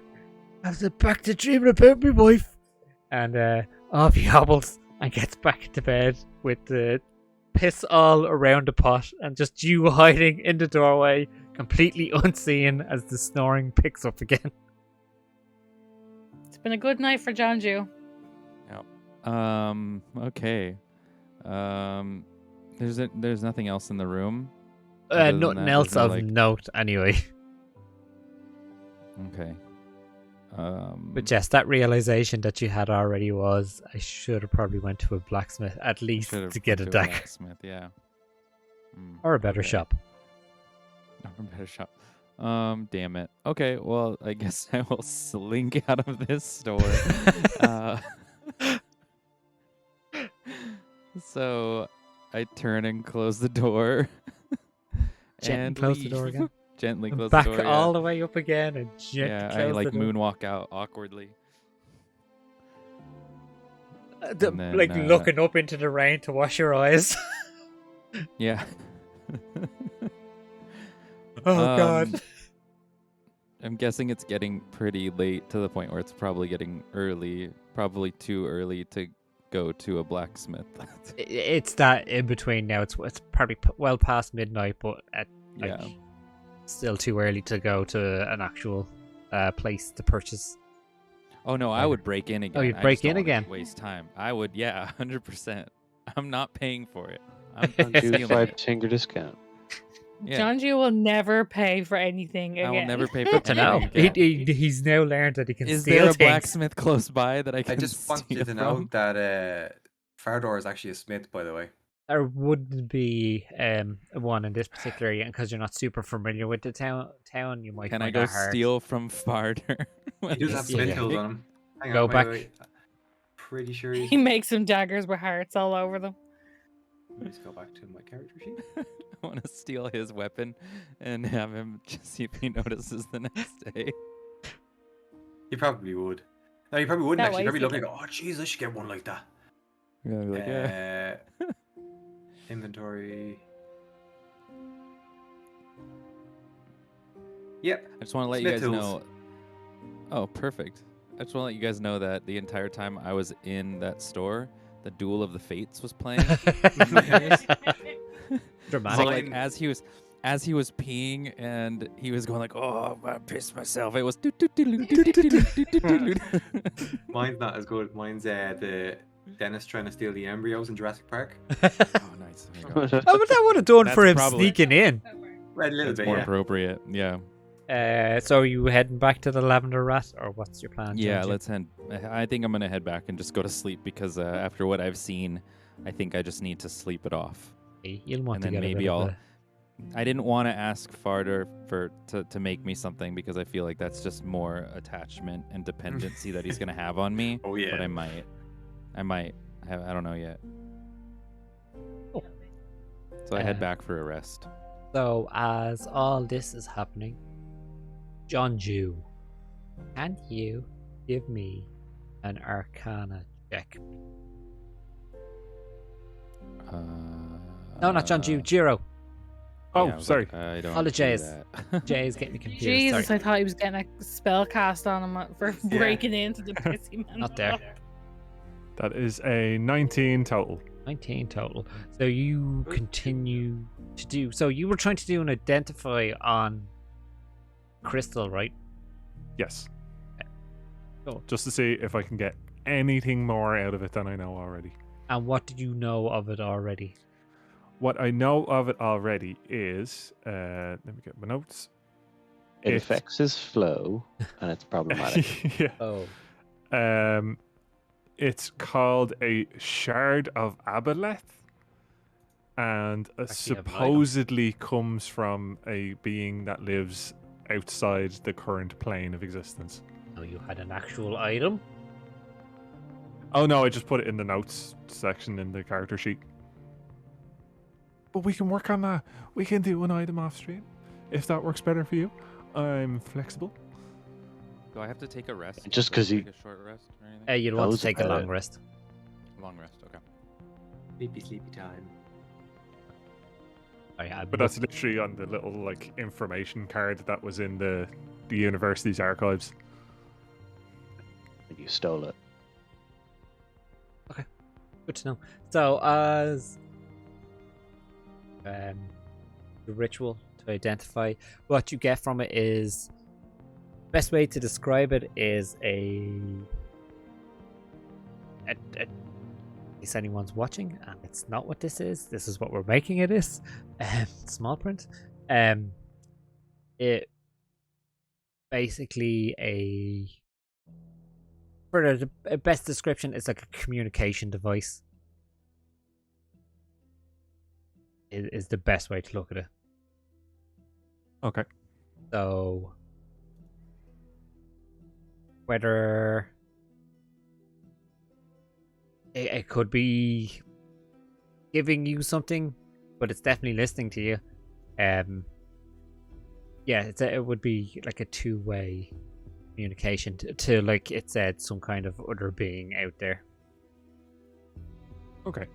have to back to dreaming about my wife. And off he hobbles and gets back into bed with the piss all around the pot and just you hiding in the doorway, completely unseen as the snoring picks up again.
It's been a good night for John Jew.
Okay. There's nothing else in the room. Other than
Nothing
that,
else
there's no,
of
like-
note, anyway.
Okay.
But yes, that realization that you had already was, I should have probably went to a blacksmith at least
Should've
to get a
went to
dagger.
blacksmith, yeah.
Or a better
Okay.
shop.
Or a better shop. Damn it. Okay, well, I guess I will slink out of this store. uh, so I turn and close the door.
Gently
and
close the door
leave.
again.
Gently
And
close
back
the door.
all
Yeah,
the way up again and gently
yeah, I
close
like
the door.
moonwalk out awkwardly.
The-
and then,
like looking up into the rain to wash your eyes.
Yeah.
Oh god.
I'm guessing it's getting pretty late to the point where it's probably getting early, probably too early to go to a blacksmith.
It's that in between now. It's probably well past midnight, but at like
Yeah.
still too early to go to an actual place to purchase.
Oh no, I would break in again.
you'd
I
break
just don't
in
wanna
again?
Waste time. I would, yeah, 100%. I'm not paying for it. I'm
Do
stealing
five
it.
finger discount.
Yeah.
John G will never pay for anything again.
I will never pay for
To know.
anything again.
He's now learned that he can
Is
steal
there a
things.
blacksmith close by that I
I
can
just want you
steal
to know
from?
that Fardor is actually a smith, by the way.
There wouldn't be one in this particular area because you're not super familiar with the town. You might
Can I
find
go
that hard.
steal from Farder?
He does have
Yeah.
smith tools on him. Hang
Go
on,
back.
wait. Pretty sure he's...
He makes some daggers with hearts all over them.
Let me just go back to my character sheet.
I want to steal his weapon and have him just see if he notices the next day.
He probably would. No, he probably wouldn't
That
actually. He'd
way
probably
he
look like, oh, jeez, I should get one like that.
Yeah, I'd be like, yeah.
Inventory. Yep.
I just want to let
Smith
you guys
tools.
know. Oh, perfect. I just want to let you guys know that the entire time I was in that store, the Duel of the Fates was playing.
Dramatic.
So, like
Mine-
as he was peeing and he was going like, "Oh, I'm gonna piss myself." It was.
Mine's not as good. Mine's the dentist trying to steal the embryos in Jurassic Park.
Oh, nice. There you go.
Oh, but that would have done
That's
for him
probably-
sneaking in.
Right, a little
That's
bit,
more
yeah.
appropriate. Yeah.
So are you heading back to the Lavender Rat, or what's your plan?
Yeah,
Ginger?
let's head. I think I'm gonna head back and just go to sleep because after what I've seen, I think I just need to sleep it off.
You'll want
and
to
then
get a
maybe
bit of
I'll-
a-
I didn't want to ask Farder to make me something because I feel like that's just more attachment and dependency that he's gonna have on me.
Oh, yeah.
But I might. I don't know yet.
Oh.
So I head back for a rest.
So as all this is happening, John Jew, can you give me an Arcana check? No, not John Jew, Jiro.
Oh,
yeah, I was
sorry.
like, I don't.
Apologize.
do that.
Jay's getting me confused.
Jesus,
Sorry.
I thought he was getting a spell cast on him for
Yeah.
breaking into the pissy man.
Not there.
That is a 19 total.
19 total. So you continue to do. So you were trying to do an identify on Crystal, right?
Yes.
Cool.
Just to see if I can get anything more out of it than I know already.
And what did you know of it already?
What I know of it already is, let me get my notes.
It
It's-
affects his flow, and it's problematic.
Yeah.
Oh.
It's called a Shard of Aboleth, and
Actually, I have an item.
supposedly comes from a being that lives outside the current plane of existence.
No, you had an actual item?
Oh no, I just put it in the notes section in the character sheet. But we can work on that. We can do an item off stream if that works better for you. I'm flexible.
Do I have to take a rest?
Just
Do I
'cause
take
you-
a short rest or anything?
You'd want to
Those
take a
about
long
it.
rest.
Long rest. Okay.
Sleepy time.
But that's literally on the little like information card that was in the university's archives.
And you stole it.
Good to know. So, as the ritual to identify, what you get from it is best way to describe it is a case anyone's watching and it's not what this is what we're making it is. Small print. It basically for the best description, it's like a communication device. Is the best way to look at it.
Okay.
So whether it could be giving you something, but it's definitely listening to you. Yeah, it would be like a two-way communication to like it said, some kind of other being out there.
Okay.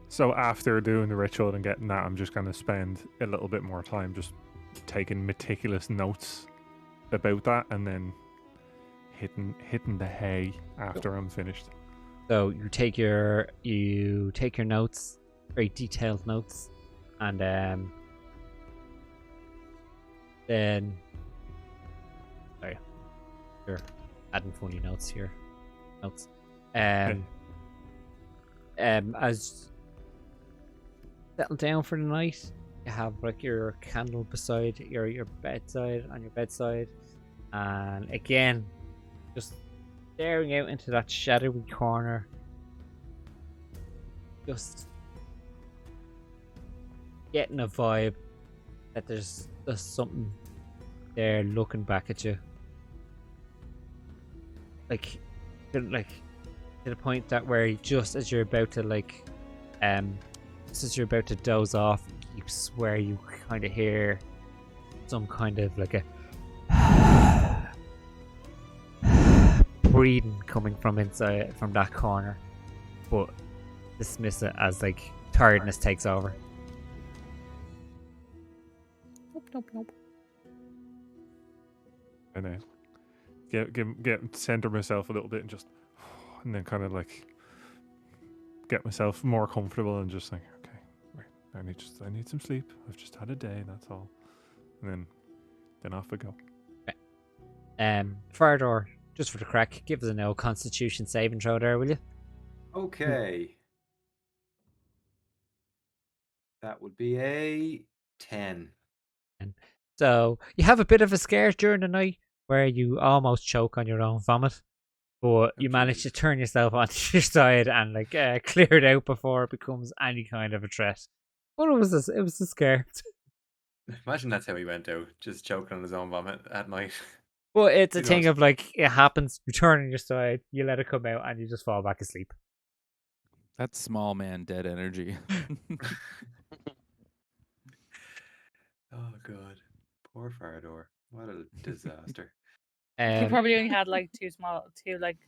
So after doing the ritual and getting that, I'm just going to spend a little bit more time just taking meticulous notes about that, and then hitting the hay after I'm finished.
So you take your notes, very detailed notes, and then sorry, you're adding funny notes here. Notes. As settle down for the night, you have like your candle beside your bedside, on your bedside, and again, just staring out into that shadowy corner, just getting a vibe that there's something there looking back at you, like to the point that where just as you're about to doze off, you swear you kind of hear some kind of like a breathing coming from inside from that corner, but dismiss it as like tiredness takes over.
Nope.
And then get center myself a little bit and just, and then kind of like get myself more comfortable and just think, okay, right, I need some sleep. I've just had a day, that's all. And then off we go.
Farador, just for the crack, give us a no Constitution saving throw there, will you?
Okay. That would be a 10.
So you have a bit of a scare during the night where you almost choke on your own vomit, but you manage to turn yourself onto your side and like clear it out before it becomes any kind of a threat. But it was a scare.
Imagine that's how he went out, just choking on his own vomit at night.
Well, it's a
Who
thing
knows?
of like it happens. You turn on your side, you let it come out, and you just fall back asleep.
That's small man dead energy.
Oh god, poor Farador. What a disaster.
He probably only had like two like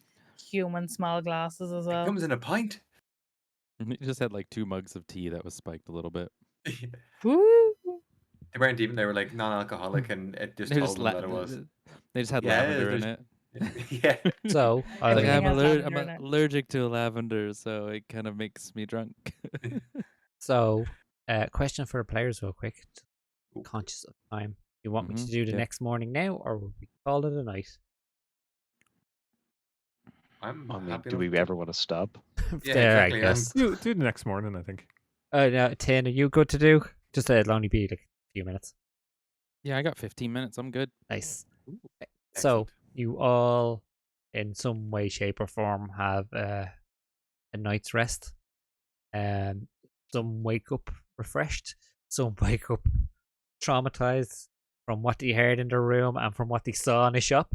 human small glasses as
It
well.
comes in a pint.
He just had like 2 mugs of tea that was spiked a little bit.
Woo!
They weren't even. They were like non-alcoholic, and it just
They
told
just
them that it was.
they just had
Yeah,
lavender in
there's-
it.
Yeah.
So
Like
Everything
I'm
has lavender
I'm
in it.
allergic to lavender, so it kind of makes me drunk.
Question for the players, real quick.
Ooh.
Conscious of time. You want me to
Mhm,
do the
yeah.
next morning now, or will we call it a night?
I'm
I mean,
happy
do
enough
we
to-
ever want to stop?
Yeah,
There,
exactly.
I guess.
Do the next morning, I think.
No, Tin, are you good to do? Just it'll only be like a few minutes.
Yeah, I got 15 minutes. I'm good.
Nice.
Excellent.
So you all, in some way, shape, or form, have a night's rest. Some wake up refreshed. Some wake up traumatized from what they heard in their room and from what they saw in the shop.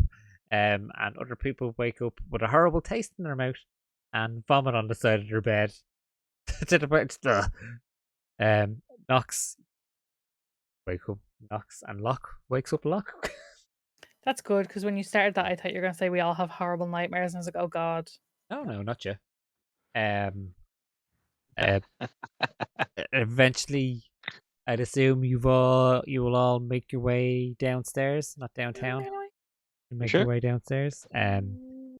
And other people wake up with a horrible taste in their mouth and vomit on the side of their bed. To the point, Knox wake up, Knox, and Locke wakes up Locke.
That's good because when you started that, I thought you were gonna say we all have horrible nightmares, and I was like, oh god.
No, not you. Uh, eventually, I'd assume you will all make your way downstairs, not downtown. You make
Sure.
your way downstairs.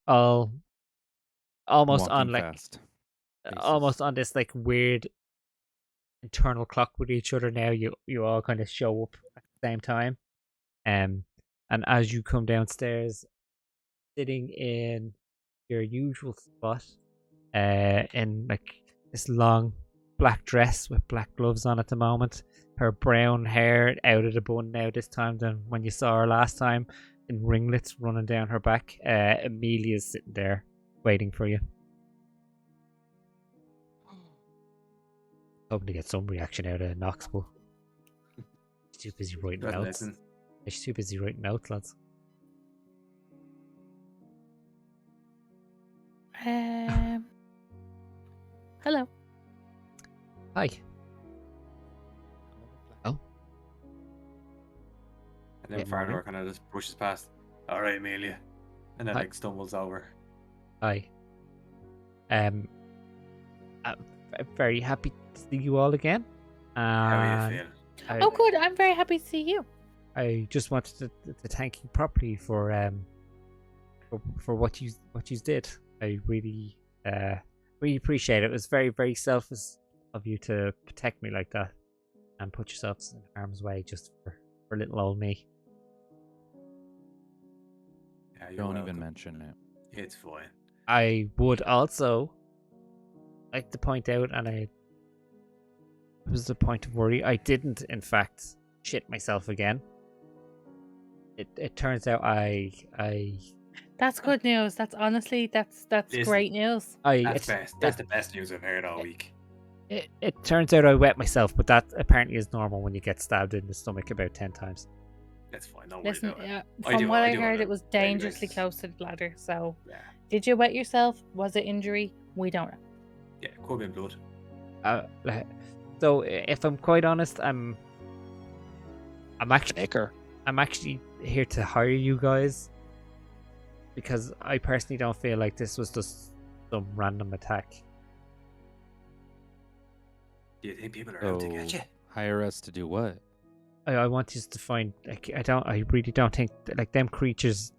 All almost
Walking
on like
fast.
almost on this like weird internal clock with each other now. You all kind of show up at the same time. And as you come downstairs, sitting in your usual spot, in like this long black dress with black gloves on at the moment. Her brown hair out of the bun now this time than when you saw her last time, in ringlets running down her back. Amelia's sitting there waiting for you. Hoping to get some reaction out of Knox, but she's too busy writing
Doesn't
notes.
listen.
She's too busy writing notes, lads.
Hello.
Hi.
And then
Yeah,
Fardor
morning.
kind of just pushes past. All right, Amelia, and then
Hi.
like stumbles over.
Hi. I'm very happy to see you all again.
How are
And
you feeling?
Oh, good. I'm very happy to see you.
I just wanted to thank you properly for what you did. I really appreciate it. It was very, very selfless of you to protect me like that and put yourselves in harm's way just for little old me.
Yeah, you're
Don't
welcome.
even mention it.
It's fine.
I would also like to point out, and it was a point of worry, I didn't in fact shit myself again. It turns out I
That's good news. That's honestly, that's
Listen,
great news.
That's best. That's the best news I've heard all week.
It turns out I wet myself, but that apparently is normal when you get stabbed in the stomach about 10 times.
That's fine. Don't worry
Listen,
about it.
from
do-
what
I
I
do
heard,
on a
it was
daily
dangerously
basis.
close to the bladder. So,
Yeah,
did you wet yourself? Was it injury? We don't know.
yeah, could be blood.
So if I'm quite honest, I'm
Nicker.
actually here to hire you guys because I personally don't feel like this was just some random attack.
Do you think people are out to get
So
you?
hire us to do what?
I want you to find, like, I really don't think like them creatures.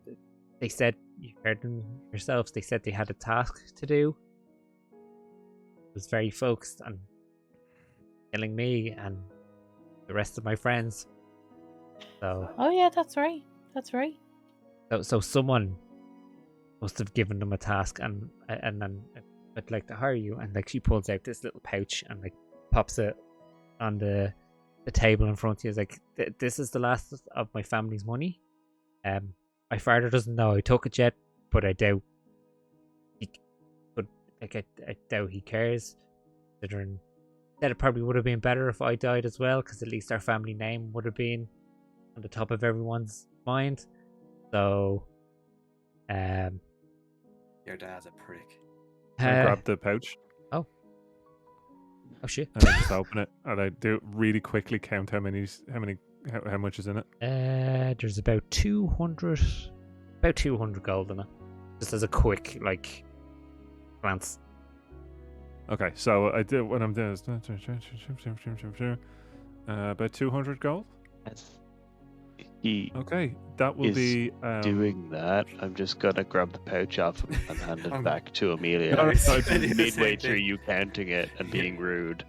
They said, you heard them yourselves, they said they had a task to do. It was very focused on killing me and the rest of my friends. So
Oh yeah, that's right. That's right.
so someone must have given them a task, and then I'd like to hire you. And like she pulls out this little pouch and like pops it on the table in front of you. It's like, this is the last of my family's money. My father doesn't know I took it yet, but I doubt he could. Like I doubt he cares. Considering that it probably would have been better if I died as well, because at least our family name would have been on the top of everyone's mind. So,
Your dad's a prick.
I grab the pouch
oh shit.
and I just open it and I do really quickly count how much is in it.
There's about 200 gold in it. Just as a quick like glance.
Okay, so I do what I'm doing is about 200 gold.
As he
Okay, that will
is
be
doing that, I'm just gonna grab the pouch off him and hand it back to Amelia.
No,
I
no,
did the
Midway
same
through
thing.
you counting it and being rude.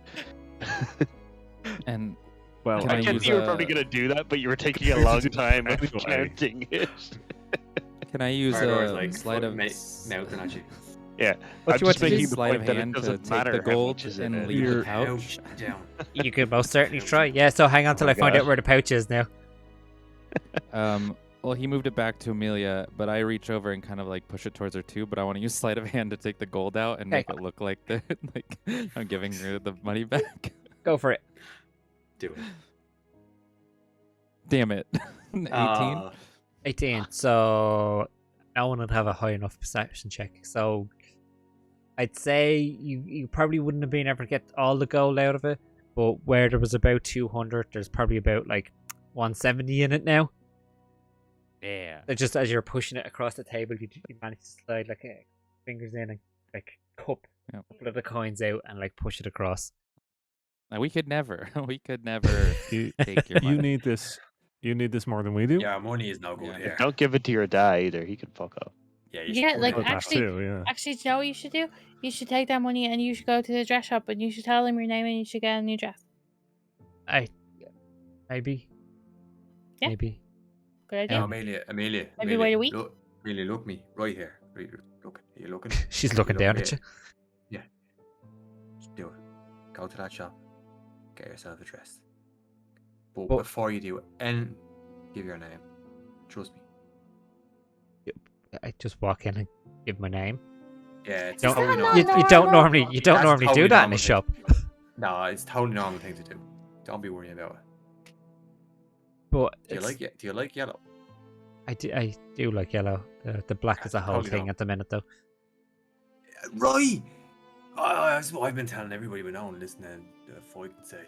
And
well.
Can
I
I
guess
use
you were
a-
probably gonna do that, but you were taking a
Could
long
do
time of
anyway.
counting it.
can I use
Fardor's
a
like
sleight of
mouthing at you.
Yeah,
What
I'm
you want
just
to do?
making the
sleight of
point that it
hand to
doesn't
take
matter
the
how
gold
much is in
and
it.
leave
You're-
the pouch?
Down.
You can most certainly try. Yeah, so hang on till
Oh my
I find out
God.
where the pouch is now.
Well, he moved it back to Amelia, but I reach over and kind of like push it towards her too. But I want to use sleight of hand to take the gold out and
Okay.
make it look like like I'm giving her the money back.
Go for it.
Do it.
Damn it! 18.
Aw.
18. So no one would have a high enough perception check. So I'd say you probably wouldn't have been able to get all the gold out of it, but where there was about 200, there's probably about like 170 in it now.
Yeah.
So just as you're pushing it across the table, you manage to slide like fingers in and like cup
Yep.
a couple of the coins out and like push it across.
Now, we could never
You,
take your money.
you need this. You need this more than we do.
Yeah, money is no good
Yeah.
here.
Don't give it to your dad either. He can fuck off.
Yeah, you should
Yeah,
put
like
it
Oh,
in
that
actually,
too, yeah.
do you know what you should do? You should take that money and you should go to the dress shop and you should tell them your name and you should get a new dress.
Maybe.
Yeah.
Maybe.
Good idea.
Now, Amelia.
Maybe wait a week?
Look, Amelia, look me right here. Right, look. Are you looking?
She's
You
looking
look
down
me.
at you.
Yeah. Just do go to that shop, get yourself addressed. But
Well-
before you do, and give your name. Trust me.
I just walk in and give my name.
Yeah, it's
Don't-
totally
that
normal.
not
You don't
normal?
normally
That's
do
totally
that in
normal
a
thing.
shop.
No, it's totally normal thing to do. Don't be worrying about it.
But
Do you like yellow?
I do like yellow. The black is a
That's
whole
totally
thing
normal.
at the minute though.
Right. That's what I've been telling everybody we know and listening to fight and say.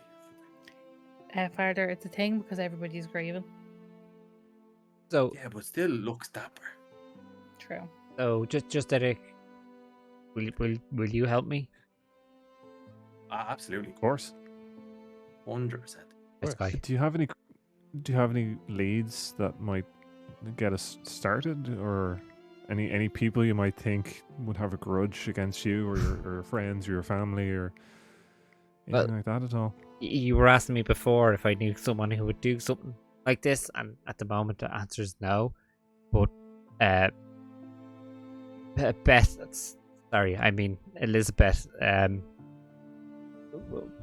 Farther, it's a thing because everybody's grieving.
So
Yeah, but still looks dapper.
True.
just Eric, will you help me?
Absolutely.
Of course.
100%.
This guy.
Do you have any leads that might get us started, or any people you might think would have a grudge against you, or your friends, or your family, or anything like that at all?
You were asking me before if I knew someone who would do something like this, and at the moment the answer is no. But Elizabeth,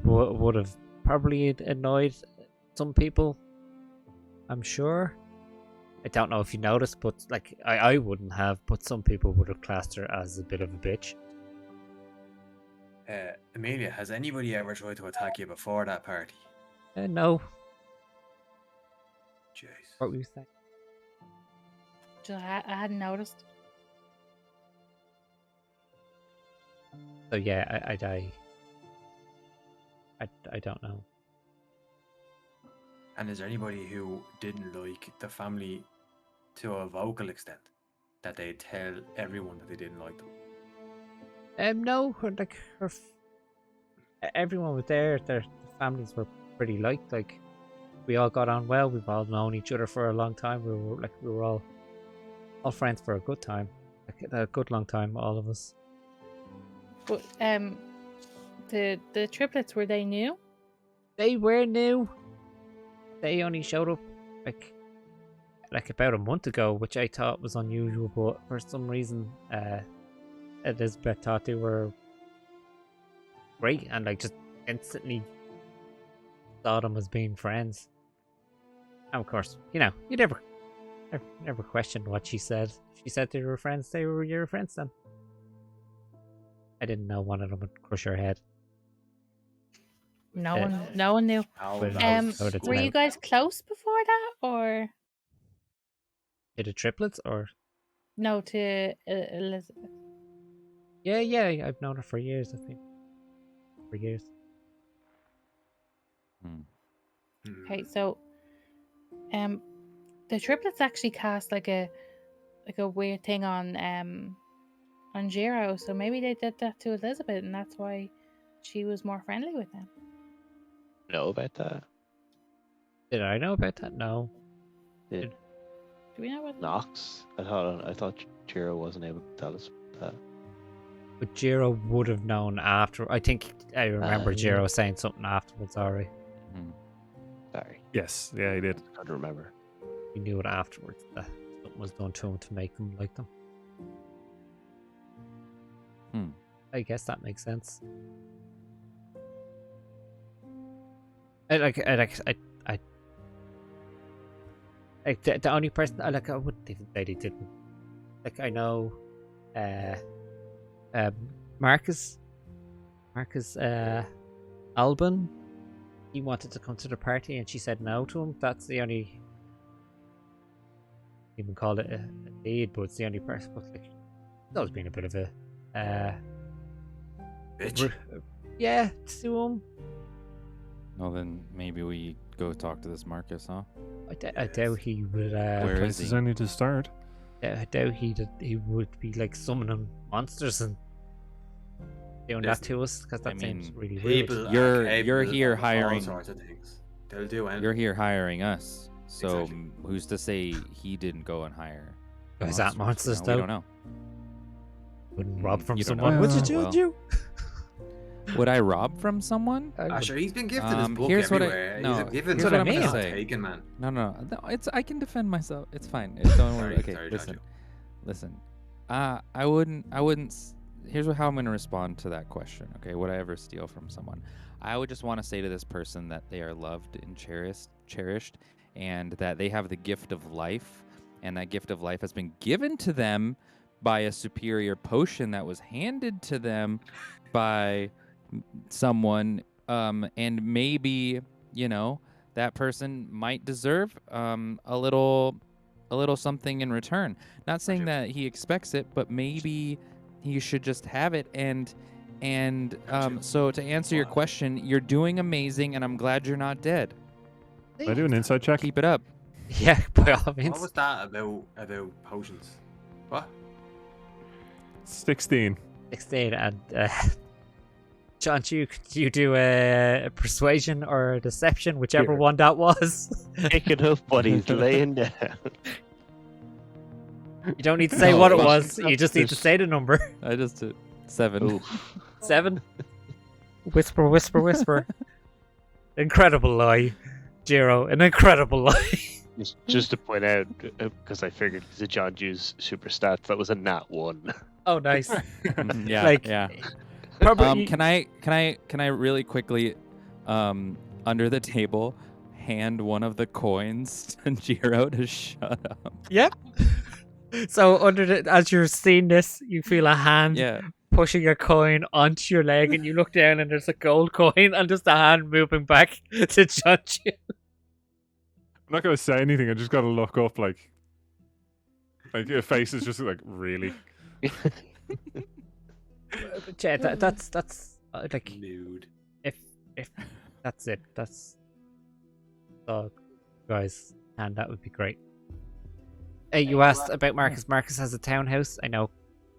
would have probably annoyed some people. I'm sure. I don't know if you noticed, but like I wouldn't have, but some people would have classed her as a bit of a bitch.
Amelia, has anybody ever tried to attack you before that party?
No.
Jeez.
What were you saying?
I hadn't noticed.
So yeah, I don't know.
And is there anybody who didn't like the family to a vocal extent that they tell everyone that they didn't like them?
No, everyone was there. Their families were pretty liked. Like we all got on well. We've all known each other for a long time. We were all friends for a good time, like a good long time. All of us.
But the triplets, were they new?
They were new. They only showed up like about a month ago, which I thought was unusual. But for some reason, Elizabeth thought they were great and like just instantly saw them as being friends. And of course, you never questioned what she said. She said they were friends. They were your friends then. I didn't know one of them would crush her head.
No one knew.
Oh,
Well,
that
no,
was
that's
Were you
out.
guys close before that, or
To the triplets or?
no to Elizabeth?
Yeah, I've known her for years. I think for years.
Okay, so the triplets actually cast like a weird thing on Jiro, so maybe they did that to Elizabeth, and that's why she was more friendly with them.
Know about that?
Did I know about that? No.
Did
Do we know what?
Knox? I thought Jiro wasn't able to tell us that.
But Jiro would have known after. I think I remember
Yeah.
Jiro saying something afterwards. Sorry,
Sorry,
Yes, yeah, he did.
I can't remember.
we knew it afterwards that something was done to him to make them like them. I guess that makes sense. The only person I wouldn't even say they didn't. Like I know, Marcus, Alban, he wanted to come to the party and she said no to him. That's the only, even call it a lead, but it's the only person. But like, it's always been a bit of a,
bitch.
yeah, to him.
Well, then maybe we go talk to this Marcus, huh?
I doubt he would.
Where
Place
is
is
he?
only to start.
I doubt he would be like summoning monsters and doing that
Listen,
to us because that
I
seems
mean,
really
People
weird.
You're
are capable
here
of
hiring-
all sorts of things. They'll do anything.
You're here hiring us, so
Exactly.
who's to say he didn't go and hire?
Is that monsters
We
though?
don't know.
Wouldn't rob from
you don't
someone.
know.
Would you,
Well,
Jude? You?
Would I rob from someone?
Sure, he's been gifted his book
Here's what I-
everywhere.
no,
he's given
here's
what I'm
he's
gonna
not
say.
taken, man.
No. It's I can defend myself. It's fine. Don't worry.
Sorry,
Okay,
sorry,
listen,
Jojo.
listen. I wouldn't here's how I'm going to respond to that question. Okay, would I ever steal from someone? I would just want to say to this person that they are loved and cherished, and that they have the gift of life, and that gift of life has been given to them by a superior potion that was handed to them by someone, and maybe, you know, that person might deserve a little something in return. Not saying that he expects it, but maybe he should just have it. And so to answer your question, you're doing amazing, and I'm glad you're not dead.
Can I do an insight check?
Keep it up.
Yeah, by all
What
means.
was that about potions? What?
16.
16 and John, could you do a persuasion or a deception, whichever
Here.
one that was?
Pick it up, buddies. Laying down.
You don't need to say
No,
what it
well,
was. You just need to say the number.
I just did 7.
Oof.
7. Whisper, whisper, whisper. Incredible lie, Jiro. An incredible lie.
Just to point out, because I figured it's a John Juice super stats, that was a nat 1.
Oh, nice.
Yeah,
Like,
yeah.
Probably.
Can I really quickly, under the table, hand one of the coins to Jiro to shut up?
Yep. So as you're seeing this, you feel a hand
Yeah.
pushing a coin onto your leg, and you look down, and there's a gold coin, and just a hand moving back to judge you.
I'm not going to say anything. I just got to look up, like your face is just like, really?
But yeah, that's like
Nude.
if that's it, that's guys, and that would be great. Hey, you asked about Marcus. Marcus has a townhouse. I know,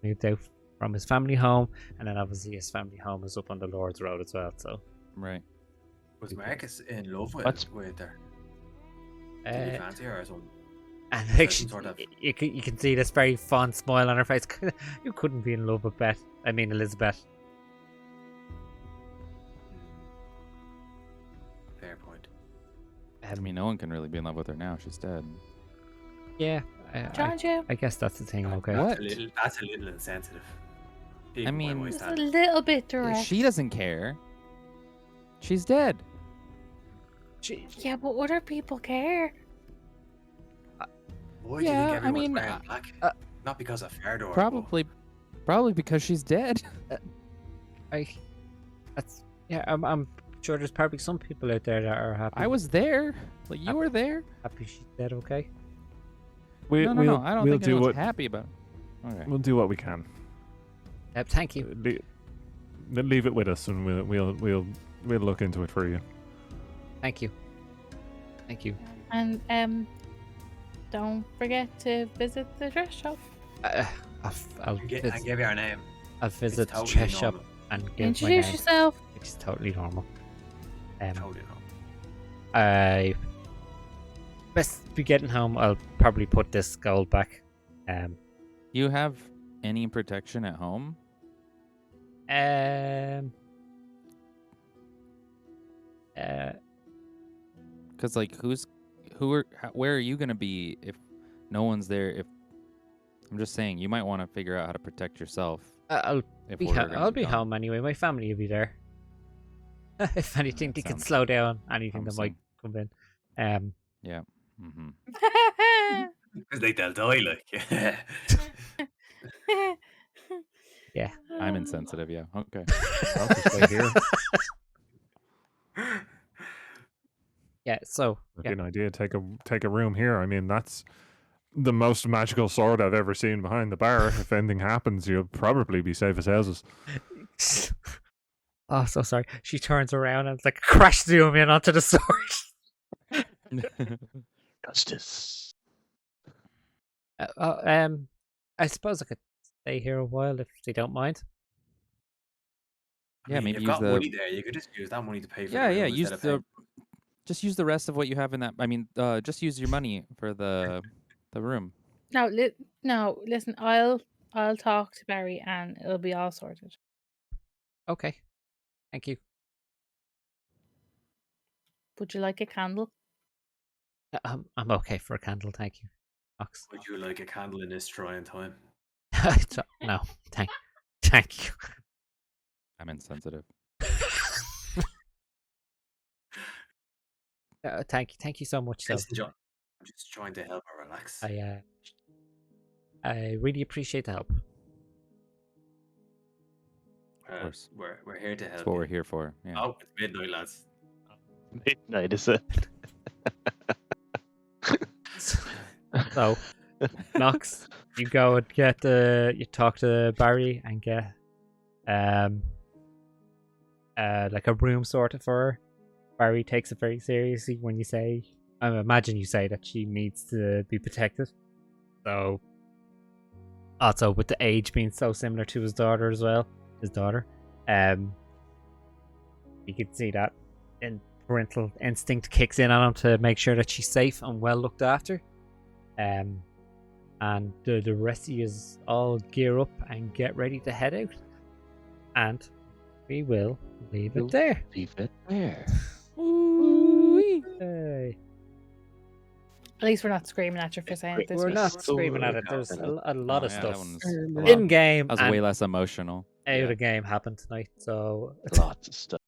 moved out from his family home, and then obviously his family home is up on the Lord's Road as well. So,
Right.
Was Marcus in love with
What's-
her? Did he
uh,
fancy her or something?
and like
Some sort of-
you can see this very fond smile on her face. You couldn't be in love with Beth. I mean Elizabeth.
Fair point.
I mean, no one can really be in love with her now. She's dead.
Yeah,
John, you.
I guess that's the thing. Okay.
What?
That's a little insensitive.
I
Even by
mean-
my
Just a
standards.
little bit direct.
She doesn't care. She's dead.
Yeah, but other people care.
Why do you
Yeah,
think
I
everyone's
mean,
wearing black? Not because of Fardor.
Probably because she's dead.
I'm sure there's probably some people out there that are happy.
I was there. Like, you were there.
happy she's dead. Okay.
No,
No. I don't
we'll
think
do
anyone's
what
happy about it. Okay.
we'll do what we can.
Thank you.
Leave it with us, and we'll look into it for you.
Thank you. Thank you.
And don't forget to visit the dress shop.
I'll
I
visit,
gave you our name.
I'll visit the
totally
trash shop
normal.
and give my
Introduce
name.
yourself.
It's totally normal.
Totally normal.
I best be getting home. I'll probably put this gold back.
You have any protection at home? Because like, where are you gonna be if no one's there? If I'm just saying, you might want to figure out how to protect yourself.
I'll
If
be
we're gonna
I'll be
gone.
home anyway. My family will be there. If anything,
That
they can
sounds
slow down anything that might
promising.
come in.
Yeah. Mm-hmm.
Because they'll die, like.
I'm insensitive. Yeah. Okay.
I'll just stay here.
Yeah. So
That'd be an idea. Take a room here. I mean, that's the most magical sword I've ever seen behind the bar. If anything happens, you'll probably be safe as houses.
Oh, so sorry. She turns around and it's like crash zoom in onto the sword.
Justice.
I suppose I could stay here a while if they don't mind.
Yeah, maybe
you've
use
got
the-
money there. You could just use that money to pay for
Yeah,
the
yeah.
room
Use
instead of
just use the rest of what you have in that. I mean, just use your money for the room.
No, no. Listen, I'll talk to Barry and it'll be all sorted.
Okay. Thank you.
Would you like a candle?
I'm okay for a candle, thank you. Ox.
Would you like a candle in this trying time?
No, thank Thank you.
I'm insensitive.
Thank you so much. So
Listen, John, I'm just trying to help her relax.
I really appreciate the help.
course.
We're here to help.
That's what
you.
we're here for. Yeah.
Oh, it's midnight, lads.
Midnight, is it?
So, Knox, you go and you talk to Barry and get like a room sorted for her. Barry takes it very seriously when you say, I imagine you say that she needs to be protected. So, also with the age being so similar to his daughter as well, you can see that and parental instinct kicks in on him to make sure that she's safe and well looked after. And the rest of you all gear up and get ready to head out. And we will leave it there.
Leave it there.
Hey.
At least we're not screaming at you for saying it this
We're
week.
not screaming at it. There's a lot of
yeah,
stuff
that one's
In
a lot-
in game
That was
and
way less emotional.
out
Yeah.
of game happened tonight. So
Lots of stuff.